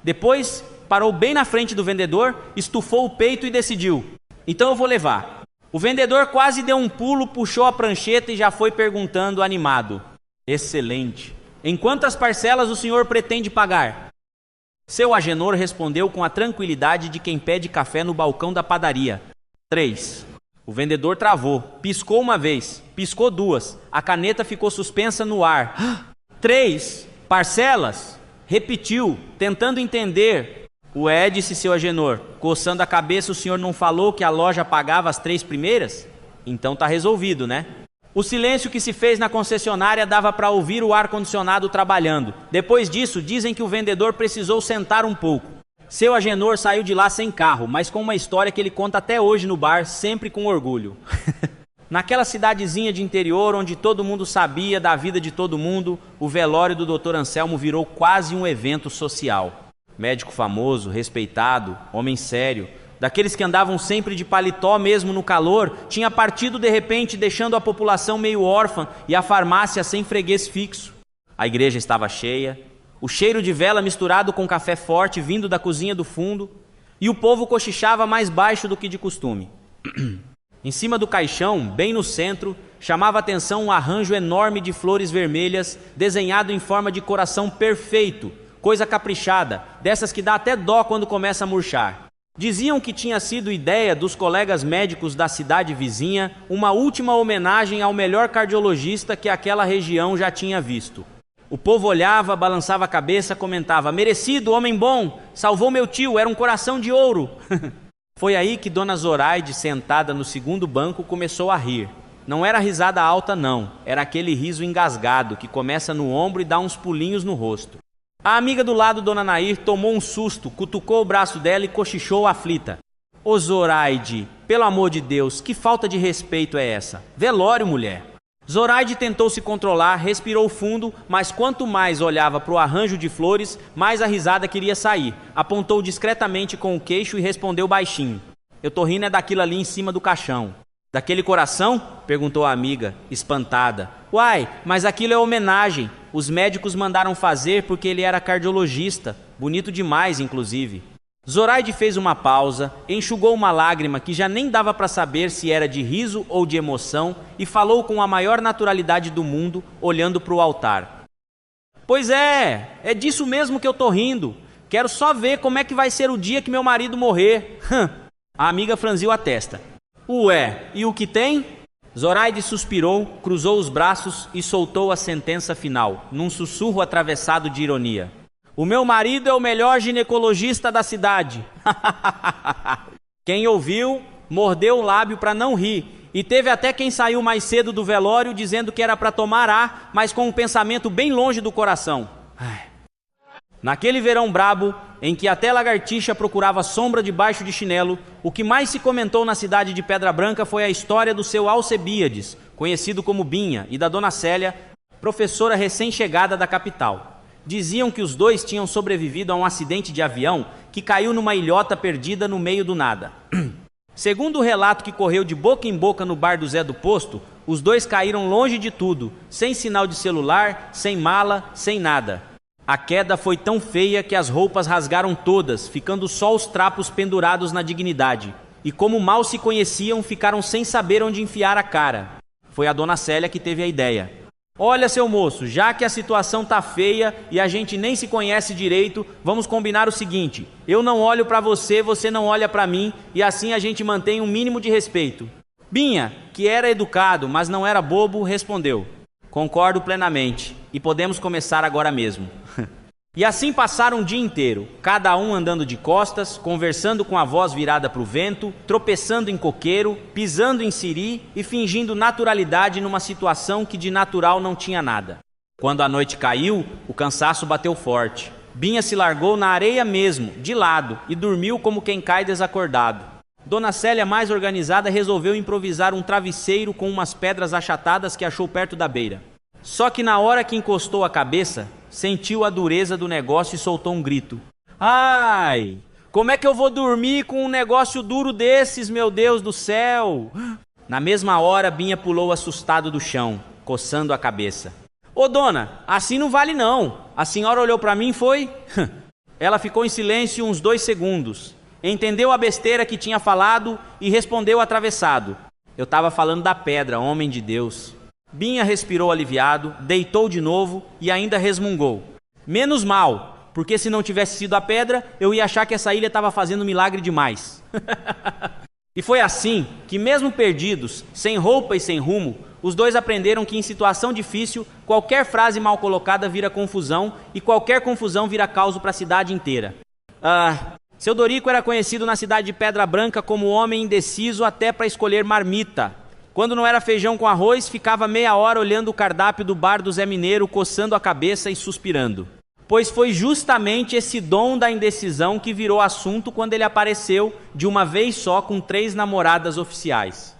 Speaker 1: Depois parou bem na frente do vendedor, estufou o peito e decidiu: então eu vou levar. O vendedor quase deu um pulo, puxou a prancheta e já foi perguntando animado: excelente. Em quantas parcelas o senhor pretende pagar? Seu Agenor respondeu com a tranquilidade de quem pede café no balcão da padaria: 3. O vendedor travou, piscou uma vez, piscou 2, a caneta ficou suspensa no ar. 3 parcelas? Repetiu, tentando entender. Ué, disse seu Agenor, coçando a cabeça, o senhor não falou que a loja pagava as 3 primeiras? Então tá resolvido, né? O silêncio que se fez na concessionária dava para ouvir o ar-condicionado trabalhando. Depois disso, dizem que o vendedor precisou sentar um pouco. Seu Agenor saiu de lá sem carro, mas com uma história que ele conta até hoje no bar, sempre com orgulho. Naquela cidadezinha de interior, onde todo mundo sabia da vida de todo mundo, o velório do Dr. Anselmo virou quase um evento social. Médico famoso, respeitado, homem sério, daqueles que andavam sempre de paletó mesmo no calor, tinha partido de repente deixando a população meio órfã e a farmácia sem freguês fixo. A igreja estava cheia, o cheiro de vela misturado com café forte vindo da cozinha do fundo, e o povo cochichava mais baixo do que de costume. Em cima do caixão, bem no centro, chamava a atenção um arranjo enorme de flores vermelhas, desenhado em forma de coração perfeito, coisa caprichada, dessas que dá até dó quando começa a murchar. Diziam que tinha sido ideia dos colegas médicos da cidade vizinha uma última homenagem ao melhor cardiologista que aquela região já tinha visto. O povo olhava, balançava a cabeça, comentava: merecido, homem bom, salvou meu tio, era um coração de ouro. Foi aí que Dona Zoraide, sentada no segundo banco, começou a rir. Não era risada alta não, era aquele riso engasgado que começa no ombro e dá uns pulinhos no rosto. A amiga do lado, Dona Nair, tomou um susto, cutucou o braço dela e cochichou aflita: ô Zoraide, pelo amor de Deus, que falta de respeito é essa? Velório, mulher. Zoraide tentou se controlar, respirou fundo, mas quanto mais olhava para o arranjo de flores, mais a risada queria sair. Apontou discretamente com o queixo e respondeu baixinho: eu tô rindo é daquilo ali em cima do caixão. Daquele coração? Perguntou a amiga, espantada. Uai, mas aquilo é homenagem. Os médicos mandaram fazer porque ele era cardiologista. Bonito demais, inclusive. Zoraide fez uma pausa, enxugou uma lágrima que já nem dava para saber se era de riso ou de emoção e falou com a maior naturalidade do mundo, olhando para o altar. Pois é disso mesmo que eu tô rindo. Quero só ver como é que vai ser o dia que meu marido morrer. A amiga franziu a testa. Ué, e o que tem? Zoraide suspirou, cruzou os braços e soltou a sentença final, num sussurro atravessado de ironia. O meu marido é o melhor ginecologista da cidade. Quem ouviu, mordeu o lábio para não rir, e teve até quem saiu mais cedo do velório dizendo que era para tomar ar, mas com um pensamento bem longe do coração. Naquele verão brabo, em que até lagartixa procurava sombra debaixo de chinelo, o que mais se comentou na cidade de Pedra Branca foi a história do seu Alcebíades, conhecido como Binha, e da dona Célia, professora recém-chegada da capital. Diziam que os dois tinham sobrevivido a um acidente de avião que caiu numa ilhota perdida no meio do nada. Segundo o relato que correu de boca em boca no bar do Zé do Posto, os dois caíram longe de tudo, sem sinal de celular, sem mala, sem nada. A queda foi tão feia que as roupas rasgaram todas, ficando só os trapos pendurados na dignidade. E como mal se conheciam, ficaram sem saber onde enfiar a cara. Foi a dona Célia que teve a ideia. Olha, seu moço, já que a situação tá feia e a gente nem se conhece direito, vamos combinar o seguinte: eu não olho para você, você não olha para mim, e assim a gente mantém um mínimo de respeito. Binha, que era educado, mas não era bobo, respondeu: concordo plenamente, e podemos começar agora mesmo. E assim passaram um dia inteiro, cada um andando de costas, conversando com a voz virada para o vento, tropeçando em coqueiro, pisando em siri e fingindo naturalidade numa situação que de natural não tinha nada. Quando a noite caiu, o cansaço bateu forte. Binha se largou na areia mesmo, de lado, e dormiu como quem cai desacordado. Dona Célia, mais organizada, resolveu improvisar um travesseiro com umas pedras achatadas que achou perto da beira. Só que na hora que encostou a cabeça, sentiu a dureza do negócio e soltou um grito. Ai, como é que eu vou dormir com um negócio duro desses, meu Deus do céu? Na mesma hora, Binha pulou assustado do chão, coçando a cabeça. Ô dona, assim não vale não. A senhora olhou pra mim, foi? Ela ficou em silêncio uns 2 segundos. Entendeu a besteira que tinha falado e respondeu atravessado. Eu tava falando da pedra, homem de Deus. Binha respirou aliviado, deitou de novo e ainda resmungou. Menos mal, porque se não tivesse sido a pedra, eu ia achar que essa ilha estava fazendo milagre demais. E foi assim que, mesmo perdidos, sem roupa e sem rumo, os dois aprenderam que em situação difícil, qualquer frase mal colocada vira confusão e qualquer confusão vira caos para a cidade inteira. Seu Dorico era conhecido na cidade de Pedra Branca como homem indeciso até para escolher marmita. Quando não era feijão com arroz, ficava meia hora olhando o cardápio do bar do Zé Mineiro, coçando a cabeça e suspirando. Pois foi justamente esse dom da indecisão que virou assunto quando ele apareceu de uma vez só com 3 namoradas oficiais.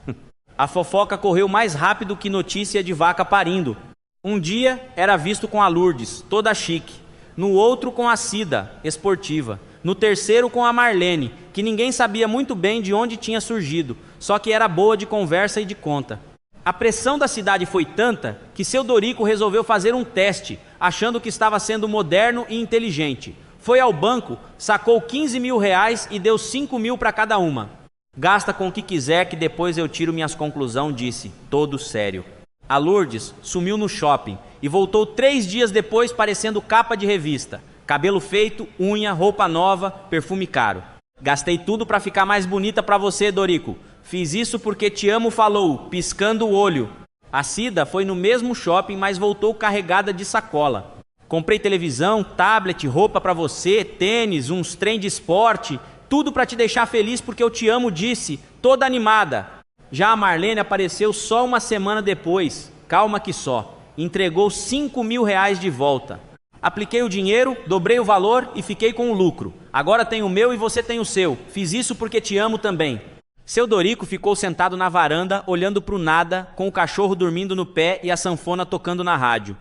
Speaker 1: A fofoca correu mais rápido que notícia de vaca parindo. Um dia era visto com a Lourdes, toda chique. No outro com a Cida, esportiva. No terceiro com a Marlene, que ninguém sabia muito bem de onde tinha surgido, só que era boa de conversa e de conta. A pressão da cidade foi tanta que seu Dorico resolveu fazer um teste, achando que estava sendo moderno e inteligente. Foi ao banco, sacou 15 mil reais e deu 5 mil para cada uma. Gasta com o que quiser que depois eu tiro minhas conclusões, disse, todo sério. A Lourdes sumiu no shopping e voltou 3 dias depois parecendo capa de revista. Cabelo feito, unha, roupa nova, perfume caro. Gastei tudo para ficar mais bonita para você, Dorico. Fiz isso porque te amo, falou, piscando o olho. A Cida foi no mesmo shopping, mas voltou carregada de sacola. Comprei televisão, tablet, roupa para você, tênis, uns trem de esporte, tudo para te deixar feliz porque eu te amo, disse, toda animada. Já a Marlene apareceu só uma semana depois, calma que só, entregou 5 mil reais de volta. Apliquei o dinheiro, dobrei o valor e fiquei com o lucro. Agora tenho o meu e você tem o seu. Fiz isso porque te amo também. Seu Dorico ficou sentado na varanda, olhando para o nada, com o cachorro dormindo no pé e a sanfona tocando na rádio.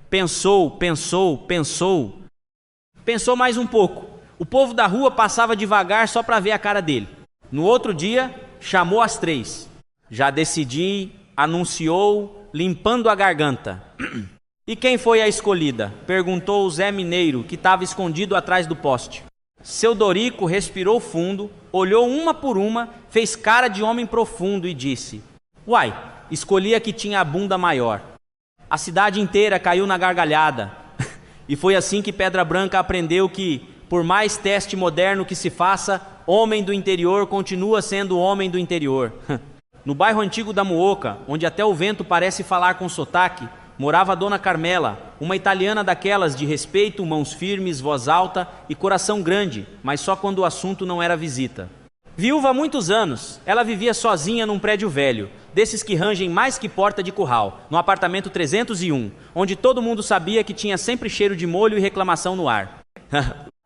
Speaker 1: Pensou. Pensou mais um pouco. O povo da rua passava devagar só para ver a cara dele. No outro dia, chamou as 3. Já decidi, anunciou, limpando a garganta. E quem foi a escolhida? Perguntou o Zé Mineiro, que estava escondido atrás do poste. Seu Dorico respirou fundo, olhou uma por uma, fez cara de homem profundo e disse: uai, escolhi a que tinha a bunda maior. A cidade inteira caiu na gargalhada. E foi assim que Pedra Branca aprendeu que, por mais teste moderno que se faça, homem do interior continua sendo homem do interior. No bairro antigo da Muoca, onde até o vento parece falar com sotaque, morava a Dona Carmela, uma italiana daquelas de respeito, mãos firmes, voz alta e coração grande, mas só quando o assunto não era visita. Viúva há muitos anos, ela vivia sozinha num prédio velho, desses que rangem mais que porta de curral, no apartamento 301, onde todo mundo sabia que tinha sempre cheiro de molho e reclamação no ar.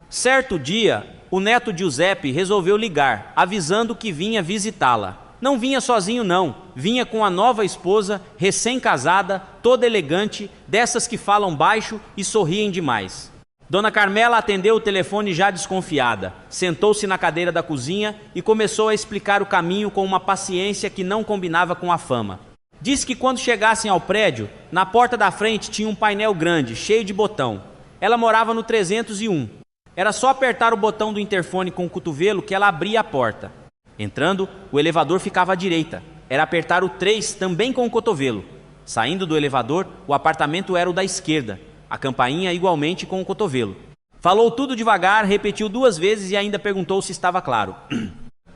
Speaker 1: Certo dia, o neto Giuseppe resolveu ligar, avisando que vinha visitá-la. Não vinha sozinho não, vinha com a nova esposa, recém-casada, toda elegante, dessas que falam baixo e sorriem demais. Dona Carmela atendeu o telefone já desconfiada, sentou-se na cadeira da cozinha e começou a explicar o caminho com uma paciência que não combinava com a fama. Disse que quando chegassem ao prédio, na porta da frente tinha um painel grande, cheio de botão. Ela morava no 301. Era só apertar o botão do interfone com o cotovelo que ela abria a porta. Entrando, o elevador ficava à direita. Era apertar o 3 também com o cotovelo. Saindo do elevador, o apartamento era o da esquerda. A campainha igualmente com o cotovelo. Falou tudo devagar, repetiu 2 vezes e ainda perguntou se estava claro.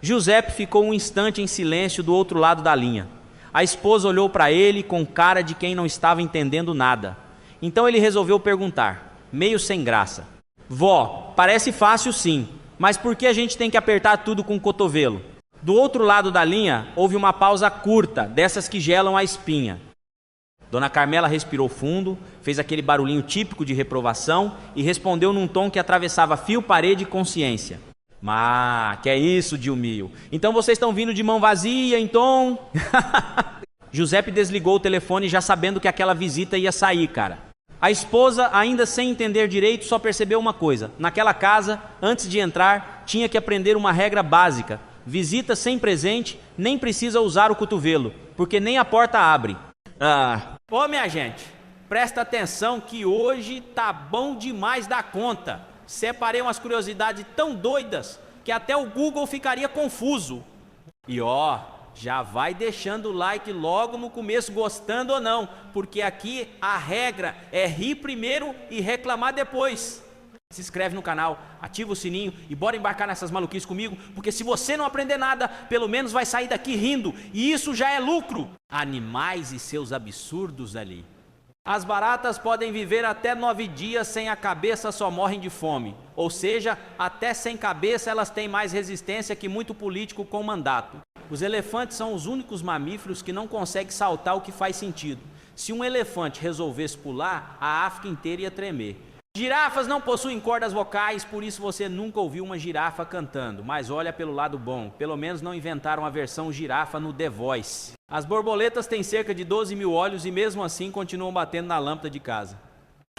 Speaker 1: Giuseppe ficou um instante em silêncio do outro lado da linha. A esposa olhou para ele com cara de quem não estava entendendo nada. Então ele resolveu perguntar, meio sem graça. Vó, parece fácil sim, mas por que a gente tem que apertar tudo com o cotovelo? Do outro lado da linha, houve uma pausa curta, dessas que gelam a espinha. Dona Carmela respirou fundo, fez aquele barulhinho típico de reprovação e respondeu num tom que atravessava fio, parede e consciência. Que é isso, Dilmio? Então vocês estão vindo de mão vazia, então... Giuseppe desligou o telefone já sabendo que aquela visita ia sair, cara. A esposa, ainda sem entender direito, só percebeu uma coisa. Naquela casa, antes de entrar, tinha que aprender uma regra básica. Visita sem presente, nem precisa usar o cotovelo, porque nem a porta abre. Ô, minha gente, presta atenção que hoje tá bom demais da conta. Separei umas curiosidades tão doidas que até o Google ficaria confuso. E já vai deixando o like logo no começo, gostando ou não, porque aqui a regra é rir primeiro e reclamar depois. Se inscreve no canal, ativa o sininho e bora embarcar nessas maluquices comigo, porque se você não aprender nada, pelo menos vai sair daqui rindo, e isso já é lucro. Animais e seus absurdos ali. As baratas podem viver até 9 dias sem a cabeça, só morrem de fome. Ou seja, até sem cabeça elas têm mais resistência que muito político com mandato. Os elefantes são os únicos mamíferos que não conseguem saltar o que faz sentido. Se um elefante resolvesse pular, a África inteira ia tremer. Girafas não possuem cordas vocais, por isso você nunca ouviu uma girafa cantando. Mas olha pelo lado bom, pelo menos não inventaram a versão girafa no The Voice. As borboletas têm cerca de 12 mil olhos e mesmo assim continuam batendo na lâmpada de casa.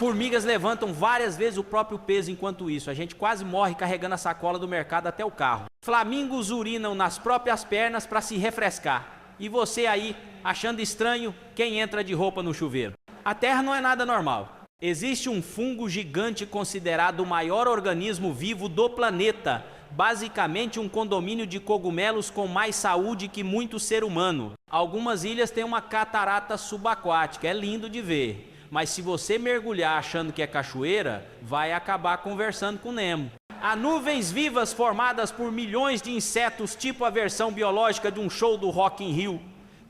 Speaker 1: Formigas levantam várias vezes o próprio peso enquanto isso. A gente quase morre carregando a sacola do mercado até o carro. Flamingos urinam nas próprias pernas para se refrescar. E você aí, achando estranho quem entra de roupa no chuveiro. A Terra não é nada normal. Existe um fungo gigante considerado o maior organismo vivo do planeta. Basicamente um condomínio de cogumelos com mais saúde que muito ser humano. Algumas ilhas têm uma catarata subaquática, é lindo de ver. Mas se você mergulhar achando que é cachoeira, vai acabar conversando com Nemo. Há nuvens vivas formadas por milhões de insetos, tipo a versão biológica de um show do Rock in Rio.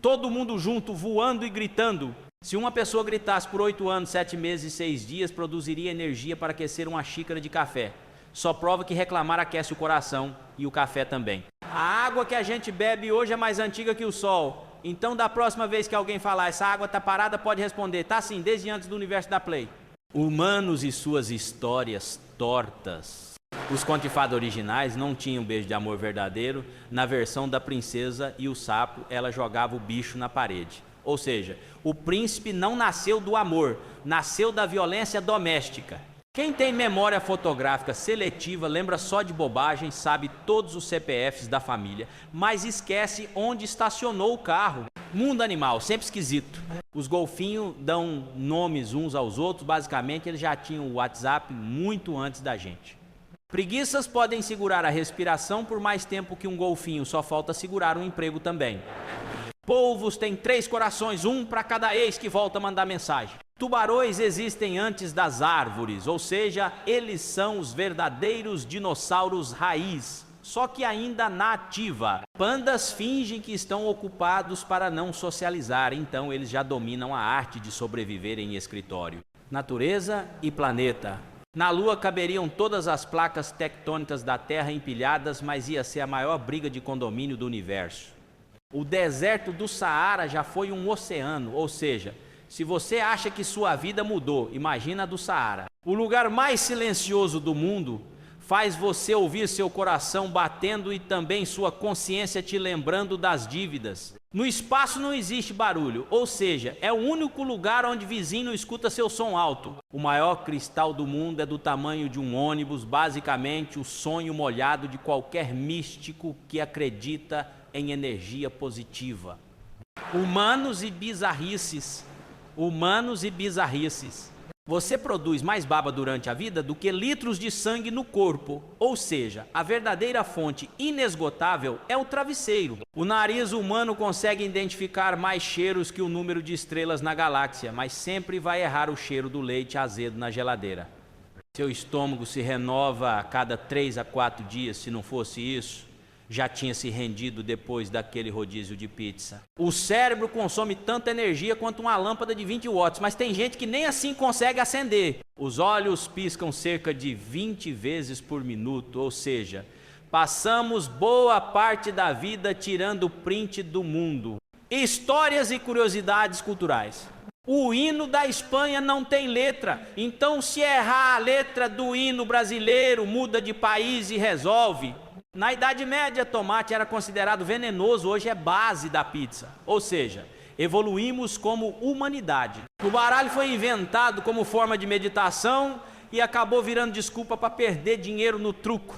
Speaker 1: Todo mundo junto, voando e gritando. Se uma pessoa gritasse por 8 anos, 7 meses e 6 dias, produziria energia para aquecer uma xícara de café. Só prova que reclamar aquece o coração e o café também. A água que a gente bebe hoje é mais antiga que o sol. Então, da próxima vez que alguém falar, essa água tá parada, pode responder, tá sim, desde antes do universo da Play. Humanos e suas histórias tortas. Os contos de fada originais não tinham beijo de amor verdadeiro. Na versão da princesa e o sapo, ela jogava o bicho na parede. Ou seja, o príncipe não nasceu do amor, nasceu da violência doméstica. Quem tem memória fotográfica seletiva, lembra só de bobagem, sabe todos os CPFs da família, mas esquece onde estacionou o carro. Mundo animal, sempre esquisito. Os golfinhos dão nomes uns aos outros, basicamente eles já tinham o WhatsApp muito antes da gente. Preguiças podem segurar a respiração por mais tempo que um golfinho, só falta segurar um emprego também. Polvos têm 3 corações, um para cada ex que volta a mandar mensagem. Tubarões existem antes das árvores, ou seja, eles são os verdadeiros dinossauros raiz, só que ainda na ativa. Pandas fingem que estão ocupados para não socializar, então eles já dominam a arte de sobreviver em escritório. Natureza e planeta. Na Lua caberiam todas as placas tectônicas da Terra empilhadas, mas ia ser a maior briga de condomínio do universo. O deserto do Saara já foi um oceano, ou seja, se você acha que sua vida mudou, imagina a do Saara. O lugar mais silencioso do mundo faz você ouvir seu coração batendo e também sua consciência te lembrando das dívidas. No espaço não existe barulho, ou seja, é o único lugar onde vizinho escuta seu som alto. O maior cristal do mundo é do tamanho de um ônibus, basicamente o sonho molhado de qualquer místico que acredita em energia positiva. Humanos e bizarrices. Humanos e bizarrices. Você produz mais baba durante a vida do que litros de sangue no corpo. Ou seja, a verdadeira fonte inesgotável é o travesseiro. O nariz humano consegue identificar mais cheiros que o número de estrelas na galáxia, mas sempre vai errar o cheiro do leite azedo na geladeira. Seu estômago se renova a cada 3 a 4 dias. Se não fosse isso, já tinha se rendido depois daquele rodízio de pizza. O cérebro consome tanta energia quanto uma lâmpada de 20 watts, mas tem gente que nem assim consegue acender. Os olhos piscam cerca de 20 vezes por minuto, ou seja, passamos boa parte da vida tirando print do mundo. Histórias e curiosidades culturais. O hino da Espanha não tem letra, então se errar a letra do hino brasileiro, muda de país e resolve. Na Idade Média, tomate era considerado venenoso, hoje é base da pizza. Ou seja, evoluímos como humanidade. O baralho foi inventado como forma de meditação e acabou virando desculpa para perder dinheiro no truco.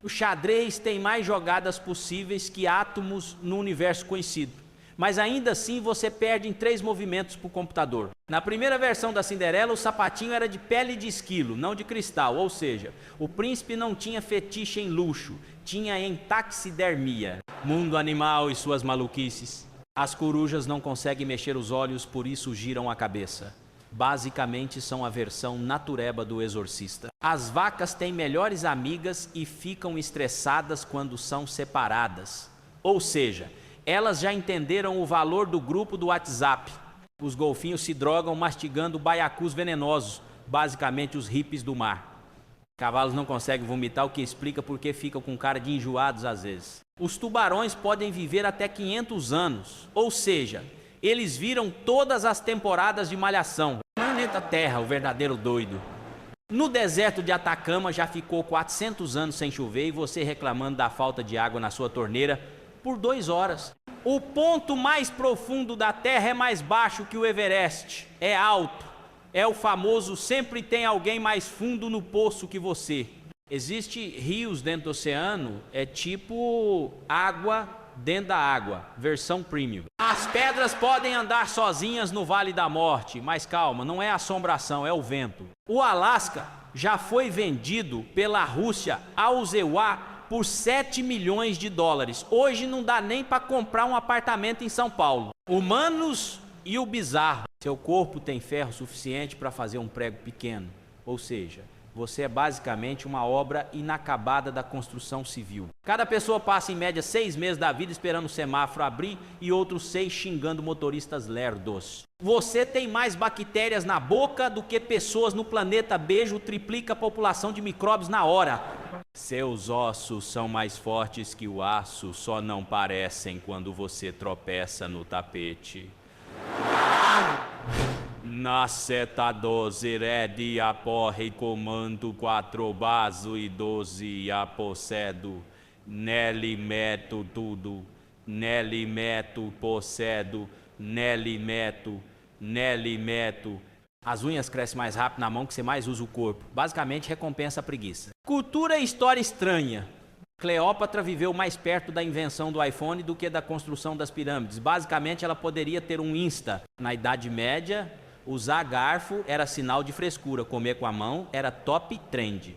Speaker 1: O xadrez tem mais jogadas possíveis que átomos no universo conhecido. Mas ainda assim você perde em 3 movimentos para o computador. Na primeira versão da Cinderela, o sapatinho era de pele de esquilo, não de cristal, ou seja, o príncipe não tinha fetiche em luxo, tinha em taxidermia. Mundo animal e suas maluquices. As corujas não conseguem mexer os olhos, por isso giram a cabeça. Basicamente são a versão natureba do Exorcista. As vacas têm melhores amigas e ficam estressadas quando são separadas. Ou seja, elas já entenderam o valor do grupo do WhatsApp. Os golfinhos se drogam mastigando baiacus venenosos, basicamente os hippies do mar. Cavalos não conseguem vomitar, o que explica porque ficam com cara de enjoados às vezes. Os tubarões podem viver até 500 anos, ou seja, eles viram todas as temporadas de Malhação. Planeta Terra, o verdadeiro doido. No deserto de Atacama já ficou 400 anos sem chover e você reclamando da falta de água na sua torneira por 2 horas. O ponto mais profundo da Terra é mais baixo que o Everest, é alto, é o famoso sempre tem alguém mais fundo no poço que você. Existem rios dentro do oceano, é tipo água dentro da água, versão premium. As pedras podem andar sozinhas no Vale da Morte, mas calma, não é assombração, é o vento. O Alasca já foi vendido pela Rússia aos EUA por 7 milhões de dólares. Hoje não dá nem para comprar um apartamento em São Paulo. Humanos e o bizarro. Seu corpo tem ferro suficiente para fazer um prego pequeno. Ou seja, você é basicamente uma obra inacabada da construção civil. Cada pessoa passa em média 6 meses da vida esperando o semáforo abrir e outros 6 xingando motoristas lerdos. Você tem mais bactérias na boca do que pessoas no planeta. Beijo triplica a população de micróbios na hora. Seus ossos são mais fortes que o aço, só não parecem quando você tropeça no tapete. Na seta 12, rede aporre comando 4 baso e 12 apossedo. Nele meto tudo, nele meto possedo, nele meto. As unhas crescem mais rápido na mão que você mais usa o corpo. Basicamente recompensa a preguiça. Cultura e história estranha. Cleópatra viveu mais perto da invenção do iPhone do que da construção das pirâmides. Basicamente ela poderia ter um Insta. Na Idade Média, usar garfo era sinal de frescura. Comer com a mão era top trend.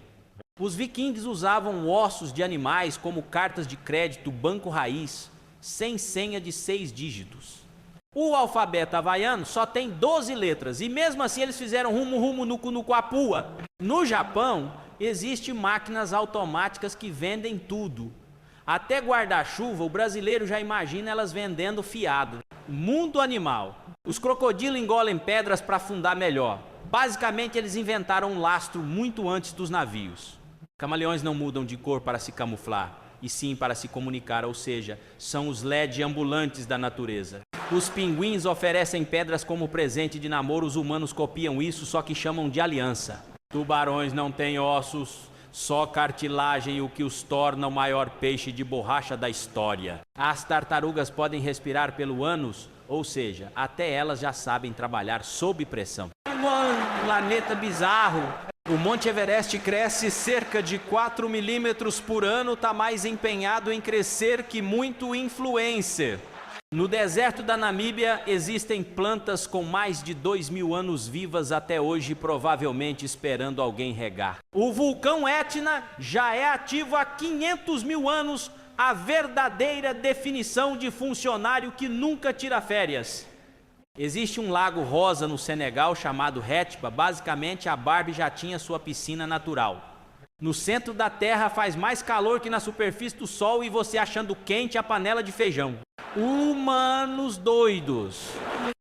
Speaker 1: Os vikings usavam ossos de animais como cartas de crédito, banco raiz, sem senha de 6 dígitos. O alfabeto havaiano só tem 12 letras e mesmo assim eles fizeram rumo no Coapua. No Japão, existem máquinas automáticas que vendem tudo. Até guarda-chuva, o brasileiro já imagina elas vendendo fiado. Mundo animal. Os crocodilos engolem pedras para afundar melhor. Basicamente, eles inventaram um lastro muito antes dos navios. Camaleões não mudam de cor para se camuflar, e sim para se comunicar, ou seja, são os LED ambulantes da natureza. Os pinguins oferecem pedras como presente de namoro, os humanos copiam isso, só que chamam de aliança. Tubarões não têm ossos, Só cartilagem o que os torna o maior peixe de borracha da história. As tartarugas podem respirar pelo ânus, ou seja, até elas já sabem trabalhar sob pressão. Um planeta bizarro. O Monte Everest cresce cerca de 4 milímetros por ano, tá mais empenhado em crescer que muito influencer. No deserto da Namíbia existem plantas com mais de 2.000 anos vivas até hoje, provavelmente esperando alguém regar. O vulcão Etna já é ativo há 500.000 anos, a verdadeira definição de funcionário que nunca tira férias. Existe um lago rosa no Senegal chamado Retba, basicamente a Barbie já tinha sua piscina natural. No centro da Terra faz mais calor que na superfície do Sol e você achando quente a panela de feijão. Humanos doidos.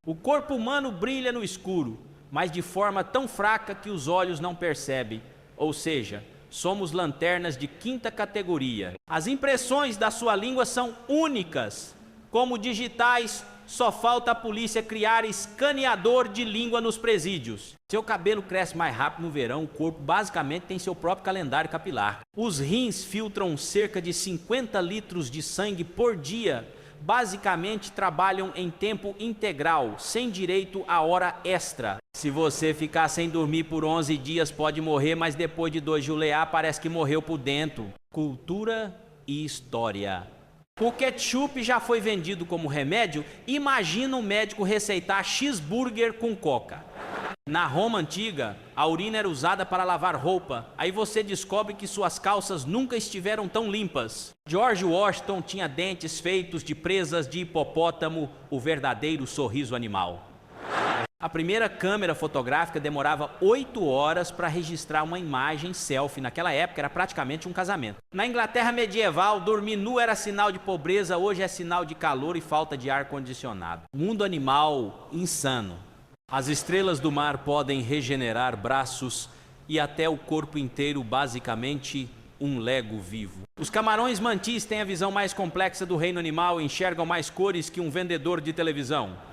Speaker 1: O corpo humano brilha no escuro, mas de forma tão fraca que os olhos não percebem. Ou seja, somos lanternas de 5ª categoria. As impressões da sua língua são únicas. Como digitais, só falta a polícia criar escaneador de língua nos presídios. Seu cabelo cresce mais rápido no verão, o corpo basicamente tem seu próprio calendário capilar. Os rins filtram cerca de 50 litros de sangue por dia. Basicamente trabalham em tempo integral, sem direito a hora extra. Se você ficar sem dormir por 11 dias pode morrer, mas depois de 2 julear parece que morreu por dentro. Cultura e história. O ketchup já foi vendido como remédio, imagina um médico receitar cheeseburger com coca. Na Roma antiga, a urina era usada para lavar roupa, aí você descobre que suas calças nunca estiveram tão limpas. George Washington tinha dentes feitos de presas de hipopótamo, o verdadeiro sorriso animal. A primeira câmera fotográfica demorava 8 horas para registrar uma imagem selfie. Naquela época era praticamente um casamento. Na Inglaterra medieval, dormir nu era sinal de pobreza, hoje é sinal de calor e falta de ar-condicionado. Mundo animal insano. As estrelas do mar podem regenerar braços e até o corpo inteiro, basicamente um Lego vivo. Os camarões mantis têm a visão mais complexa do reino animal e enxergam mais cores que um vendedor de televisão.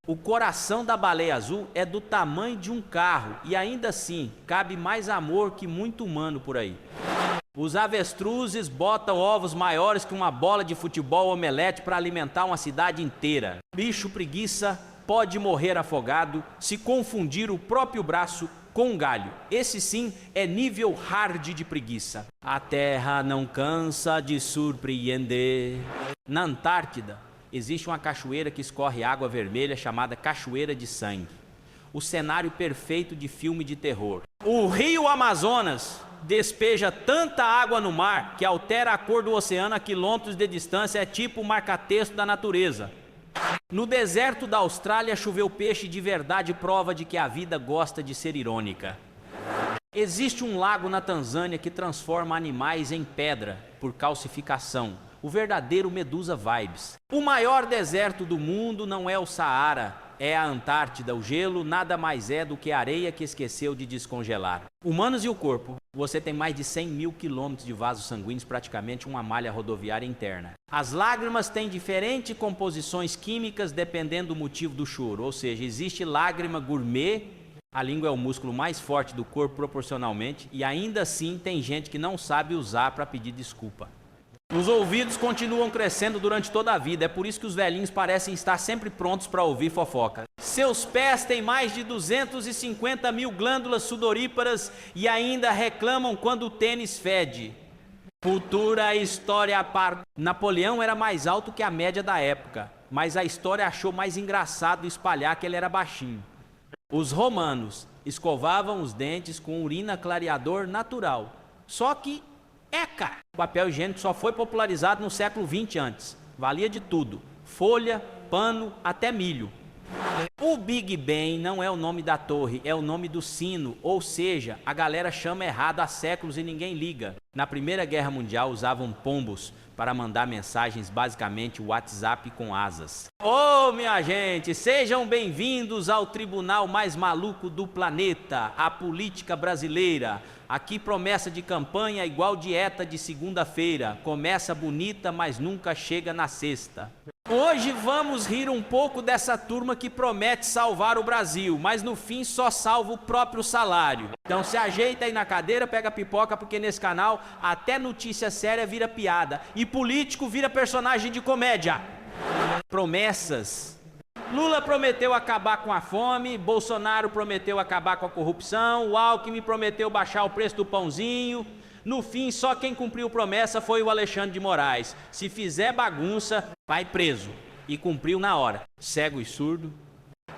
Speaker 1: O coração da baleia azul é do tamanho de um carro e ainda assim cabe mais amor que muito humano por aí. Os avestruzes botam ovos maiores que uma bola de futebol omelete para alimentar uma cidade inteira. Bicho preguiça pode morrer afogado se confundir o próprio braço com um galho. Esse sim é nível hard de preguiça. A Terra não cansa de surpreender. Na Antártida existe uma cachoeira que escorre água vermelha chamada Cachoeira de Sangue. O cenário perfeito de filme de terror. O rio Amazonas despeja tanta água no mar que altera a cor do oceano a quilômetros de distância, é tipo o marca-texto da natureza. No deserto da Austrália choveu peixe de verdade, prova de que a vida gosta de ser irônica. Existe um lago na Tanzânia que transforma animais em pedra por calcificação. O verdadeiro Medusa Vibes. O maior deserto do mundo não é o Saara, é a Antártida. O gelo nada mais é do que a areia que esqueceu de descongelar. Humanos e o corpo. Você tem mais de 100.000 quilômetros de vasos sanguíneos, praticamente uma malha rodoviária interna. As lágrimas têm diferentes composições químicas dependendo do motivo do choro. Ou seja, existe lágrima gourmet. A língua é o músculo mais forte do corpo proporcionalmente. E ainda assim tem gente que não sabe usar para pedir desculpa. Os ouvidos continuam crescendo durante toda a vida, é por isso que os velhinhos parecem estar sempre prontos para ouvir fofoca. Seus pés têm mais de 250.000 glândulas sudoríparas e ainda reclamam quando o tênis fede. Futura história à parte. Napoleão era mais alto que a média da época, mas a história achou mais engraçado espalhar que ele era baixinho. Os romanos escovavam os dentes com urina clareador natural, só que o papel higiênico só foi popularizado no século XX antes. Valia de tudo. Folha, pano, até milho. O Big Ben não é o nome da torre, é o nome do sino. Ou seja, a galera chama errado há séculos e ninguém liga. Na Primeira Guerra Mundial usavam pombos para mandar mensagens, basicamente WhatsApp com asas. Minha gente, sejam bem-vindos ao tribunal mais maluco do planeta, a política brasileira. Aqui promessa de campanha igual dieta de segunda-feira. Começa bonita, mas nunca chega na sexta. Hoje vamos rir um pouco dessa turma que promete salvar o Brasil, mas no fim só salva o próprio salário. Então se ajeita aí na cadeira, pega a pipoca, porque nesse canal até notícia séria vira piada e político vira personagem de comédia. Promessas. Lula prometeu acabar com a fome, Bolsonaro prometeu acabar com a corrupção, o Alckmin prometeu baixar o preço do pãozinho. No fim, só quem cumpriu promessa foi o Alexandre de Moraes. Se fizer bagunça, vai preso. E cumpriu na hora. Cego e surdo.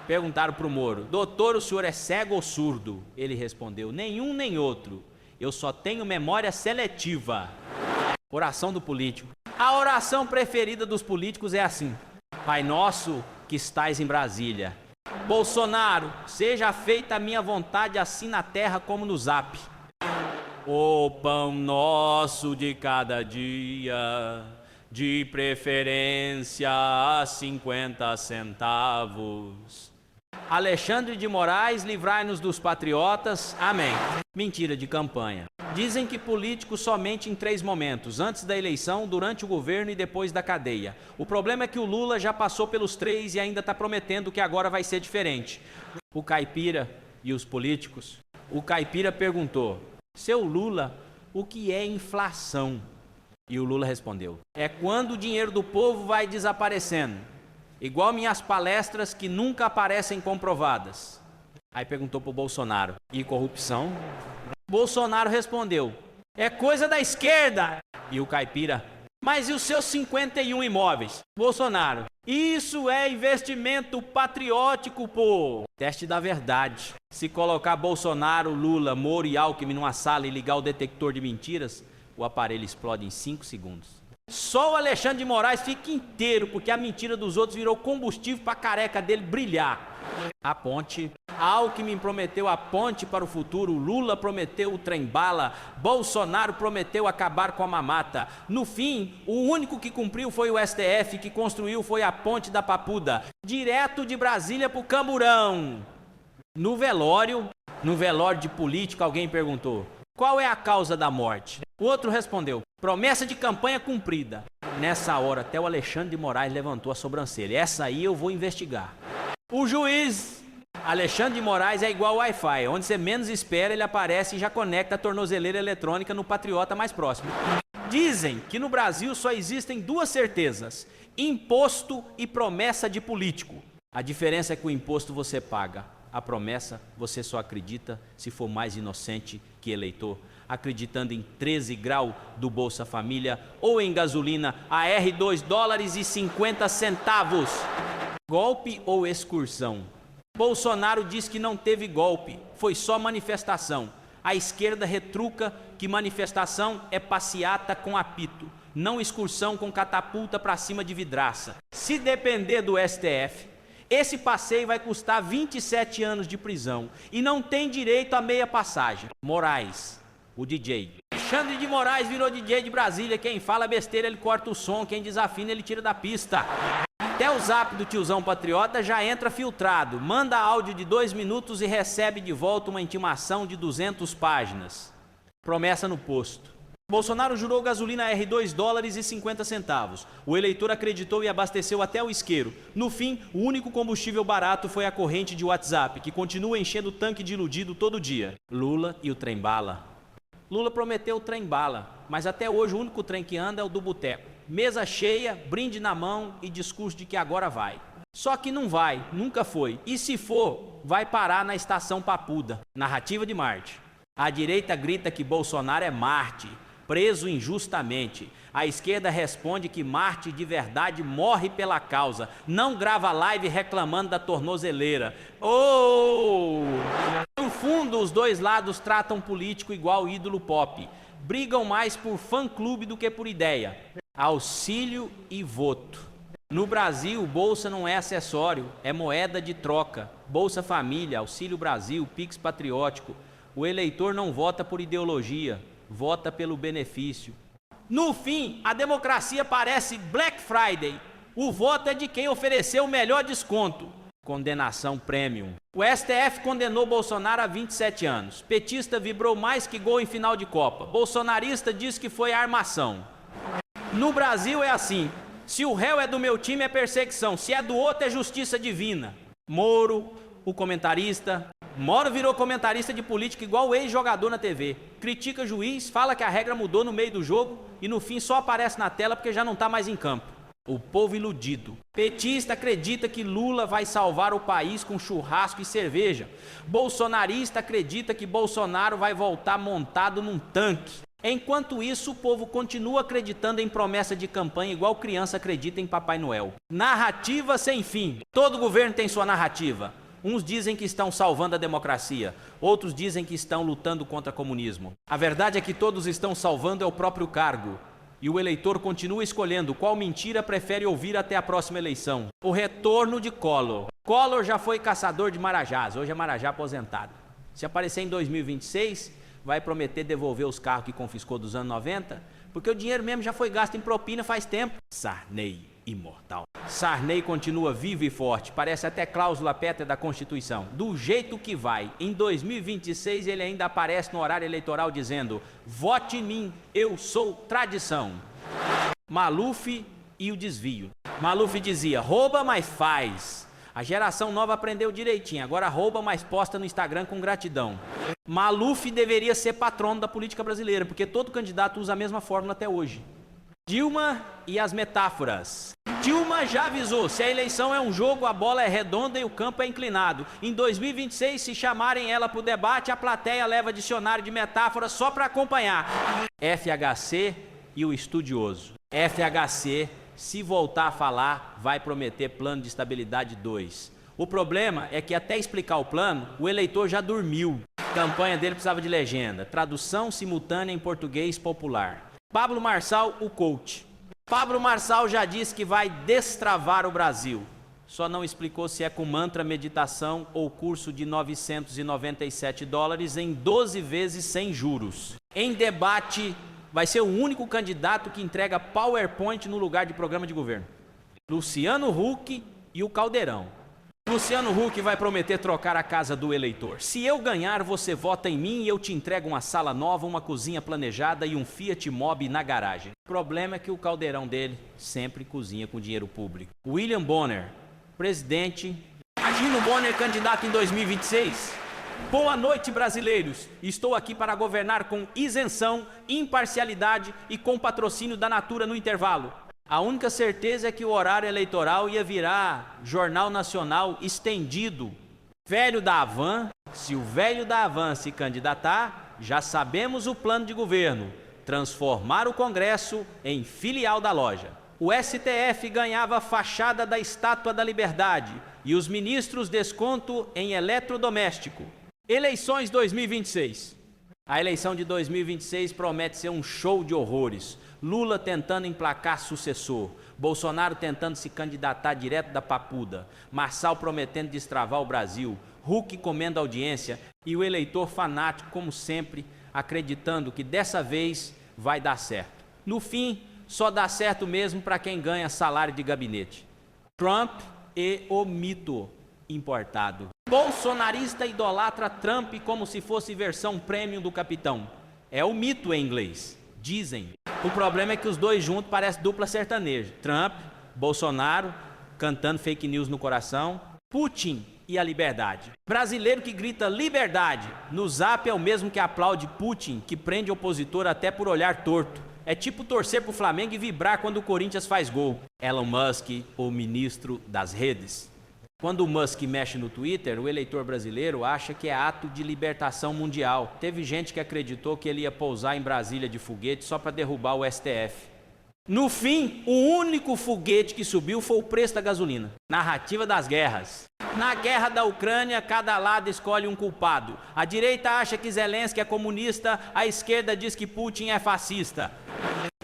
Speaker 1: Perguntaram para o Moro: doutor, o senhor é cego ou surdo? Ele respondeu: nenhum nem outro. Eu só tenho memória seletiva. Oração do político. A oração preferida dos políticos é assim: Pai nosso que estais em Brasília. Bolsonaro, seja feita a minha vontade assim na terra como no zap. O pão nosso de cada dia, de preferência a 50 centavos. Alexandre de Moraes, livrai-nos dos patriotas. Amém. Mentira de campanha. Dizem que político somente em 3 momentos: antes da eleição, durante o governo e depois da cadeia. O problema é que o Lula já passou pelos 3 e ainda está prometendo que agora vai ser diferente. O caipira e os políticos. O caipira perguntou: seu Lula, o que é inflação? E o Lula respondeu: é quando o dinheiro do povo vai desaparecendo, igual minhas palestras que nunca aparecem comprovadas. Aí perguntou para o Bolsonaro: e corrupção? Bolsonaro respondeu: é coisa da esquerda. E o caipira: mas e os seus 51 imóveis? Bolsonaro: isso é investimento patriótico, pô. Teste da verdade. Se colocar Bolsonaro, Lula, Moro e Alckmin numa sala e ligar o detector de mentiras, o aparelho explode em 5 segundos. Só o Alexandre de Moraes fica inteiro, porque a mentira dos outros virou combustível para a careca dele brilhar. A ponte. Alckmin prometeu a ponte para o futuro, Lula prometeu o trem-bala, Bolsonaro prometeu acabar com a mamata. No fim, o único que cumpriu foi o STF, que construiu foi a ponte da Papuda, direto de Brasília para o Camburão. No velório de político, alguém perguntou: qual é a causa da morte? O outro respondeu: promessa de campanha cumprida. Nessa hora, até o Alexandre de Moraes levantou a sobrancelha. Essa aí eu vou investigar. O juiz Alexandre de Moraes é igual Wi-Fi, onde você menos espera ele aparece e já conecta a tornozeleira eletrônica no patriota mais próximo. Dizem que no Brasil só existem 2 certezas: imposto e promessa de político. A diferença é que o imposto você paga, a promessa você só acredita se for mais inocente que eleitor, acreditando em 13 graus do Bolsa Família ou em gasolina a R$ 2,50. Golpe ou excursão? Bolsonaro diz que não teve golpe, foi só manifestação. A esquerda retruca que manifestação é passeata com apito, não excursão com catapulta para cima de vidraça. Se depender do STF, esse passeio vai custar 27 anos de prisão e não tem direito a meia passagem. Moraes, o DJ. Alexandre de Moraes virou DJ de Brasília. Quem fala besteira ele corta o som, quem desafina ele tira da pista. Até o zap do tiozão patriota já entra filtrado. Manda áudio de 2 minutos e recebe de volta uma intimação de 200 páginas. Promessa no posto. Bolsonaro jurou gasolina R$ 2,50. O eleitor acreditou e abasteceu até o isqueiro. No fim, o único combustível barato foi a corrente de WhatsApp, que continua enchendo o tanque de iludido todo dia. Lula e o trem-bala. Lula prometeu o trem-bala, mas até hoje o único trem que anda é o do boteco. Mesa cheia, brinde na mão e discurso de que agora vai. Só que não vai, nunca foi. E se for, vai parar na estação Papuda. Narrativa de Marte. A direita grita que Bolsonaro é Marte, preso injustamente. A esquerda responde que Marte de verdade morre pela causa. Não grava live reclamando da tornozeleira. No fundo, os 2 lados tratam político igual ídolo pop. Brigam mais por fã-clube do que por ideia. Auxílio e voto. No Brasil, Bolsa não é acessório, é moeda de troca. Bolsa Família, Auxílio Brasil, Pix Patriótico. O eleitor não vota por ideologia, vota pelo benefício. No fim, a democracia parece Black Friday. O voto é de quem ofereceu o melhor desconto. Condenação premium. O STF condenou Bolsonaro a 27 anos. Petista vibrou mais que gol em final de Copa. Bolsonarista diz que foi armação. No Brasil é assim: Se o réu é do meu time é perseguição, se é do outro é justiça divina. Moro, o comentarista, Moro virou comentarista de política igual o ex-jogador na TV. Critica juiz, fala que a regra mudou no meio do jogo e no fim só aparece na tela porque já não está mais em campo. O povo iludido. Petista acredita que Lula vai salvar o país com churrasco e cerveja. Bolsonarista acredita que Bolsonaro vai voltar montado num tanque. Enquanto isso, o povo continua acreditando em promessa de campanha igual criança acredita em Papai Noel. Narrativa sem fim. Todo governo tem sua narrativa. Uns dizem que estão salvando a democracia, outros dizem que estão lutando contra o comunismo. A verdade é que todos estão salvando é o próprio cargo. E o eleitor continua escolhendo qual mentira prefere ouvir até a próxima eleição. O retorno de Collor. Collor já foi caçador de marajás, hoje é marajá aposentado. Se aparecer em 2026, vai prometer devolver os carros que confiscou dos anos 90, porque o dinheiro mesmo já foi gasto em propina faz tempo. Sarney, imortal. Sarney continua vivo e forte, parece até cláusula pétrea da Constituição. Do jeito que vai, em 2026 ele ainda aparece no horário eleitoral dizendo: vote em mim, eu sou tradição. Maluf e o desvio. Maluf dizia: rouba, mas faz. A geração nova aprendeu direitinho, agora rouba, mas posta no Instagram com gratidão. Maluf deveria ser patrono da política brasileira, porque todo candidato usa a mesma fórmula até hoje. Dilma e as metáforas. Dilma já avisou, se a eleição é um jogo, a bola é redonda e o campo é inclinado. Em 2026, se chamarem ela para o debate, a plateia leva dicionário de metáforas só para acompanhar. FHC e o estudioso. FHC, se voltar a falar, vai prometer plano de estabilidade 2. O problema é que até explicar o plano, o eleitor já dormiu. A campanha dele precisava de legenda, tradução simultânea em português popular. Pablo Marçal, o coach. Pablo Marçal já disse que vai destravar o Brasil. Só não explicou se é com mantra, meditação ou curso de $997 em 12 vezes sem juros. Em debate, vai ser o único candidato que entrega PowerPoint no lugar de programa de governo. Luciano Huck e o Caldeirão. Luciano Huck vai prometer trocar a casa do eleitor. Se eu ganhar, você vota em mim e eu te entrego uma sala nova, uma cozinha planejada e um Fiat Mobi na garagem. O problema é que o caldeirão dele sempre cozinha com dinheiro público. William Bonner, presidente. Imagina o Bonner candidato em 2026. Boa noite, brasileiros. Estou aqui para governar com isenção, imparcialidade e com patrocínio da Natura no intervalo. A única certeza é que o horário eleitoral ia virar Jornal Nacional estendido. Velho da Havan, se o velho da Havan se candidatar, já sabemos o plano de governo: transformar o Congresso em filial da loja. O STF ganhava a fachada da Estátua da Liberdade e os ministros desconto em eletrodoméstico. Eleições 2026. A eleição de 2026 promete ser um show de horrores. Lula tentando emplacar sucessor, Bolsonaro tentando se candidatar direto da papuda, Marçal prometendo destravar o Brasil, Huck comendo audiência e o eleitor fanático, como sempre, acreditando que dessa vez vai dar certo. No fim, só dá certo mesmo para quem ganha salário de gabinete. Trump e o mito importado. Bolsonarista idolatra Trump como se fosse versão premium do Capitão. É o mito em inglês, dizem. O problema é que os dois juntos parecem dupla sertaneja. Trump, Bolsonaro, cantando fake news no coração. Putin e a liberdade. Brasileiro que grita liberdade no Zap é o mesmo que aplaude Putin, que prende opositor até por olhar torto. É tipo torcer pro Flamengo e vibrar quando o Corinthians faz gol. Elon Musk, o ministro das redes. Quando o Musk mexe no Twitter, o eleitor brasileiro acha que é ato de libertação mundial. Teve gente que acreditou que ele ia pousar em Brasília de foguete só para derrubar o STF. No fim, o único foguete que subiu foi o preço da gasolina. Narrativa das guerras. Na guerra da Ucrânia, cada lado escolhe um culpado. A direita acha que Zelensky é comunista, a esquerda diz que Putin é fascista.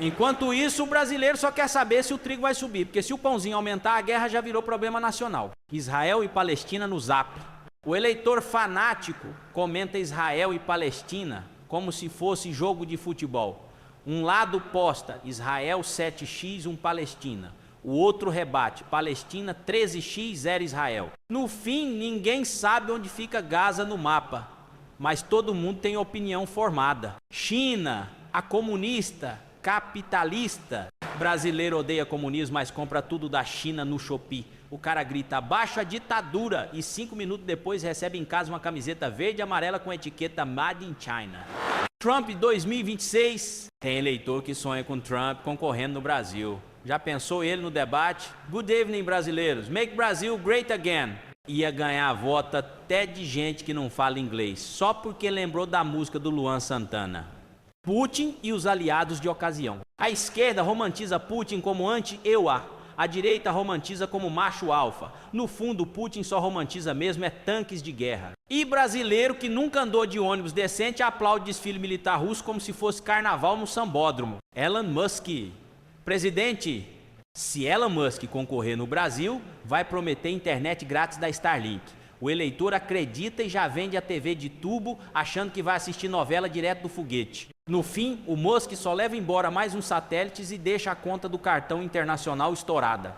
Speaker 1: Enquanto isso, o brasileiro só quer saber se o trigo vai subir, porque se o pãozinho aumentar, a guerra já virou problema nacional. Israel e Palestina no Zap. O eleitor fanático comenta Israel e Palestina como se fosse jogo de futebol. Um lado posta Israel 7x, Palestina. O outro rebate, Palestina 13x, 0 Israel. No fim, ninguém sabe onde fica Gaza no mapa, mas todo mundo tem opinião formada. China, a comunista, capitalista. Brasileiro odeia comunismo, mas compra tudo da China no Shopee. O cara grita, abaixo a ditadura, e 5 minutos depois recebe em casa uma camiseta verde e amarela com etiqueta Made in China. Trump 2026. Tem eleitor que sonha com Trump concorrendo no Brasil. Já pensou ele no debate? Good evening, brasileiros. Make Brazil great again. Ia ganhar voto até de gente que não fala inglês, só porque lembrou da música do Luan Santana. Putin e os aliados de ocasião. A esquerda romantiza Putin como anti-EUA. A direita romantiza como macho alfa. No fundo, Putin só romantiza mesmo é tanques de guerra. E brasileiro que nunca andou de ônibus decente aplaude desfile militar russo como se fosse carnaval no sambódromo. Elon Musk. Presidente, se Elon Musk concorrer no Brasil, vai prometer internet grátis da Starlink. O eleitor acredita e já vende a TV de tubo, achando que vai assistir novela direto do foguete. No fim, o Musk só leva embora mais uns satélites e deixa a conta do cartão internacional estourada.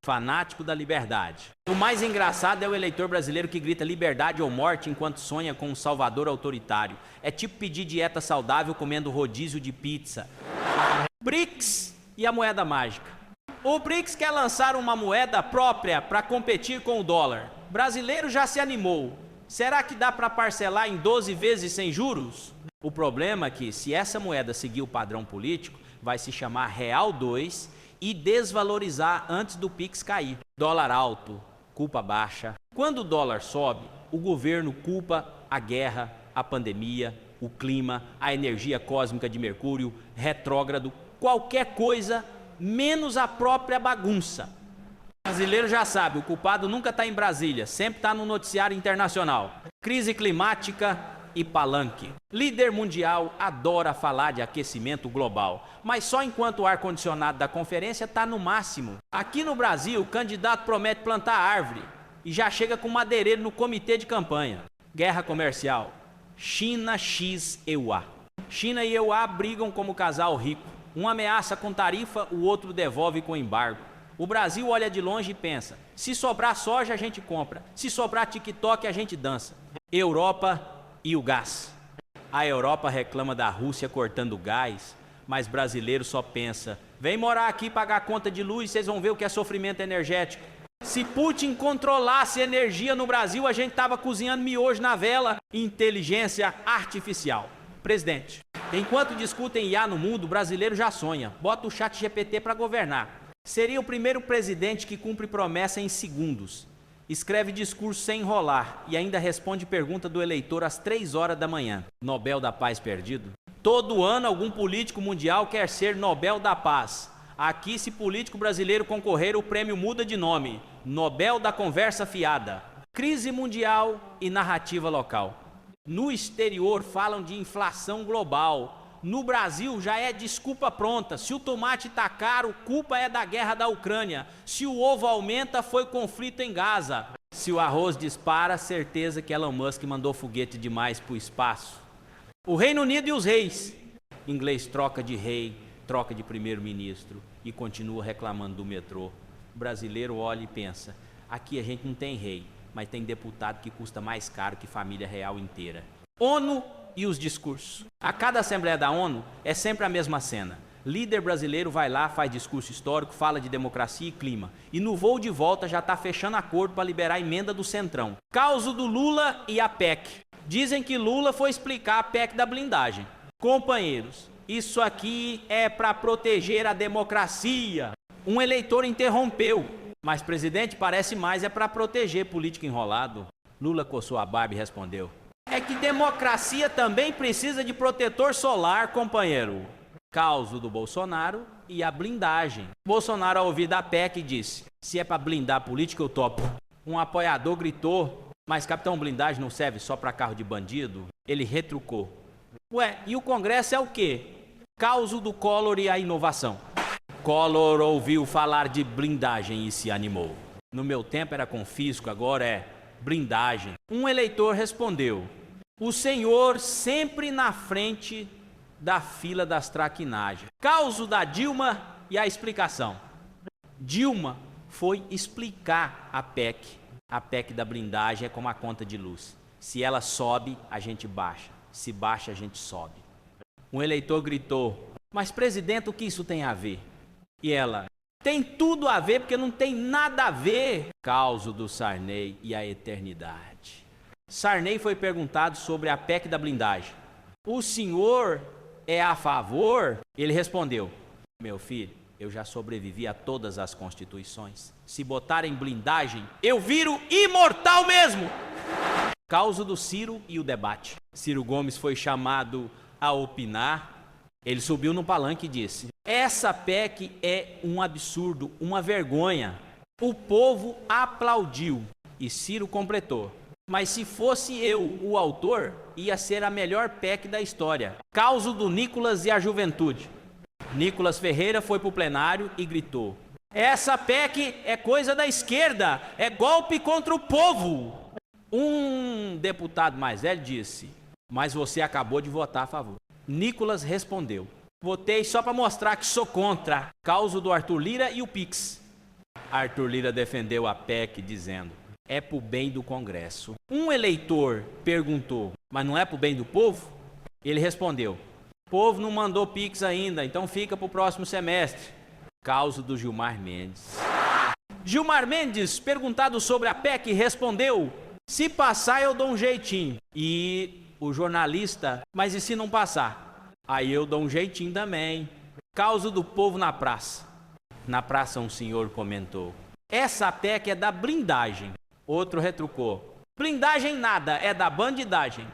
Speaker 1: Fanático da liberdade. O mais engraçado é o eleitor brasileiro que grita liberdade ou morte enquanto sonha com um salvador autoritário. É tipo pedir dieta saudável comendo rodízio de pizza. BRICS e a moeda mágica. O BRICS quer lançar uma moeda própria para competir com o dólar. Brasileiro já se animou. Será que dá para parcelar em 12 vezes sem juros? O problema é que, se essa moeda seguir o padrão político, vai se chamar Real 2 e desvalorizar antes do Pix cair. Dólar alto, culpa baixa. Quando o dólar sobe, o governo culpa a guerra, a pandemia, o clima, a energia cósmica de Mercúrio, retrógrado, qualquer coisa, menos a própria bagunça. O brasileiro já sabe, o culpado nunca está em Brasília, sempre está no noticiário internacional. Crise climática e palanque. Líder mundial adora falar de aquecimento global, mas só enquanto o ar-condicionado da conferência está no máximo. Aqui no Brasil, o candidato promete plantar árvore e já chega com madeireiro no comitê de campanha. Guerra comercial. China x EUA. China e EUA brigam como casal rico. Um ameaça com tarifa, o outro devolve com embargo. O Brasil olha de longe e pensa, se sobrar soja a gente compra, se sobrar TikTok a gente dança. Europa e o gás. A Europa reclama da Rússia cortando gás, mas brasileiro só pensa, vem morar aqui e pagar a conta de luz, vocês vão ver o que é sofrimento energético. Se Putin controlasse energia no Brasil, a gente estava cozinhando miojo na vela. Inteligência artificial. Presidente, enquanto discutem IA no mundo, o brasileiro já sonha. Bota o chat GPT para governar. Seria o primeiro presidente que cumpre promessa em segundos. Escreve discurso sem enrolar e ainda responde pergunta do eleitor às 3 horas da manhã. Nobel da Paz perdido? Todo ano algum político mundial quer ser Nobel da Paz. Aqui, se político brasileiro concorrer, o prêmio muda de nome. Nobel da Conversa Fiada. Crise mundial e narrativa local. No exterior falam de inflação global. No Brasil já é desculpa pronta. Se o tomate está caro, culpa é da guerra da Ucrânia. Se o ovo aumenta, foi conflito em Gaza. Se o arroz dispara, certeza que Elon Musk mandou foguete demais para o espaço. O Reino Unido e os reis. Inglês troca de rei, troca de primeiro-ministro e continua reclamando do metrô. O brasileiro olha e pensa, aqui a gente não tem rei, mas tem deputado que custa mais caro que família real inteira. ONU e os discursos. A cada Assembleia da ONU é sempre a mesma cena. Líder brasileiro vai lá, faz discurso histórico, fala de democracia e clima. E no voo de volta já está fechando acordo para liberar a emenda do Centrão. Causo do Lula e a PEC. Dizem que Lula foi explicar a PEC da blindagem. Companheiros, isso aqui é para proteger a democracia. Um eleitor interrompeu. Mas, presidente, parece mais é para proteger político enrolado. Lula coçou a barba e respondeu. É que democracia também precisa de protetor solar, companheiro. Causo do Bolsonaro e a blindagem. Bolsonaro, ao ouvir da PEC, disse, se é para blindar a política, eu topo. Um apoiador gritou, mas capitão, blindagem não serve só para carro de bandido? Ele retrucou. Ué, e o Congresso é o quê? Causo do Collor e a inovação. Collor ouviu falar de blindagem e se animou. No meu tempo era confisco, agora é blindagem. Um eleitor respondeu, o senhor sempre na frente da fila das traquinagens. Causo da Dilma e a explicação. Dilma foi explicar a PEC. A PEC da blindagem é como a conta de luz. Se ela sobe, a gente baixa. Se baixa, a gente sobe. Um eleitor gritou, Mas, presidente, o que isso tem a ver? E ela: tem tudo a ver, porque não tem nada a ver. Causo do Sarney e a eternidade. Sarney foi perguntado sobre a PEC da blindagem. O senhor é a favor? Ele respondeu: meu filho, eu já sobrevivi a todas as constituições. Se botarem blindagem, eu viro imortal mesmo. Causa do Ciro e o debate. Ciro Gomes foi chamado a opinar. Ele subiu no palanque e disse: essa PEC é um absurdo, uma vergonha. O povo aplaudiu. E Ciro completou: mas se fosse eu o autor, ia ser a melhor PEC da história. Causa do Nicolas e a juventude. Nicolas Ferreira foi para o plenário e gritou: essa PEC é coisa da esquerda, é golpe contra o povo. Um deputado mais velho disse: mas você acabou de votar a favor. Nicolas respondeu: votei só para mostrar que sou contra. Causa do Arthur Lira e o Pix. Arthur Lira defendeu a PEC dizendo: é para o bem do Congresso. Um eleitor perguntou: mas não é para o bem do povo? Ele respondeu: o povo não mandou Pix ainda, então fica para o próximo semestre. Causa do Gilmar Mendes. Gilmar Mendes, perguntado sobre a PEC, respondeu: se passar eu dou um jeitinho. E o jornalista: mas e se não passar? Aí eu dou um jeitinho também. Causa do povo na praça. Na praça um senhor comentou: essa PEC é da blindagem. Outro retrucou: blindagem nada, é da bandidagem.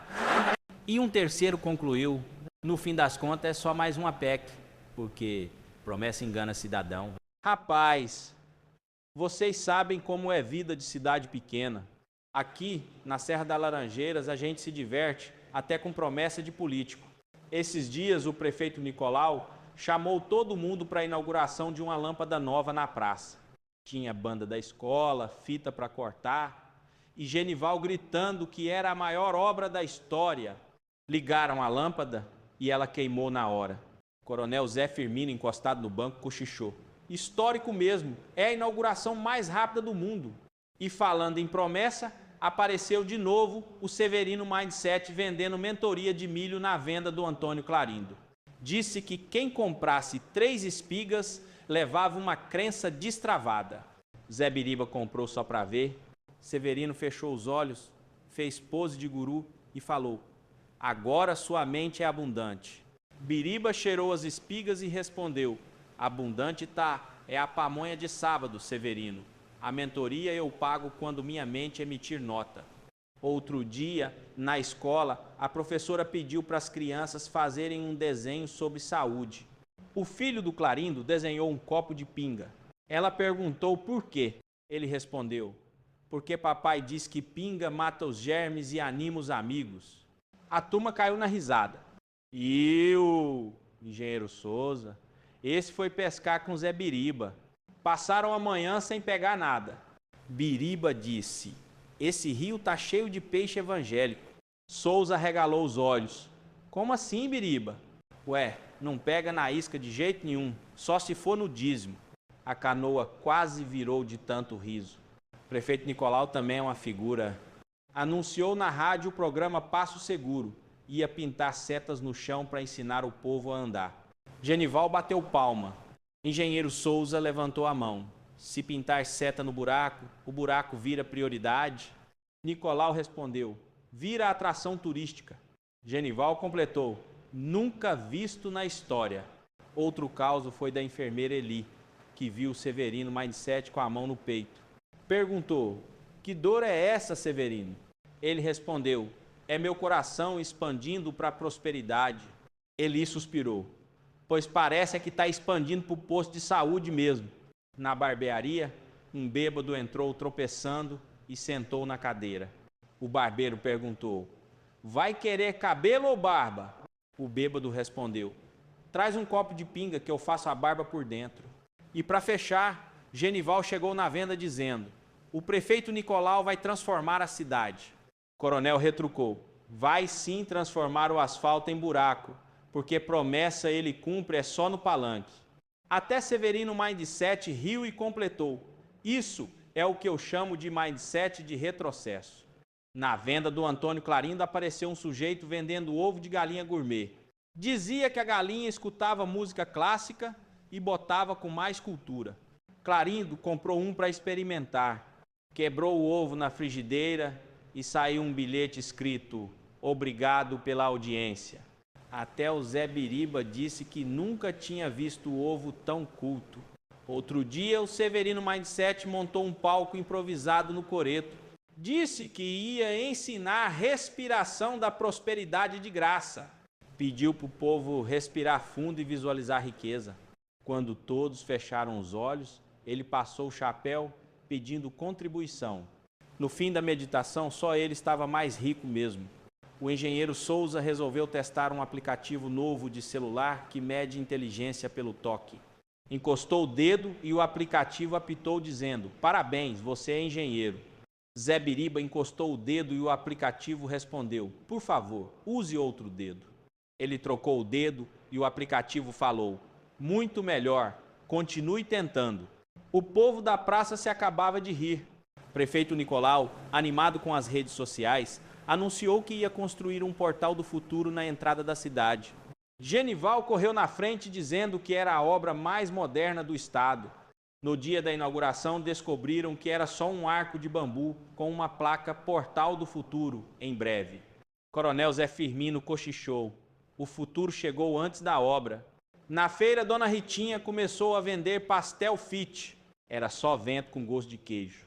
Speaker 1: E um terceiro concluiu: no fim das contas é só mais uma PEC, porque promessa engana cidadão. Rapaz, vocês sabem como é vida de cidade pequena. Aqui, na Serra das Laranjeiras, a gente se diverte até com promessa de político. Esses dias, o prefeito Nicolau chamou todo mundo para a inauguração de uma lâmpada nova na praça. Tinha banda da escola, fita para cortar, e Genival gritando que era a maior obra da história. Ligaram a lâmpada e ela queimou na hora. Coronel Zé Firmino, encostado no banco, cochichou: histórico mesmo, é a inauguração mais rápida do mundo. E falando em promessa, apareceu de novo o Severino Mindset vendendo mentoria de milho na venda do Antônio Clarindo. Disse que quem comprasse 3 espigas levava uma crença destravada. Zé Biriba comprou só para ver. Severino fechou os olhos, fez pose de guru e falou: agora sua mente é abundante. Biriba cheirou as espigas e respondeu: abundante tá, é a pamonha de sábado, Severino. A mentoria eu pago quando minha mente emitir nota. Outro dia, na escola, a professora pediu para as crianças fazerem um desenho sobre saúde. O filho do Clarindo desenhou um copo de pinga. Ela perguntou por quê. Ele respondeu: porque papai diz que pinga mata os germes e anima os amigos. A turma caiu na risada. E o engenheiro Souza? Esse foi pescar com Zé Biriba. Passaram a manhã sem pegar nada. Biriba disse: esse rio tá cheio de peixe evangélico. Souza regalou os olhos. Como assim, Biriba? Ué, não pega na isca de jeito nenhum, só se for no dízimo. A canoa quase virou de tanto riso. O prefeito Nicolau também é uma figura. Anunciou na rádio o programa Passo Seguro. Ia pintar setas no chão para ensinar o povo a andar. Genival bateu palma. Engenheiro Souza levantou a mão. Se pintar seta no buraco, o buraco vira prioridade. Nicolau respondeu: vira atração turística. Genival completou: nunca visto na história. Outro caso foi da enfermeira Eli, que viu Severino Mindset com a mão no peito. Perguntou: que dor é essa, Severino? Ele respondeu: é meu coração expandindo para a prosperidade. Eli suspirou: pois parece que está expandindo para o posto de saúde mesmo. Na barbearia, um bêbado entrou tropeçando e sentou na cadeira. O barbeiro perguntou: vai querer cabelo ou barba? O bêbado respondeu: traz um copo de pinga que eu faço a barba por dentro. E para fechar, Genival chegou na venda dizendo: o prefeito Nicolau vai transformar a cidade. Coronel retrucou: vai sim transformar o asfalto em buraco, porque promessa ele cumpre é só no palanque. Até Severino Mindset riu e completou: isso é o que eu chamo de mindset de retrocesso. Na venda do Antônio Clarindo apareceu um sujeito vendendo ovo de galinha gourmet. Dizia que a galinha escutava música clássica e botava com mais cultura. Clarindo comprou um para experimentar. Quebrou o ovo na frigideira e saiu um bilhete escrito: "Obrigado pela audiência". Até o Zé Biriba disse que nunca tinha visto o ovo tão culto. Outro dia, o Severino Mindset montou um palco improvisado no coreto. Disse que ia ensinar a respiração da prosperidade de graça. Pediu para o povo respirar fundo e visualizar a riqueza. Quando todos fecharam os olhos, ele passou o chapéu pedindo contribuição. No fim da meditação, só ele estava mais rico mesmo. O engenheiro Souza resolveu testar um aplicativo novo de celular que mede inteligência pelo toque. Encostou o dedo e o aplicativo apitou dizendo: "Parabéns, você é engenheiro". Zé Biriba encostou o dedo e o aplicativo respondeu: "Por favor, use outro dedo". Ele trocou o dedo e o aplicativo falou: "Muito melhor, continue tentando". O povo da praça se acabava de rir. O prefeito Nicolau, animado com as redes sociais, anunciou que ia construir um portal do futuro na entrada da cidade. Genival correu na frente dizendo que era a obra mais moderna do estado. No dia da inauguração, descobriram que era só um arco de bambu com uma placa Portal do Futuro, em breve. Coronel Zé Firmino cochichou. O futuro chegou antes da obra. Na feira, Dona Ritinha começou a vender pastel fit. Era só vento com gosto de queijo.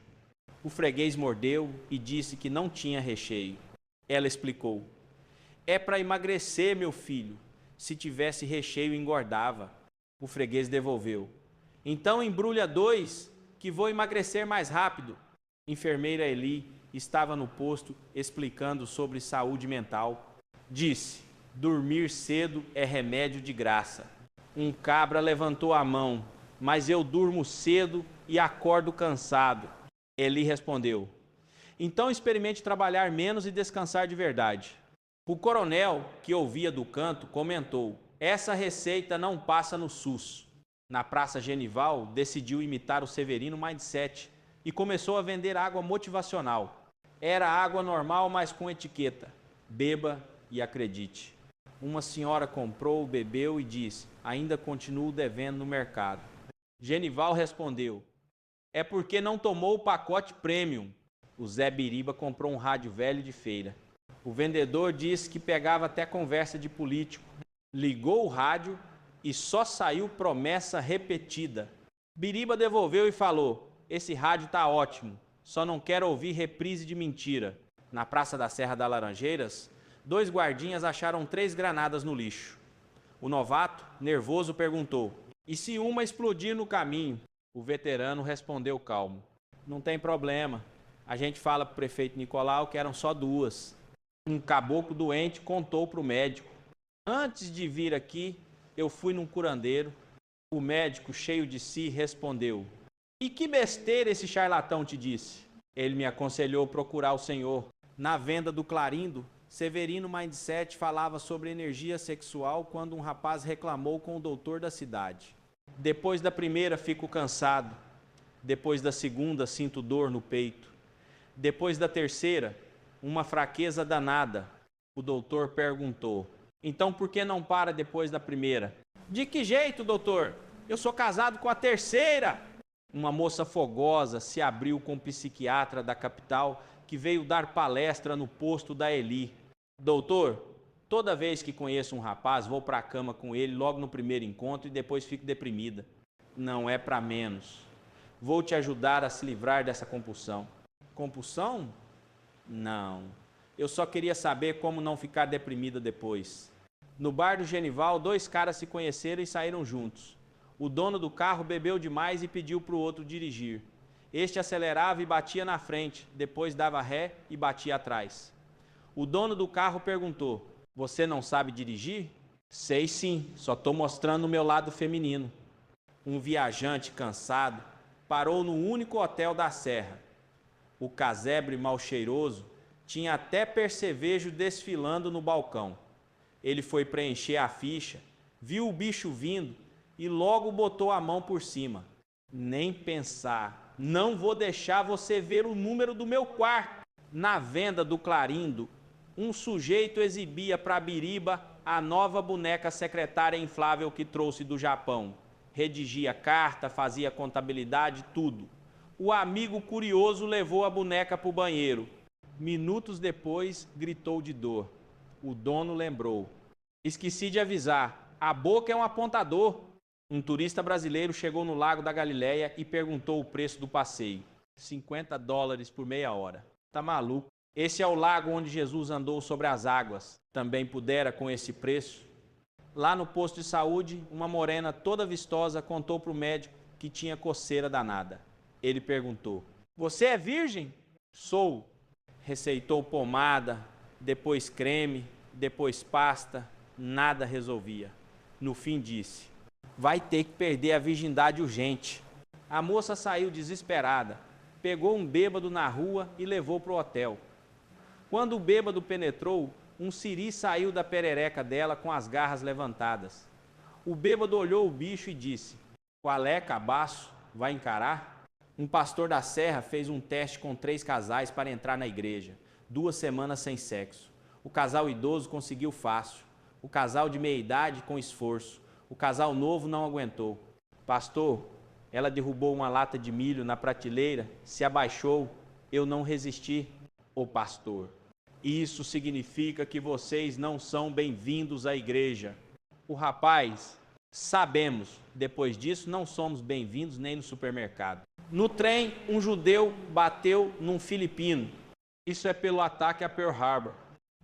Speaker 1: O freguês mordeu e disse que não tinha recheio. Ela explicou: "É para emagrecer, meu filho. Se tivesse recheio, engordava". O freguês devolveu: "Então embrulha 2, que vou emagrecer mais rápido". Enfermeira Eli estava no posto explicando sobre saúde mental. Disse: "Dormir cedo é remédio de graça". Um cabra levantou a mão: "Mas eu durmo cedo e acordo cansado". Eli respondeu: "Então experimente trabalhar menos e descansar de verdade". O coronel, que ouvia do canto, comentou: "Essa receita não passa no SUS". Na Praça Genival, decidiu imitar o Severino Mindset e começou a vender água motivacional. Era água normal, mas com etiqueta: "Beba e acredite". Uma senhora comprou, bebeu e disse: "Ainda continuo devendo no mercado". Genival respondeu: "É porque não tomou o pacote premium". O Zé Biriba comprou um rádio velho de feira. O vendedor disse que pegava até conversa de político. Ligou o rádio e só saiu promessa repetida. Biriba devolveu e falou: "Esse rádio tá ótimo, só não quero ouvir reprise de mentira". Na Praça da Serra das Laranjeiras, 2 guardinhas acharam 3 granadas no lixo. O novato, nervoso, perguntou: "E se uma explodir no caminho?". O veterano respondeu calmo: "Não tem problema. A gente fala para o prefeito Nicolau que eram só 2. Um caboclo doente contou para o médico. Antes de vir aqui, eu fui num curandeiro". O médico, cheio de si, respondeu: "E que besteira esse charlatão te disse?". Ele me aconselhou procurar o senhor. Na venda do Clarindo, Severino Mindset falava sobre energia sexual quando um rapaz reclamou com o doutor da cidade. "Depois da primeira fico cansado. Depois da segunda sinto dor no peito. Depois da terceira, uma fraqueza danada". O doutor perguntou: "Então por que não para depois da primeira?". "De que jeito, doutor? Eu sou casado com a terceira". Uma moça fogosa se abriu com um psiquiatra da capital que veio dar palestra no posto da Eli. "Doutor, toda vez que conheço um rapaz, vou para a cama com ele logo no primeiro encontro e depois fico deprimida". "Não é para menos. Vou te ajudar a se livrar dessa compulsão". "Compulsão? Não. Eu só queria saber como não ficar deprimida depois". No bar do Genival, 2 caras se conheceram e saíram juntos. O dono do carro bebeu demais e pediu para o outro dirigir. Este acelerava e batia na frente, depois dava ré e batia atrás. O dono do carro perguntou: "Você não sabe dirigir?". "Sei sim, só estou mostrando o meu lado feminino". Um viajante cansado parou no único hotel da Serra. O casebre mal cheiroso tinha até percevejo desfilando no balcão. Ele foi preencher a ficha, viu o bicho vindo e logo botou a mão por cima. "Nem pensar, não vou deixar você ver o número do meu quarto". Na venda do Clarindo, um sujeito exibia para Biriba a nova boneca secretária inflável que trouxe do Japão. Redigia carta, fazia contabilidade, tudo. O amigo curioso levou a boneca para o banheiro. Minutos depois, gritou de dor. O dono lembrou. Esqueci de avisar, a boca é um apontador. Um turista brasileiro chegou no Lago da Galileia e perguntou o preço do passeio. $50 por meia hora. Tá maluco? Esse é o lago onde Jesus andou sobre as águas. Também pudera com esse preço? Lá no posto de saúde, uma morena toda vistosa contou para o médico que tinha coceira danada. Ele perguntou, você é virgem? Sou. Receitou pomada, depois creme, depois pasta, nada resolvia. No fim disse, vai ter que perder a virgindade urgente. A moça saiu desesperada, pegou um bêbado na rua e levou para o hotel. Quando o bêbado penetrou, um siri saiu da perereca dela com as garras levantadas. O bêbado olhou o bicho e disse, qual é, cabaço? Vai encarar? Um pastor da serra fez um teste com 3 casais para entrar na igreja. 2 semanas sem sexo. O casal idoso conseguiu fácil. O casal de meia-idade com esforço. O casal novo não aguentou. Pastor, ela derrubou uma lata de milho na prateleira, se abaixou, eu não resisti. Ô pastor, isso significa que vocês não são bem-vindos à igreja. O rapaz, sabemos, depois disso não somos bem-vindos nem no supermercado. No trem, um judeu bateu num filipino. Isso é pelo ataque a Pearl Harbor.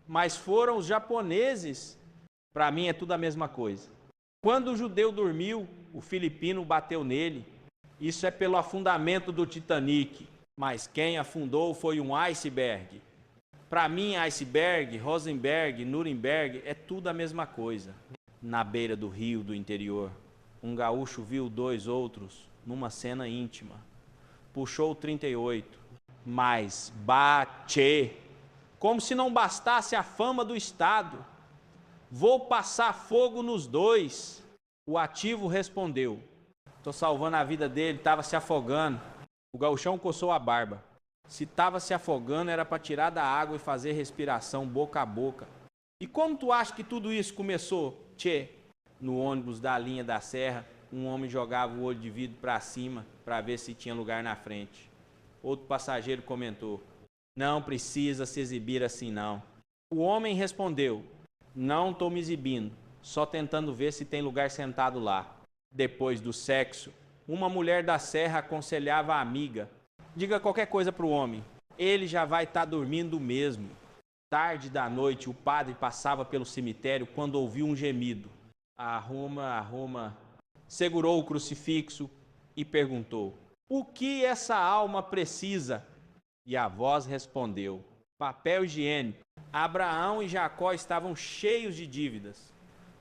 Speaker 1: Mas foram os japoneses. Para mim é tudo a mesma coisa. Quando o judeu dormiu, o filipino bateu nele. Isso é pelo afundamento do Titanic. Mas quem afundou foi um iceberg. Para mim, iceberg, Rosenberg, Nuremberg, é tudo a mesma coisa. Na beira do rio do interior, um gaúcho viu 2 outros numa cena íntima. Puxou o 38, mas bate, como se não bastasse a fama do Estado. Vou passar fogo nos 2. O ativo respondeu, estou salvando a vida dele, estava se afogando. O gauchão coçou a barba. Se estava se afogando, era para tirar da água e fazer respiração boca a boca. E como tu acha que tudo isso começou, tchê? No ônibus da linha da serra, um homem jogava o olho de vidro para cima para ver se tinha lugar na frente. Outro passageiro comentou, não precisa se exibir assim não. O homem respondeu, não estou me exibindo, só tentando ver se tem lugar sentado lá. Depois do sexo, uma mulher da serra aconselhava a amiga, diga qualquer coisa para o homem, ele já vai estar dormindo mesmo. Tarde da noite, o padre passava pelo cemitério quando ouviu um gemido. Arruma. Segurou o crucifixo e perguntou, o que essa alma precisa? E a voz respondeu, papel higiênico. Abraão e Jacó estavam cheios de dívidas.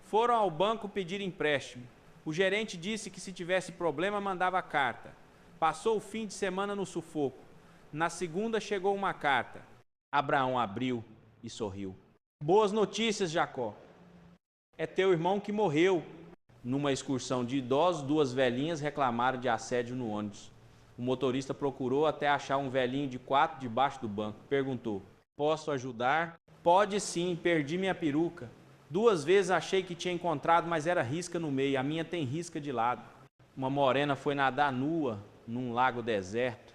Speaker 1: Foram ao banco pedir empréstimo. O gerente disse que se tivesse problema mandava carta. Passou o fim de semana no sufoco. Na segunda chegou uma carta. Abraão abriu e sorriu. Boas notícias, Jacó. É teu irmão que morreu. Numa excursão de idosos, 2 velhinhas reclamaram de assédio no ônibus. O motorista procurou até achar um velhinho de 4 debaixo do banco. Perguntou, posso ajudar? Pode sim, perdi minha peruca. 2 vezes achei que tinha encontrado, mas era risca no meio. A minha tem risca de lado. Uma morena foi nadar nua num lago deserto.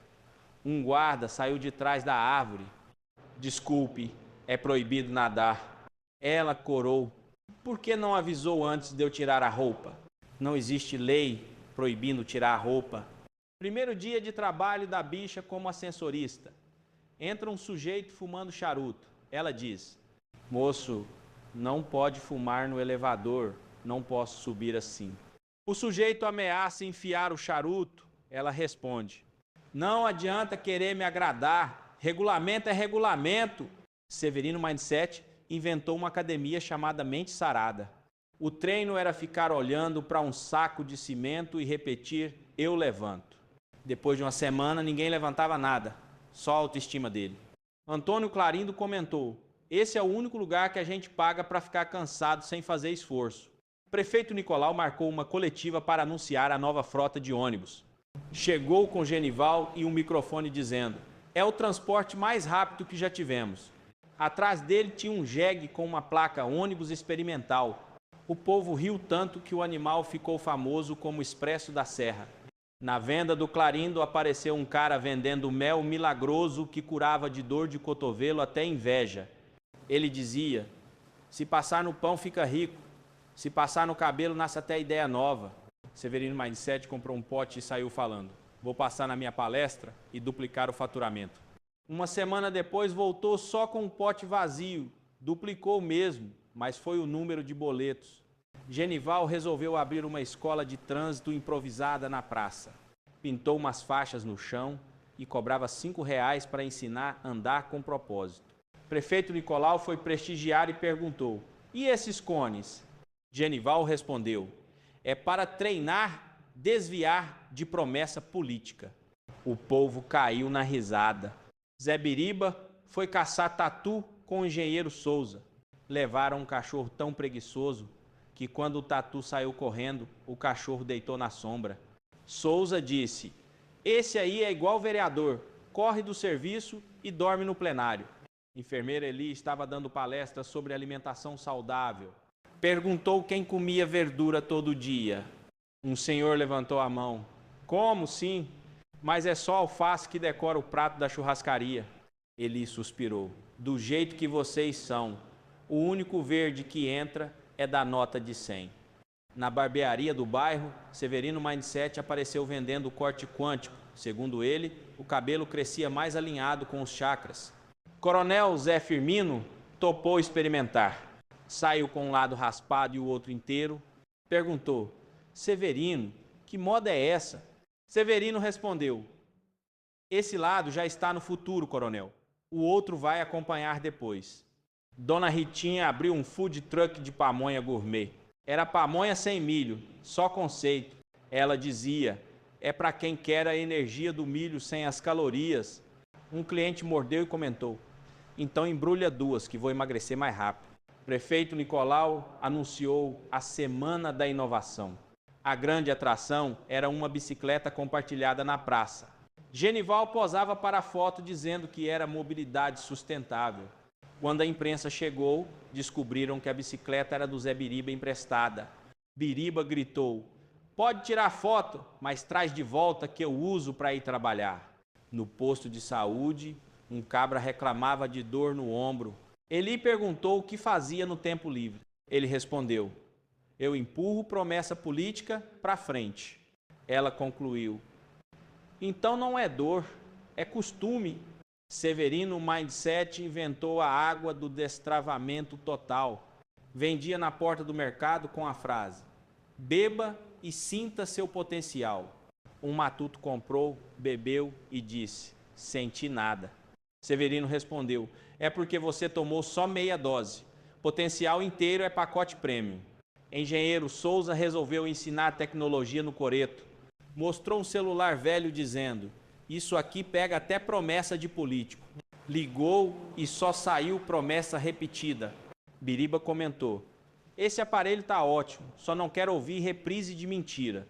Speaker 1: Um guarda saiu de trás da árvore. Desculpe, é proibido nadar. Ela corou. Por que não avisou antes de eu tirar a roupa? Não existe lei proibindo tirar a roupa. Primeiro dia de trabalho da bicha como ascensorista. Entra um sujeito fumando charuto. Ela diz, moço, não pode fumar no elevador, não posso subir assim. O sujeito ameaça enfiar o charuto. Ela responde, não adianta querer me agradar, regulamento é regulamento. Severino Mindset inventou uma academia chamada Mente Sarada. O treino era ficar olhando para um saco de cimento e repetir, eu levanto. Depois de uma semana, ninguém levantava nada, só a autoestima dele. Antônio Clarindo comentou, esse é o único lugar que a gente paga para ficar cansado sem fazer esforço. O prefeito Nicolau marcou uma coletiva para anunciar a nova frota de ônibus. Chegou com Genival e um microfone dizendo, é o transporte mais rápido que já tivemos. Atrás dele tinha um jegue com uma placa ônibus experimental. O povo riu tanto que o animal ficou famoso como Expresso da Serra. Na venda do Clarindo apareceu um cara vendendo mel milagroso que curava de dor de cotovelo até inveja. Ele dizia: se passar no pão fica rico, se passar no cabelo nasce até ideia nova. Severino Mindset comprou um pote e saiu falando: vou passar na minha palestra e duplicar o faturamento. Uma semana depois voltou só com um pote vazio, duplicou mesmo, mas foi o número de boletos. Genival resolveu abrir uma escola de trânsito improvisada na praça. Pintou umas faixas no chão e cobrava R$ 5 para ensinar a andar com propósito. Prefeito Nicolau foi prestigiar e perguntou: e esses cones? Genival respondeu: é para treinar, desviar de promessa política. O povo caiu na risada. Zé Biriba foi caçar tatu com o engenheiro Souza. Levaram um cachorro tão preguiçoso que quando o tatu saiu correndo, o cachorro deitou na sombra. Souza disse: esse aí é igual vereador, corre do serviço e dorme no plenário. Enfermeira Eli estava dando palestra sobre alimentação saudável. Perguntou quem comia verdura todo dia. Um senhor levantou a mão. Como sim? Mas é só alface que decora o prato da churrascaria. Eli suspirou. Do jeito que vocês são, o único verde que entra é da nota de 100. Na barbearia do bairro, Severino Mindset apareceu vendendo corte quântico. Segundo ele, o cabelo crescia mais alinhado com os chakras. Coronel Zé Firmino topou experimentar. Saiu com um lado raspado e o outro inteiro. Perguntou: Severino, que moda é essa? Severino respondeu: esse lado já está no futuro, coronel. O outro vai acompanhar depois. Dona Ritinha abriu um food truck de pamonha gourmet. Era pamonha sem milho, só conceito. Ela dizia: é para quem quer a energia do milho sem as calorias. Um cliente mordeu e comentou: então embrulha 2, que vou emagrecer mais rápido. Prefeito Nicolau anunciou a Semana da Inovação. A grande atração era uma bicicleta compartilhada na praça. Genival posava para a foto dizendo que era mobilidade sustentável. Quando a imprensa chegou, descobriram que a bicicleta era do Zé Biriba emprestada. Biriba gritou: pode tirar foto, mas traz de volta que eu uso para ir trabalhar. No posto de saúde, um cabra reclamava de dor no ombro. Eli perguntou o que fazia no tempo livre. Ele respondeu: eu empurro promessa política para frente. Ela concluiu: então não é dor, é costume. Severino Mindset inventou a água do destravamento total. Vendia na porta do mercado com a frase: beba e sinta seu potencial. Um matuto comprou, bebeu e disse: senti nada. Severino respondeu: é porque você tomou só meia dose. Potencial inteiro é pacote premium. Engenheiro Souza resolveu ensinar tecnologia no coreto. Mostrou um celular velho dizendo: isso aqui pega até promessa de político. Ligou e só saiu promessa repetida. Biriba comentou: esse aparelho tá ótimo, só não quero ouvir reprise de mentira.